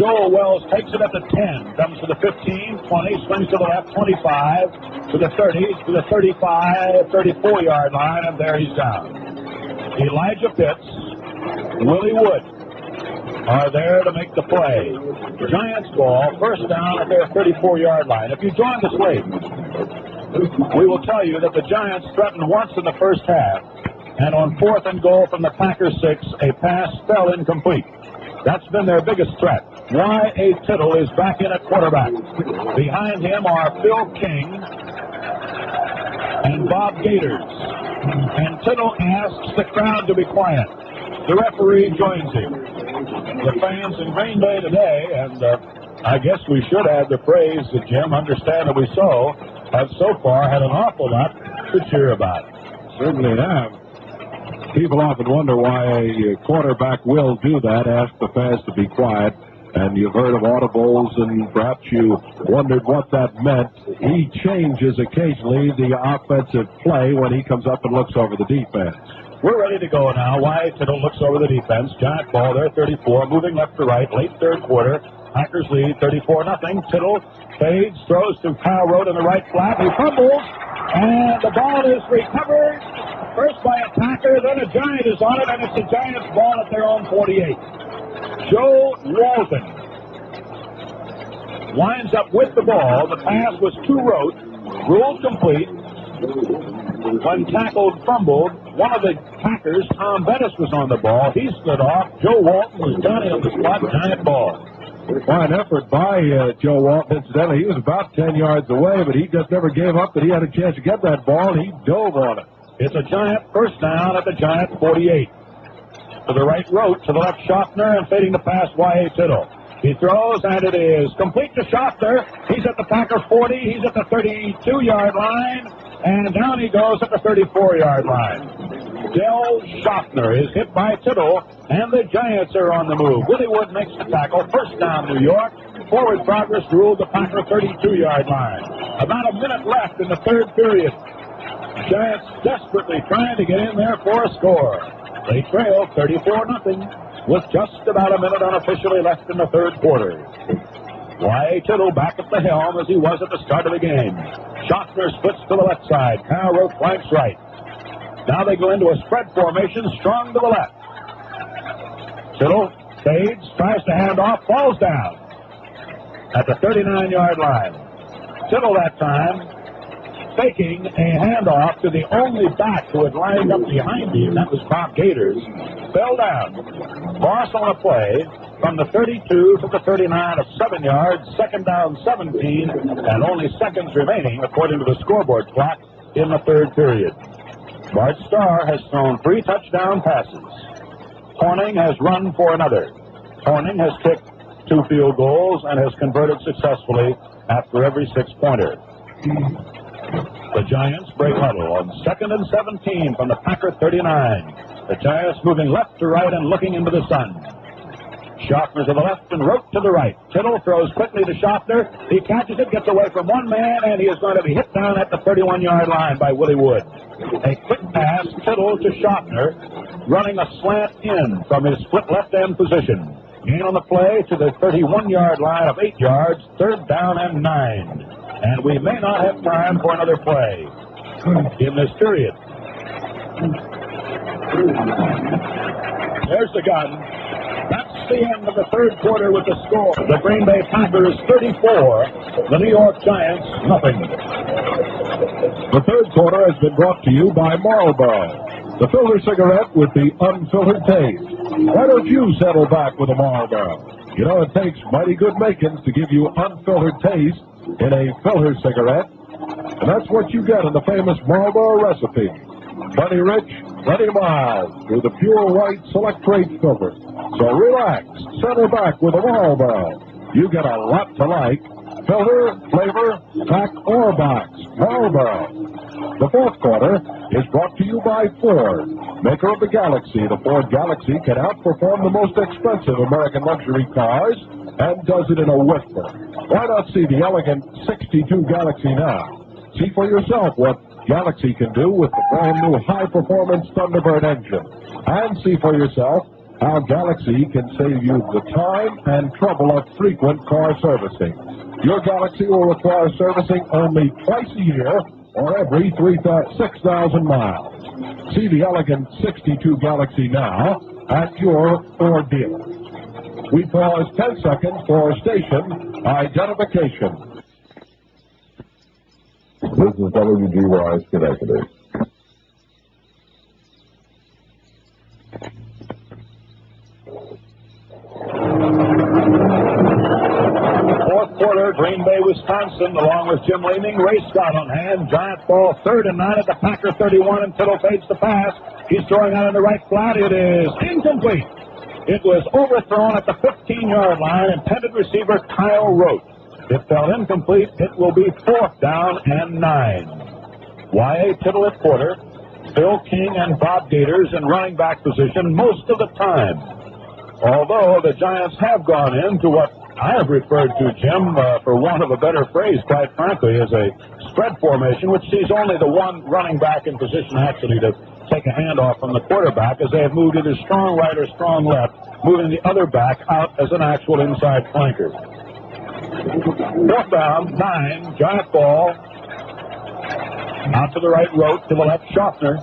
Joel Wells takes it at the 10, comes to the 15, 20, swings to the left, 25, to the 30, to the 35, 34-yard line, and there he's down. Elijah Pitts, Willie Wood are there to make the play. Giants ball, first down at their 34-yard line. If you join us late, we will tell you that the Giants threatened once in the first half, and on 4th and goal from the Packers 6, a pass fell incomplete. That's been their biggest threat. Y.A. Tittle is back in at quarterback. Behind him are Phil King and Bob Gators. And Tittle asks the crowd to be quiet. The referee joins him. The fans in Green Bay today, and I guess we should add the phrase that Jim, understandably so, have so far had an awful lot to cheer about. Certainly have. People often wonder why a quarterback will do that, ask the fans to be quiet, and you've heard of audibles, and perhaps you wondered what that meant. He changes occasionally the offensive play when he comes up and looks over the defense. We're ready to go now. Y.A. Tittle looks over the defense. Giant ball there, 34, moving left to right, late third quarter. Packers lead, 34-0. Tittle fades, throws to Kyle Rote in the right flat. He fumbles, and the ball is recovered. First by a Packer, then a Giant is on it, and it's the Giants' ball at their own 48. Joe Walton winds up with the ball. The pass was to Rote, ruled complete. When tackled, fumbled. One of the Packers, Tom Bettis, was on the ball. He slid off. Joe Walton was Johnny on the spot. Giant ball. Fine effort by Joe Walton. Incidentally, he was about 10 yards away, but he just never gave up that he had a chance to get that ball, and he dove on it. It's a Giant first down at the Giant 48. To the right, Rote. To the left, Schaffner, and fading the pass, Y.A. Tittle. He throws, and it is complete to Schaffner. He's at the Packer 40. He's at the 32-yard line, and down he goes at the 34-yard line. Del Schaffner is hit by Tittle, and the Giants are on the move. Willie Wood makes the tackle. First down, New York. Forward progress ruled the Packer 32-yard line. About a minute left in the third period. Giants desperately trying to get in there for a score. They trail 34-0 with just about a minute unofficially left in the third quarter. Y.A. Tittle back at the helm as he was at the start of the game. Schaffner splits to the left side. Kyle Rote flanks right. Now they go into a spread formation, strong to the left. Tittle fades, tries to hand off, falls down at the 39-yard line. Tittle that time faking a handoff to the only back who had lined up behind him. That was Bob Gators. Fell down. Loss on a play from the 32 to the 39 of 7 yards. Second down, 17, and only seconds remaining according to the scoreboard clock in the third period. Bart Starr has thrown 3 touchdown passes. Hornung has run for another. Hornung has kicked 2 field goals and has converted successfully after every 6-pointer. The Giants break huddle on 2nd and 17 from the Packer 39. The Giants moving left to right and looking into the sun. Schaffner to the left and Rote to the right. Tittle throws quickly to Schaffner. He catches it, gets away from one man, and he is going to be hit down at the 31-yard line by Willie Wood. A quick pass, Tittle to Schaffner, running a slant in from his split left end position. Gain on the play to the 31-yard line of 8 yards, 3rd down and 9. And we may not have time for another play in this period. There's the gun. That's the end of the 3rd quarter with the score. The Green Bay Packers 34, the New York Giants nothing. The 3rd quarter has been brought to you by Marlboro, the filter cigarette with the unfiltered taste. Why don't you settle back with a Marlboro? You know, it takes mighty good makings to give you unfiltered taste in a filter cigarette, and that's what you get in the famous Marlboro recipe. Plenty rich, plenty mild, through the pure white select rate filter. So relax, settle back with a Marlboro. You get a lot to like. Filter, flavor, pack, or box. Marlboro. The 4th quarter is brought to you by Ford, maker of the Galaxy. The Ford Galaxy can outperform the most expensive American luxury cars and does it in a whisper. Why not see the elegant 62 Galaxy now? See for yourself what Galaxy can do with the brand new high-performance Thunderbird engine. And see for yourself how Galaxy can save you the time and trouble of frequent car servicing. Your Galaxy will require servicing only twice a year or every 6,000 miles. See the elegant 62 Galaxy now at your Ford dealer. We pause 10 seconds for station identification. This is WGY Schenectady. Quarter, Green Bay, Wisconsin, along with Jim Lee Howell, Ray Scott on hand. Giants ball 3rd and 9 at the Packer 31, and Tittle fades the pass. He's throwing out in the right flat. It is incomplete. It was overthrown at the 15-yard line. Intended receiver Kyle Rote. It fell incomplete. It will be 4th down and 9. Y.A. Tittle at quarter. Phil King and Bob Gators in running back position most of the time. Although the Giants have gone into what I have referred to, Jim, for want of a better phrase, quite frankly, as a spread formation, which sees only the one running back in position actually to take a handoff from the quarterback, as they have moved either strong right or strong left, moving the other back out as an actual inside flanker. 4th down, 9, Giant ball. Out to the right, Rote, to the left, Schaffner.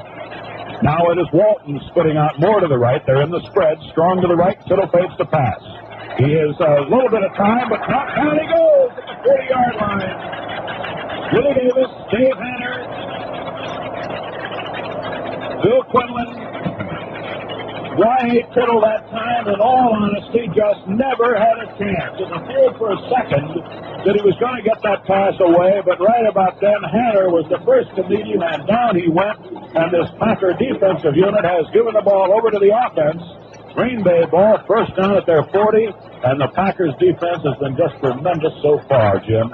Now it is Walton splitting out more to the right. They're in the spread, strong to the right, Tittle fades to pass. He has a little bit of time, but down he goes at the 40-yard line. Willie Davis, Dave Hanner, Bill Quinlan, Y.A. Tittle that time, in all honesty, just never had a chance. It appeared for a second that he was going to get that pass away, but right about then, Hanner was the first to meet him, and down he went, and this Packer defensive unit has given the ball over to the offense. Green Bay ball, 1st down at their 40, and the Packers defense has been just tremendous so far, Jim.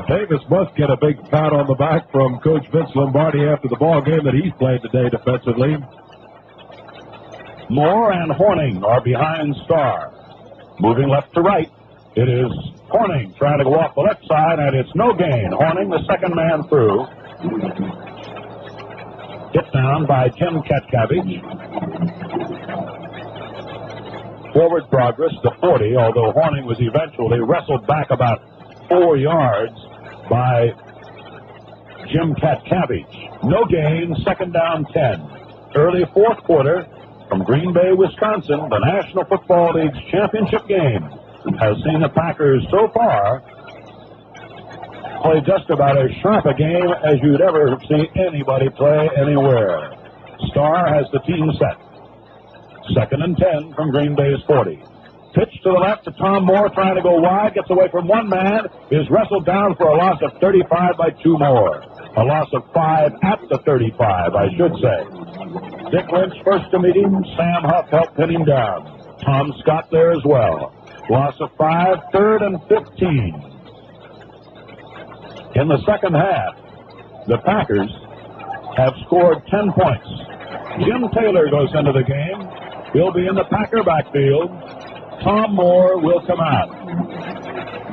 Davis must get a big pat on the back from Coach Vince Lombardi after the ball game that he's played today defensively. Moore and Hornung are behind Starr. Moving left to right, it is Hornung trying to go off the left side, and it's no gain. Hornung, the second man through. Hit down by Jim Katkavich. Forward progress to 40, although Hornung was eventually wrestled back about 4 yards by Jim Katkavich. No gain, 2nd down 10. Early 4th quarter from Green Bay, Wisconsin, the National Football League's championship game has seen the Packers so far play just about as sharp a game as you'd ever see anybody play anywhere. Starr has the team set. 2nd and 10 from Green Bay's 40. Pitch to the left to Tom Moore, trying to go wide, gets away from one man, is wrestled down for a loss of 35 by 2 more. A loss of 5 at the 35, I should say. Dick Lynch first to meet him. Sam Huff helped pin him down. Tom Scott there as well. Loss of 5, 3rd and 15. In the second half, the Packers have scored 10 points. Jim Taylor goes into the game. He'll be in the Packer backfield. Tom Moore will come out.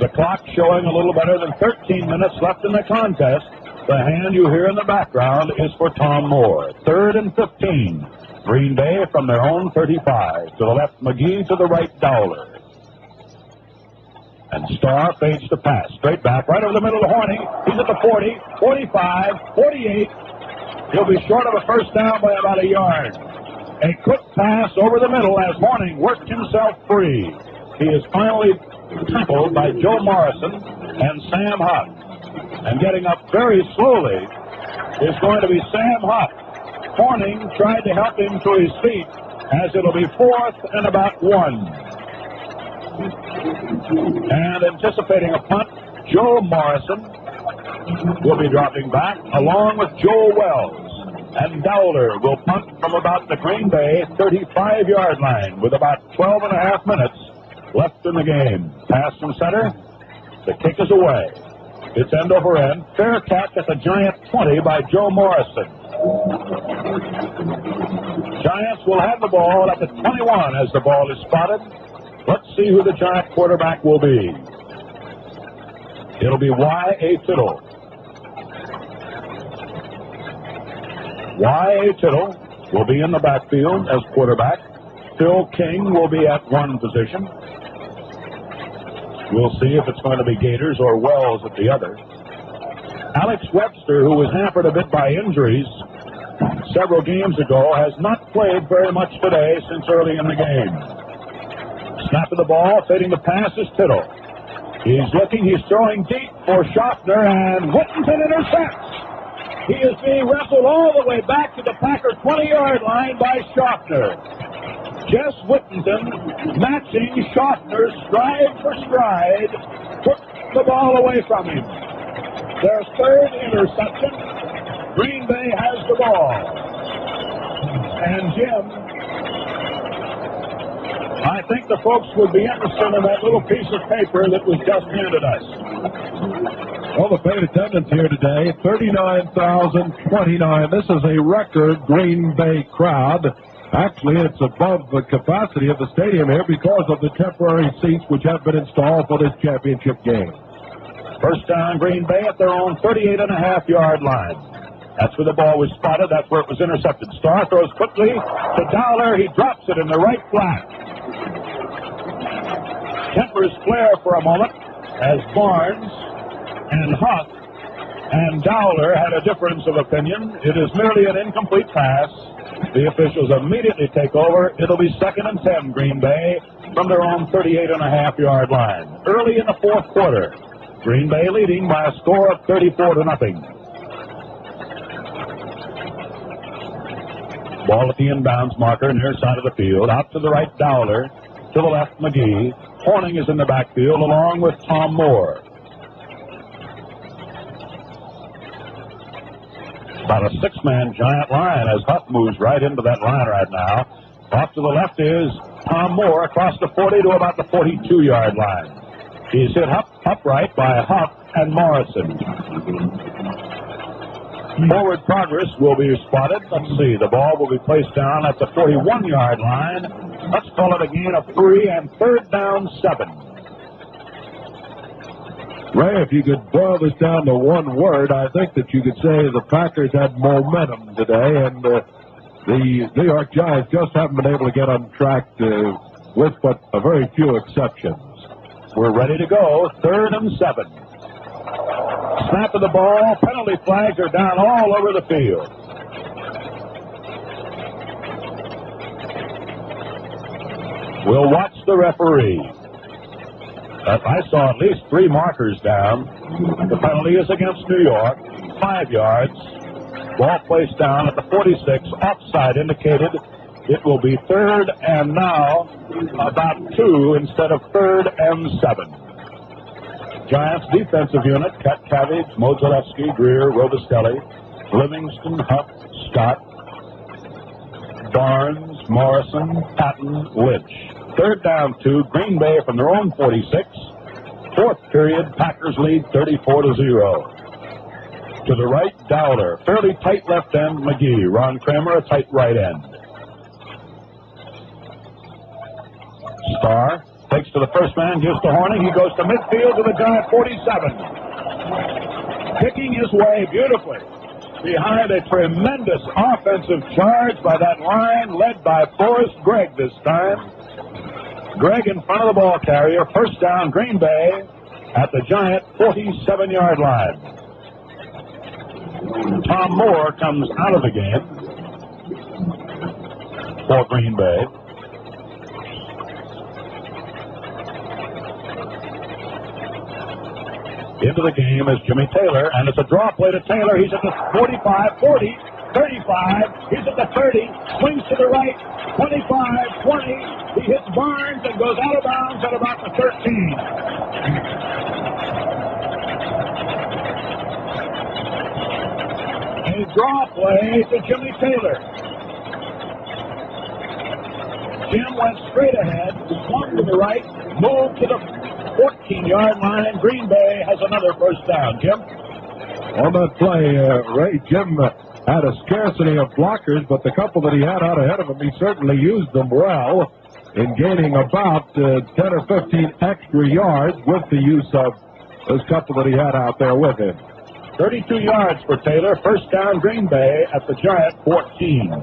The clock showing a little better than 13 minutes left in the contest. The hand you hear in the background is for Tom Moore. 3rd and 15. Green Bay from their own 35. To the left, McGee. To the right, Dowler. And Starr fades to pass. Straight back, right over the middle of Hornung. He's at the 40, 45, 48. He'll be short of a first down by about a yard. A quick pass over the middle as Hornung worked himself free. He is finally tackled by Joe Morrison and Sam Huff. And getting up very slowly is going to be Sam Huff. Hornung tried to help him to his feet as it'll be 4th and about 1. And anticipating a punt, Joe Morrison will be dropping back along with Joe Wells. And Dowler will punt from about the Green Bay 35-yard line with about 12 and a half minutes left in the game. Pass from center. The kick is away. It's end over end. Fair catch at the Giant 20 by Joe Morrison. Giants will have the ball at the 21 as the ball is spotted. Let's see who the Giant quarterback will be. It'll be Y.A. Tittle. Y.A. Tittle will be in the backfield as quarterback. Phil King will be at one position. We'll see if it's going to be Gators or Wells at the other. Alex Webster, who was hampered a bit by injuries several games ago, has not played very much today since early in the game. Snap of the ball, fading the pass is Tittle. He's looking, he's throwing deep for Schaffner, and Whittington intercepts. He is being wrestled all the way back to the Packer 20-yard line by Schaffner. Jess Whittington, matching Schaffner stride for stride, took the ball away from him. Their 3rd interception. Green Bay has the ball. And Jim, I think the folks would be interested in that little piece of paper that was just handed us. Well, the paid attendance here today, 39,029. This is a record Green Bay crowd. Actually, it's above the capacity of the stadium here because of the temporary seats which have been installed for this championship game. First down, Green Bay at their own 38.5-yard line. That's where the ball was spotted. That's where it was intercepted. Starr throws quickly to Dowler. He drops it in the right flat. Tempers flare for a moment as Barnes and Huff and Dowler had a difference of opinion. It is merely an incomplete pass. The officials immediately take over. It'll be 2nd and 10, Green Bay, from their own 38.5-yard line. Early in the 4th quarter, Green Bay leading by a score of 34-0. Ball at the inbounds marker, near side of the field. Out to the right, Dowler. To the left, McGee. Hornung is in the backfield along with Tom Moore. About a 6-man Giant line as Huff moves right into that line right now. Off to the left is Tom Moore across the 40 to about the 42-yard line. He's hit upright by Huff and Morrison. Forward progress will be spotted. Let's see, the ball will be placed down at the 41-yard line. Let's call it a gain of 3 and 3rd down 7. Ray, if you could boil this down to one word, I think that you could say the Packers had momentum today, and the New York Giants just haven't been able to get on track with but a very few exceptions. We're ready to go. 3rd and 7. Snap of the ball. Penalty flags are down all over the field. We'll watch the referee. I saw at least 3 markers down. The penalty is against New York. 5 yards. Ball placed down at the 46. Offside indicated it will be 3rd and now about 2 instead of 3rd and 7. Giants defensive unit, Cabbage, Mozalewski, Greer, Robustelli, Livingston, Huff, Scott, Barnes, Morrison, Patton, Lynch. 3rd down 2, Green Bay from their own 46. 4th period, Packers lead 34-0. To the right, Dowler. Fairly tight left end, McGee. Ron Kramer, a tight right end. Starr takes to the first man, gives to Hornung. He goes to midfield to the Giant 47. Kicking his way beautifully behind a tremendous offensive charge by that line led by Forrest Gregg this time. Gregg in front of the ball carrier. First down, Green Bay at the Giant 47-yard line. Tom Moore comes out of the game for Green Bay. Into the game is Jimmy Taylor, and it's a draw play to Taylor. He's at the 45, 40, 35. He's at the 30, swings to the right, 25, 20. He hits Barnes and goes out of bounds at about the 13. A draw play to Jimmy Taylor. Jim went straight ahead, swung to the right, moved to the 14-yard line. Green Bay has another first down. Jim? On that play, Ray, Jim had a scarcity of blockers, but the couple that he had out ahead of him, he certainly used them well in gaining about 10 or 15 extra yards with the use of those couple that he had out there with him. 32 yards for Taylor. First down, Green Bay at the Giant 14.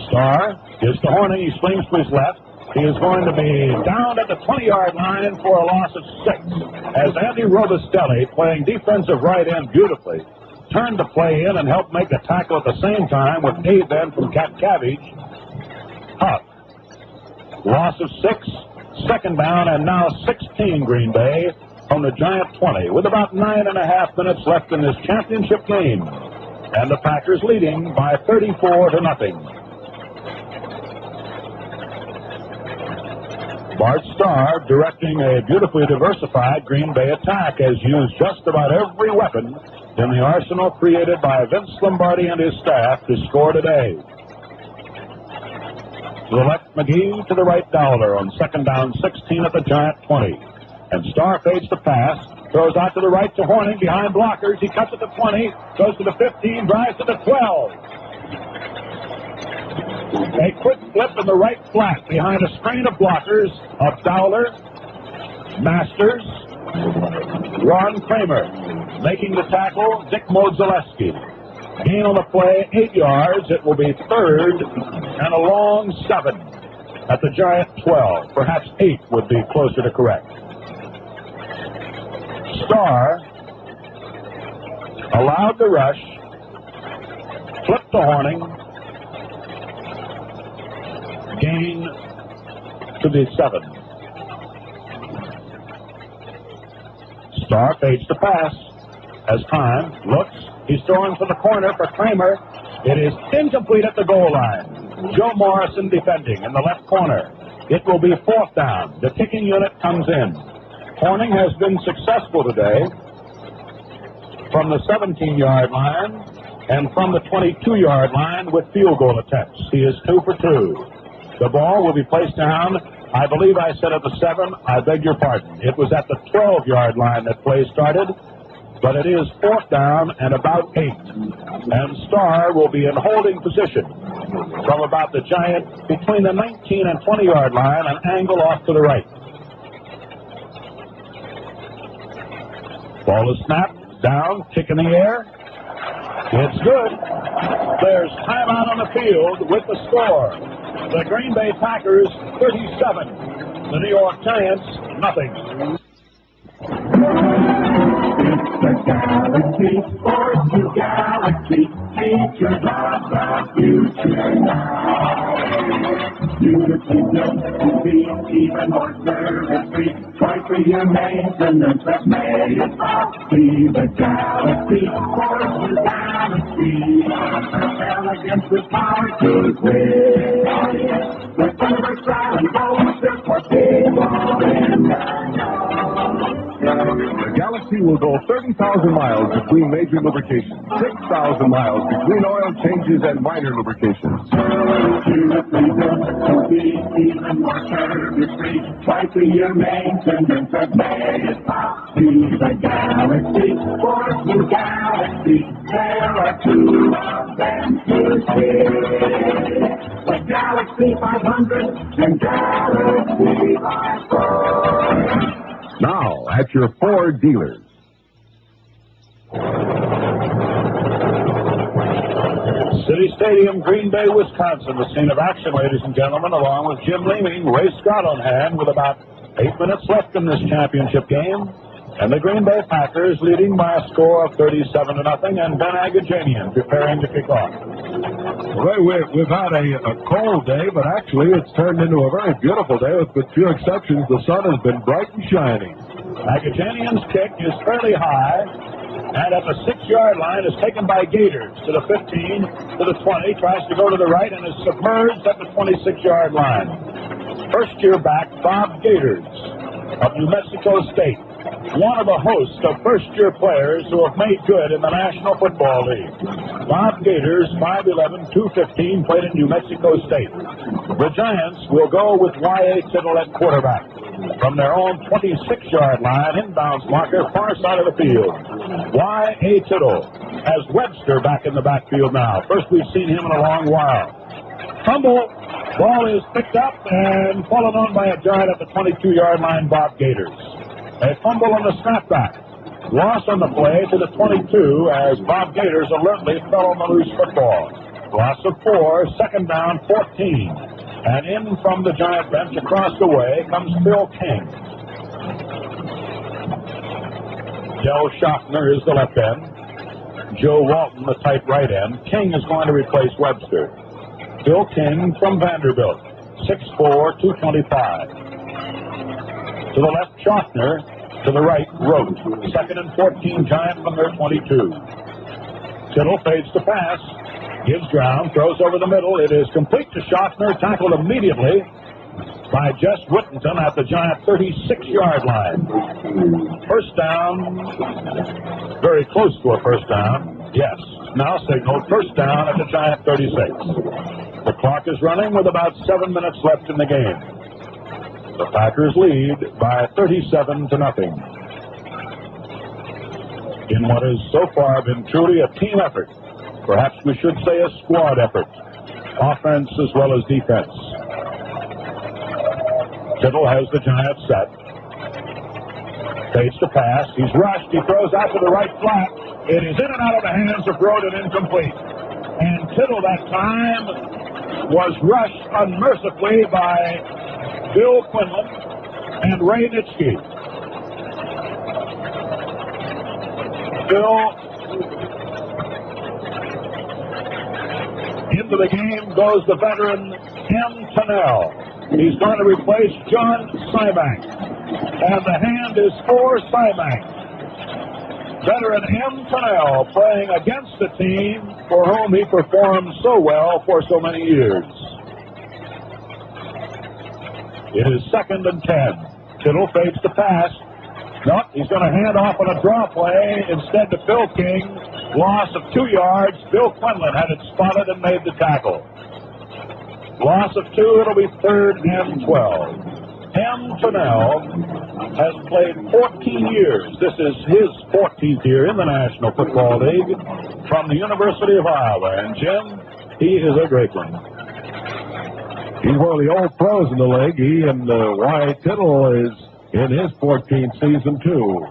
Starr gives to Hornung. He swings to his left. He is going to be down at the 20-yard line for a loss of 6. As Andy Robustelli, playing defensive right end beautifully, turned the play in and helped make the tackle at the same time with aid then from Cabbage. Huff. Loss of 6. Second down, and now 16 Green Bay from the Giant 20 with about 9.5 minutes left in this championship game. And the Packers leading by 34-0. Bart Starr, directing a beautifully diversified Green Bay attack, has used just about every weapon in the arsenal created by Vince Lombardi and his staff to score today. To the left, McGee. To the right, Dowler on second down, 16 at the Giant 20. And Starr fades the pass, throws out to the right to Hornung behind blockers. He cuts at the 20, goes to the 15, drives to the 12. A quick flip in the right flat behind a screen of blockers of Dowler, Masters, Ron Kramer. Making the tackle, Dick Modzelewski. Gain on the play, 8 yards. It will be third and a long 7 at the Giant 12. Perhaps 8 would be closer to correct. Starr allowed the rush, flipped to Hornung, gain to the 7. Starr fades the pass. Has time, looks, he's throwing for the corner for Kramer. It is incomplete at the goal line. Joe Morrison defending in the left corner. It will be fourth down. The kicking unit comes in. Hornung has been successful today from the 17-yard line and from the 22-yard line with field goal attempts. He is 2 for 2. The ball will be placed down. I believe I said at the 7. I beg your pardon. It was at the 12-yard line that play started, but it is fourth down and about 8. And Starr will be in holding position from about the Giant between the 19 and 20-yard line, an angle off to the right. Ball is snapped, down, kick in the air. It's good. There's timeout on the field with the score. The Green Bay Packers 37. The New York Giants nothing. It's the Galaxy Sports Galaxy. Features of the future now. Beautifully built to be even more service-free. Twice for your maintenance that may as well be the Galaxy Sports Galaxy. Elegance with power to win. With Thunderbird style and bolster for people in the know. The Galaxy NYG will go 30,000 miles between major lubrications, 6,000 miles between oil changes and minor lubrications. To be even more service-free, twice a year maintenance has made it pop. To the Galaxy, for the Galaxy, there are two of them to see. The Galaxy 500 and Galaxy 500. Now, at your Ford dealers. City Stadium, Green Bay, Wisconsin, the scene of action, ladies and gentlemen, along with Jim Lee, Ray Scott on hand with about 8 minutes left in this championship game. And the Green Bay Packers leading by a score of 37-0, and Ben Agajanian preparing to kick off. Well, we've had a cold day, but actually it's turned into a very beautiful day with few exceptions. The sun has been bright and shining. Agajanian's kick is fairly high, and at the 6-yard line is taken by Gators to the 15, to the 20, tries to go to the right, and is submerged at the 26-yard line. First-year back, Bob Gators of New Mexico State, one of a host of first-year players who have made good in the National Football League. Bob Gators, 5'11", 215, played in New Mexico State. The Giants will go with Y.A. Tittle at quarterback from their own 26-yard line, inbounds marker, far side of the field. Y.A. Tittle has Webster back in the backfield now. First we've seen him in a long while. Fumble. Ball is picked up and fallen on by a Giant at the 22-yard line, Bob Gators. A fumble on the snapback. Loss on the play to the 22 as Bob Gators alertly fell on the loose football. Loss of 4, second down, 14. And in from the Giant bench across the way comes Phil King. Del Schaffner is the left end. Joe Walton, the tight right end. King is going to replace Webster. Phil King from Vanderbilt, 6'4", 225. To the left, Schaffner. To the right, Rote. Second and 14, Giant from their 22. Tittle fades to pass. Gives ground, throws over the middle. It is complete to Schaffner, tackled immediately by Jess Whittington at the Giant 36-yard line. First down, very close to a first down. Yes, now signaled first down at the Giant 36. The clock is running with about 7 minutes left in the game. The Packers lead by 37-0. In what has so far been truly a team effort. Perhaps we should say a squad effort. Offense as well as defense. Tittle has the Giants set. Fades to pass. He's rushed. He throws out to the right flat. It is in and out of the hands of Rote and incomplete. And Tittle that time was rushed unmercifully by Bill Quinlan and Ray Nitschke. Bill into the game goes the veteran M. Tunnell. He's going to replace John Sybank. And the hand is for Sybank. Veteran M. Tunnell playing against the team for whom he performed so well for so many years. It is second and 10. Tittle fades to pass. Nope, he's going to hand off on a draw play instead to Phil King. Loss of 2 yards. Bill Quinlan had it spotted and made the tackle. Loss of 2, it'll be third and 12. M. Tunnell has played 14 years. This is his 14th year in the National Football League from the University of Iowa. And Jim, he is a great one. He's one of the old pros in the league. He and Y.A. Tittle is in his 14th season, too.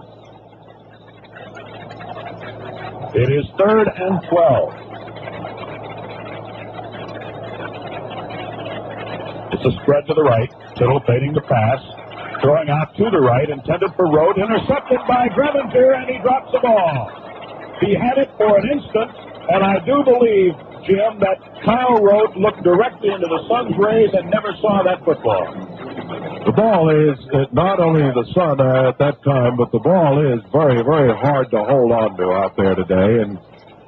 It is third and 12. It's a spread to the right. Tittle fading the pass. Throwing out to the right, intended for Rote. Intercepted by Greventer, and he drops the ball. He had it for an instant, and I do believe, Jim, that Kyle Rote looked directly into the sun's rays and never saw that football. The ball is not only the sun at that time, but the ball is very, very hard to hold on to out there today. And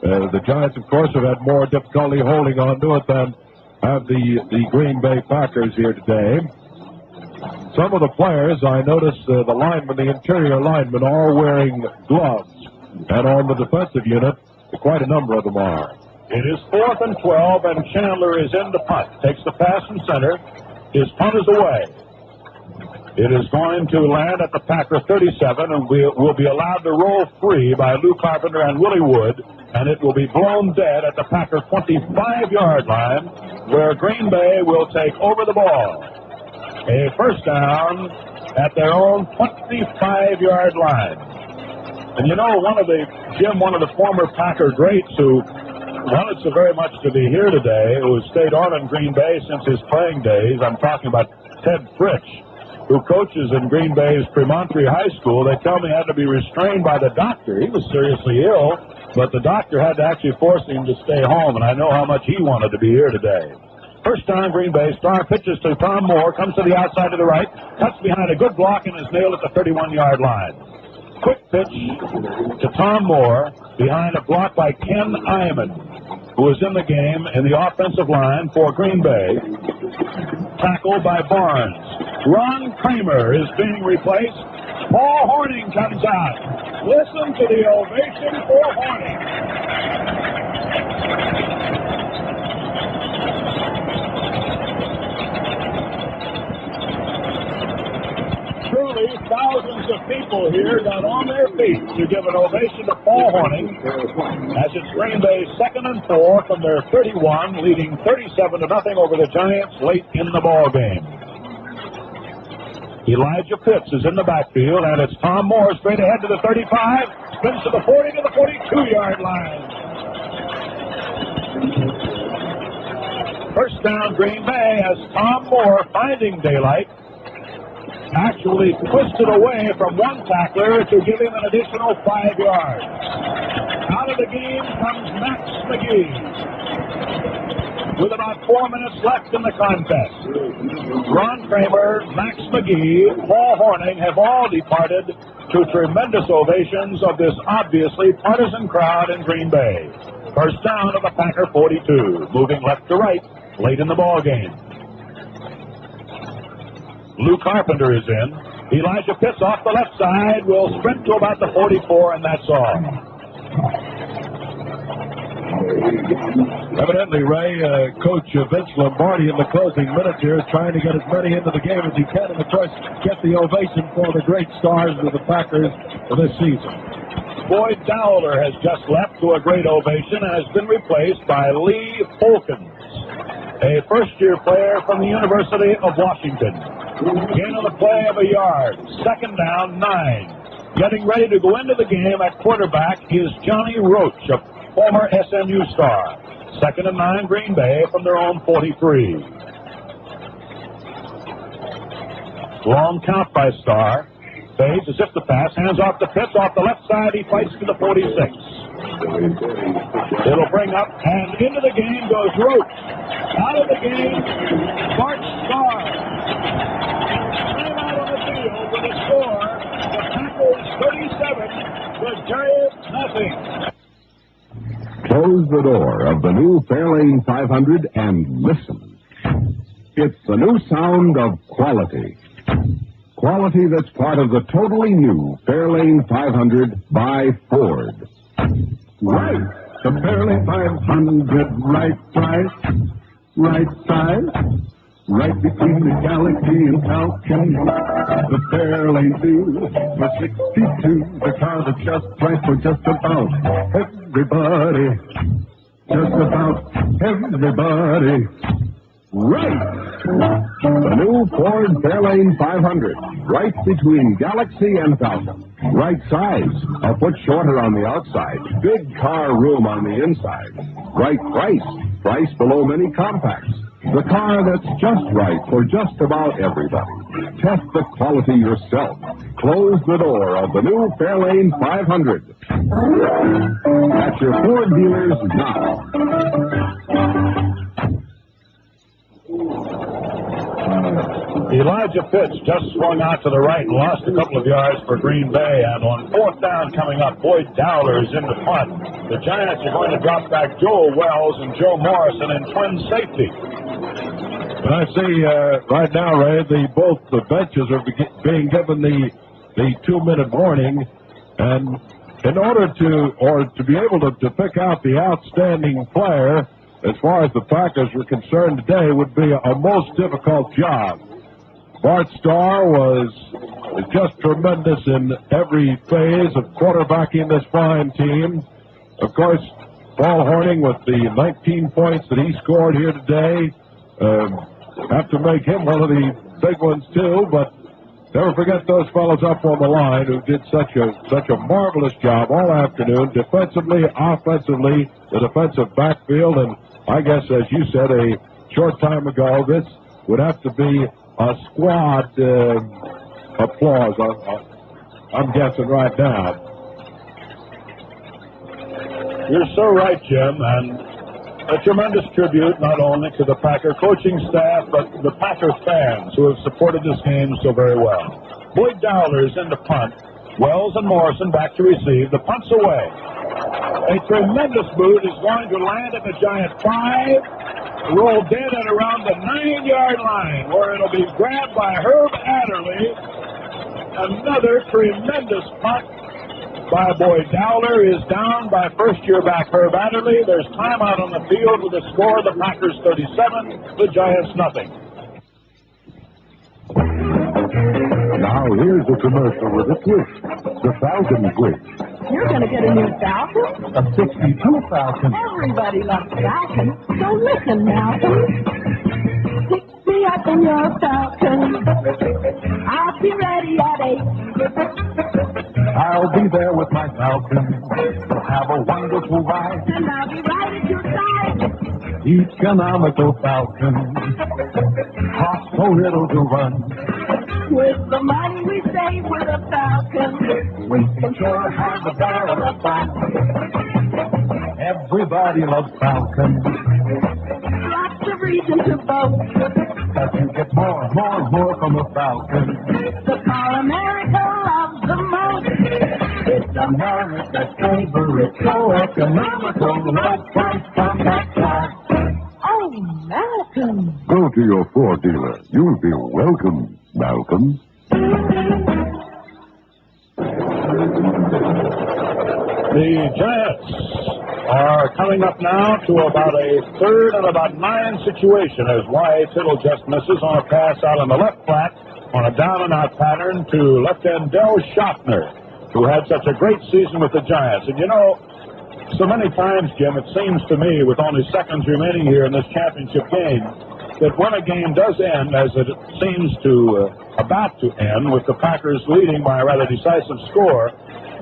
the Giants, of course, have had more difficulty holding on to it than have the Green Bay Packers here today. Some of the players, I noticed the linemen, the interior linemen, all wearing gloves. And on the defensive unit, quite a number of them are. It is 4th and 12, and Chandler is in to punt. Takes the pass from center. His punt is away. It is going to land at the Packer 37, and will be allowed to roll free by Lou Carpenter and Willie Wood, and it will be blown dead at the Packer 25-yard line, where Green Bay will take over the ball. A first down at their own 25-yard line. And you know, one of the former Packer greats who wanted so very much to be here today, who has stayed on in Green Bay since his playing days, I'm talking about Ted Fritsch, who coaches in Green Bay's Premontory High School. They tell me he had to be restrained by the doctor. He was seriously ill, but the doctor had to actually force him to stay home, and I know how much he wanted to be here today. First down, Green Bay. Starr pitches to Tom Moore, comes to the outside to the right, cuts behind a good block, and is nailed at the 31-yard line. Quick pitch to Tom Moore behind a block by Ken Iman, who is in the game in the offensive line for Green Bay. Tackled by Barnes. Ron Kramer is being replaced. Paul Hornung comes out. Listen to the ovation for Hornung. Truly, thousands of people here got on their feet to give an ovation to Paul Hornung as it's Green Bay's 2nd and 4 from their 31, leading 37-0 over the Giants late in the ball game. Elijah Pitts is in the backfield, and it's Tom Moore straight ahead to the 35, spins to the 40 to the 42-yard line. First down, Green Bay, as Tom Moore, finding daylight, actually twisted away from one tackler to give him an additional 5 yards. Out of the game comes Max McGee with about 4 minutes left in the contest. Ron Kramer, Max McGee, Paul Hornung have all departed to tremendous ovations of this obviously partisan crowd in Green Bay. First down of the Packer 42, moving left to right late in the ball game. Lou Carpenter is in. Elijah Pitts off the left side will sprint to about the 44, and that's all. Evidently, Ray, Coach Vince Lombardi in the closing minutes here is trying to get as many into the game as he can, and of course, get the ovation for the great stars of the Packers for this season. Boyd Dowler has just left to a great ovation and has been replaced by Lee Folkins, a first-year player from the University of Washington. Gain on the play of a yard. Second down, 9. Getting ready to go into the game at quarterback is Johnny Roach, a former SMU star. Second and 9, Green Bay from their own 43. Long count by Starr. Fades as if the pass. Hands off to Pitts. Off the left side, he fights to the 46. It'll bring up, and into the game goes Roach. Out of the game, Bart Starr. Out on the field with a score. The Packers 37, the Giants nothing. Close the door of the new Fairlane 500 and listen. It's the new sound of quality. Quality that's part of the totally new Fairlane 500 by Ford. Right, the Fairlane 500, right price, right size, right between the Galaxy and Falcon. The Fairlane deal for 62, the car that's just right for just about everybody. Just about everybody. Right! The new Ford Fairlane 500. Right between Galaxy and Falcon. Right size. A foot shorter on the outside. Big car room on the inside. Right price. Price below many compacts. The car that's just right for just about everybody. Test the quality yourself. Close the door of the new Fairlane 500. At your Ford dealers now. Elijah Pitts just swung out to the right and lost a couple of yards for Green Bay. And on fourth down coming up, Boyd Dowler is in the punt. The Giants are going to drop back Joel Wells and Joe Morrison in twin safety. And I see right now, Ray, both the benches are being given the 2-minute warning, and in order to be able to pick out the outstanding player, as far as the Packers were concerned today, would be a most difficult job. Bart Starr was just tremendous in every phase of quarterbacking this fine team. Of course, Paul Hornung with the 19 points that he scored here today. Have to make him one of the big ones too, but never forget those fellows up on the line who did such a marvelous job all afternoon, defensively, offensively, the defensive backfield, and I guess, as you said a short time ago, this would have to be a squad applause, I'm guessing right now. You're so right, Jim, and a tremendous tribute not only to the Packer coaching staff, but the Packer fans who have supported this game so very well. Boyd Dowler's in the punt. Wells and Morrison back to receive. The punt's away. A tremendous boot is going to land at the Giant 5, roll dead at around the 9-yard line, where it'll be grabbed by Herb Adderley. Another tremendous punt by Boyd Dowler is down by first-year back Herb Adderley. There's time out on the field with a score, the Packers 37, the Giants nothing. Now here's a commercial with a twist. The Falcon Twist. You're going to get a new Falcon? A 62 Falcon. Everybody loves Falcon. So listen, Malcolm. Pick me up in your Falcon. I'll be ready at 8. I'll be there with my Falcon. We'll have a wonderful ride. And I'll be right at your side. Economical Falcon. Cost so little to run. With the money we save with a Falcon, We can sure have a barrel of fun. Everybody loves Falcon. lots of reason to vote. Cause you get more from a Falcon. The car America loves the most. It's America's favorite, so economical, low price from that car. Oh, Malcolm. Go to your Ford dealer. You'll be welcome, Malcolm. The Giants are coming up now to about a 3rd and about 9 situation as Y.A. Tittle just misses on a pass out on the left flat on a down-and-out pattern to left end Del Schaffner, who had such a great season with the Giants. And you know, so many times, Jim, it seems to me, with only seconds remaining here in this championship game, that when a game does end, as it seems to about to end, with the Packers leading by a rather decisive score,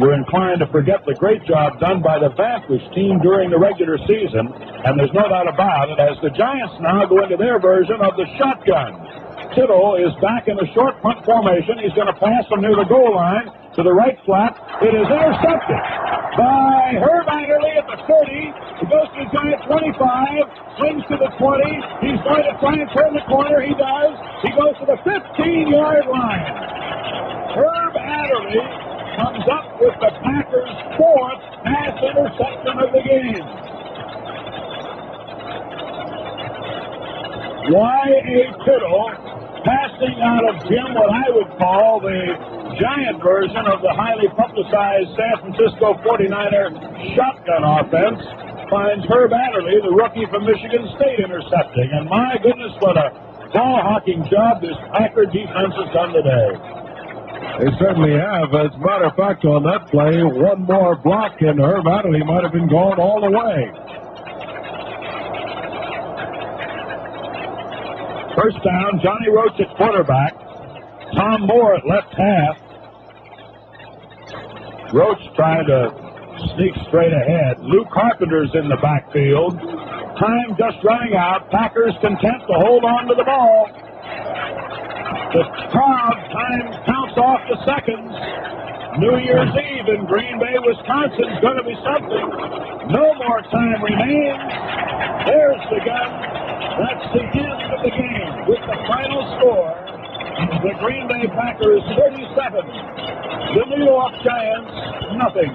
we're inclined to forget the great job done by the Vanquish team during the regular season, and there's no doubt about it, as the Giants now go into their version of the shotgun. Tittle is back in the short punt formation. He's going to pass from near the goal line to the right flat. It is intercepted by Herb Adderley at the 30. He goes to the Giant 25, swings to the 20. He's going to try and turn the corner. He does. He goes to the 15-yard line. Herb Adderley comes up with the Packers' 4th pass interception of the game. Y.A. Tittle passing out of Jim what I would call the Giant version of the highly publicized San Francisco 49er shotgun offense, finds Herb Adderley, the rookie from Michigan State, intercepting. And my goodness, what a ball-hawking job this Packer defense has done today. They certainly have. As a matter of fact, on that play, one more block and Herb Adderley might have been gone all the way. First down, Johnny Roach at quarterback. Tom Moore at left half. Roach trying to sneak straight ahead. Lou Carpenter's in the backfield. Time just running out. Packers content to hold on to the ball. The crowd time counts off the seconds. New Year's Eve in Green Bay, Wisconsin is going to be something. No more time remains. There's the gun. That's the end of the game with the final score. The Green Bay Packers 37. The New York Giants nothing.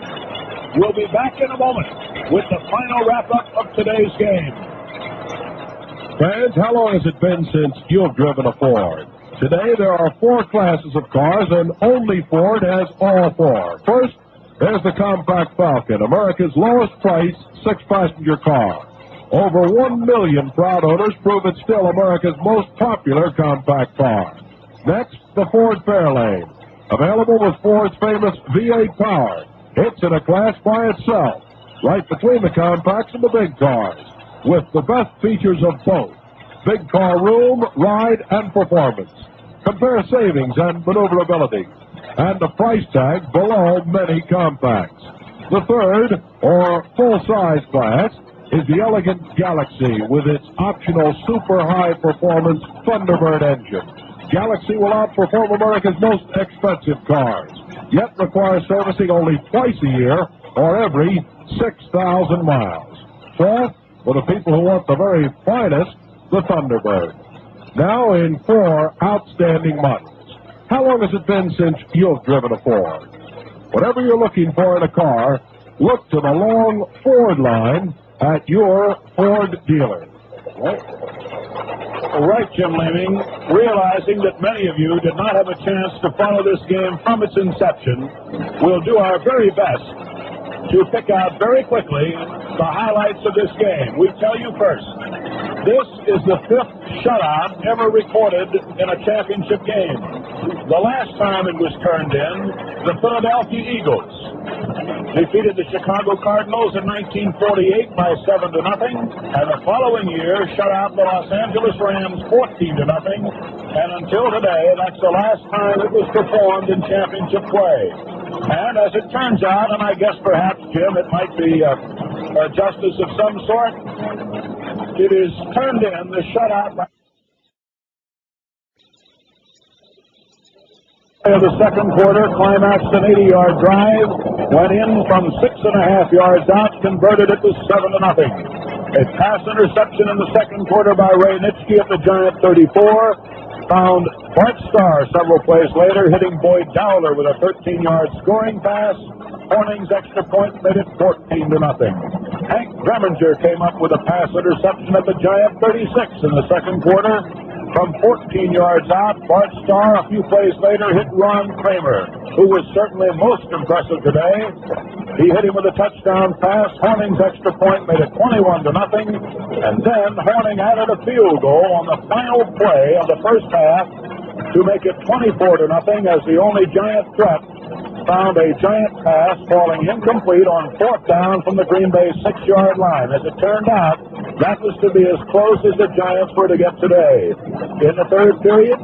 We'll be back in a moment with the final wrap-up of today's game. Fans, how long has it been since you've driven a Ford? Today there are 4 classes of cars, and only Ford has all 4. First, there's the compact Falcon, America's lowest price 6-passenger car. Over 1 million proud owners prove it's still America's most popular compact car. Next, the Ford Fairlane, available with Ford's famous V8 power. It's in a class by itself, right between the compacts and the big cars, with the best features of both: big car room, ride, and performance. Compare savings and maneuverability, and the price tag below many compacts. The third, or full-size class, is the elegant Galaxy with its optional super high-performance Thunderbird engine. Galaxy will outperform America's most expensive cars, yet requires servicing only twice a year or every 6,000 miles. Fourth, for the people who want the very finest, the Thunderbird. Now in 4 outstanding models. How long has it been since you've driven a Ford? Whatever you're looking for in a car, look to the long Ford line at your Ford dealer. Right, Jim Leeming. Realizing that many of you did not have a chance to follow this game from its inception, we'll do our very best to pick out very quickly the highlights of this game. We tell you first, this is the 5th shutout ever recorded in a championship game. The last time it was turned in, the Philadelphia Eagles defeated the Chicago Cardinals in 1948 by 7-0, and the following year shut out the Los Angeles Rams 14-0, and until today, that's the last time it was performed in championship play. And as it turns out, and I guess perhaps, Jim, it might be a justice of some sort, it is turned in, the shutout of the second quarter, climaxed an 80-yard drive, went in from 6.5 yards out, converted it to 7-0. A pass interception in the second quarter by Ray Nitschke at the Giant 34. Found Bart Starr several plays later, hitting Boyd Dowler with a 13-yard scoring pass. Hornung's extra point made it 14-0. Hank Greminger came up with a pass interception at the Giant 36 in the second quarter. From 14 yards out, Bart Starr, a few plays later, hit Ron Kramer, who was certainly most impressive today. He hit him with a touchdown pass. Hornung's extra point made it 21-0, and then Hornung added a field goal on the final play of the first half to make it 24-0 as the only Giant threat found a Giant pass falling incomplete on 4th down from the Green Bay 6-yard line. As it turned out, that was to be as close as the Giants were to get today. In the third period,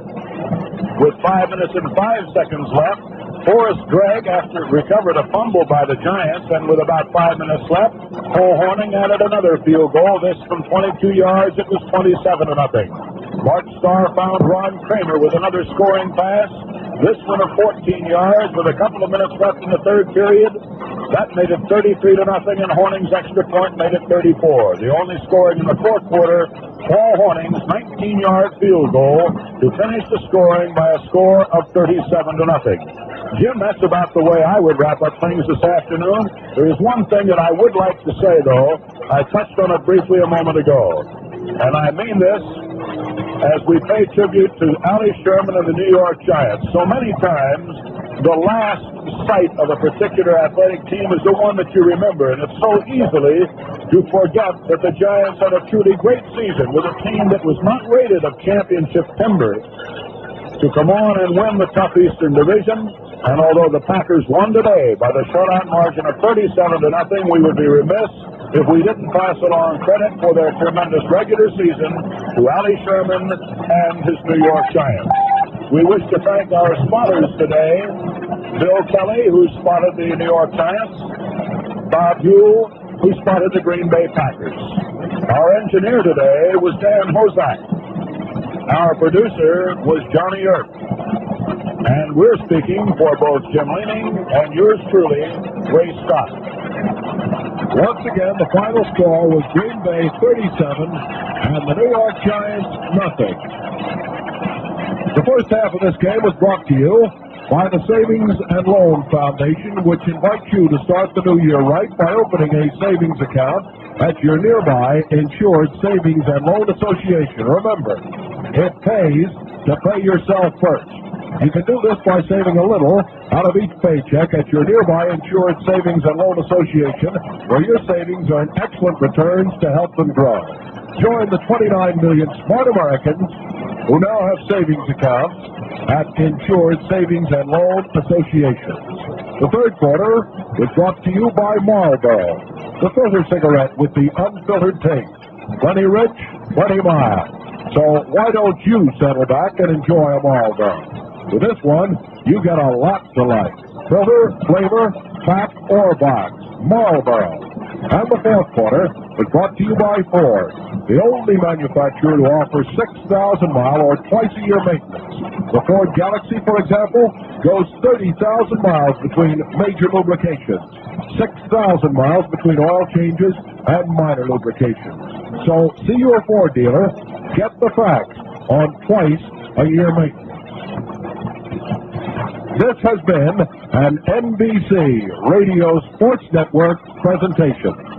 with 5 minutes and 5 seconds left, Forrest Gregg, after recovered a fumble by the Giants, and with about 5 minutes left, Paul Hornung added another field goal. This from 22 yards, it was 27-0. Bart Starr found Ron Kramer with another scoring pass. This one of 14 yards with a couple of minutes left in the third period. That made it 33-0, and Hornung's extra point made it 34. The only scoring in the fourth quarter, Paul Hornung's 19-yard field goal to finish the scoring by a score of 37-0. Jim, that's about the way I would wrap up things this afternoon. There is one thing that I would like to say, though. I touched on it briefly a moment ago, and I mean this as we pay tribute to Allie Sherman and the New York Giants. So many times, the last sight of a particular athletic team is the one that you remember, and it's so easily to forget that the Giants had a truly great season with a team that was not rated of championship timber to come on and win the tough Eastern Division. And although the Packers won today by the shutout margin of 37-0, we would be remiss if we didn't pass along credit for their tremendous regular season to Allie Sherman and his New York Giants. We wish to thank our spotters today, Bill Kelly, who spotted the New York Giants, Bob Hewell, who spotted the Green Bay Packers. Our engineer today was Dan Hozak. Our producer was Johnny Earp. And we're speaking for both Jim Leeming and yours truly, Ray Scott. Once again, the final score was Green Bay 37 and the New York Giants nothing. The first half of this game was brought to you by the Savings and Loan Foundation, which invites you to start the new year right by opening a savings account at your nearby Insured Savings and Loan Association. Remember, it pays to pay yourself first. You can do this by saving a little out of each paycheck at your nearby Insured Savings and Loan Association, where your savings earn excellent returns to help them grow. Join the 29 million smart Americans who now have savings accounts at Insured Savings and Loan Associations. The third quarter is brought to you by Marlboro, the filter cigarette with the unfiltered taste. Plenty rich, plenty mild. So why don't you settle back and enjoy a Marlboro? With this one, you get a lot to like. Filter, flavor, pack, or box. Marlboro. And the fourth quarter was brought to you by Ford, the only manufacturer to offer 6,000-mile or twice-a-year maintenance. The Ford Galaxy, for example, goes 30,000 miles between major lubrications, 6,000 miles between oil changes and minor lubrications. So see your Ford dealer, get the facts on twice-a-year maintenance. This has been an NBC Radio Sports Network presentation.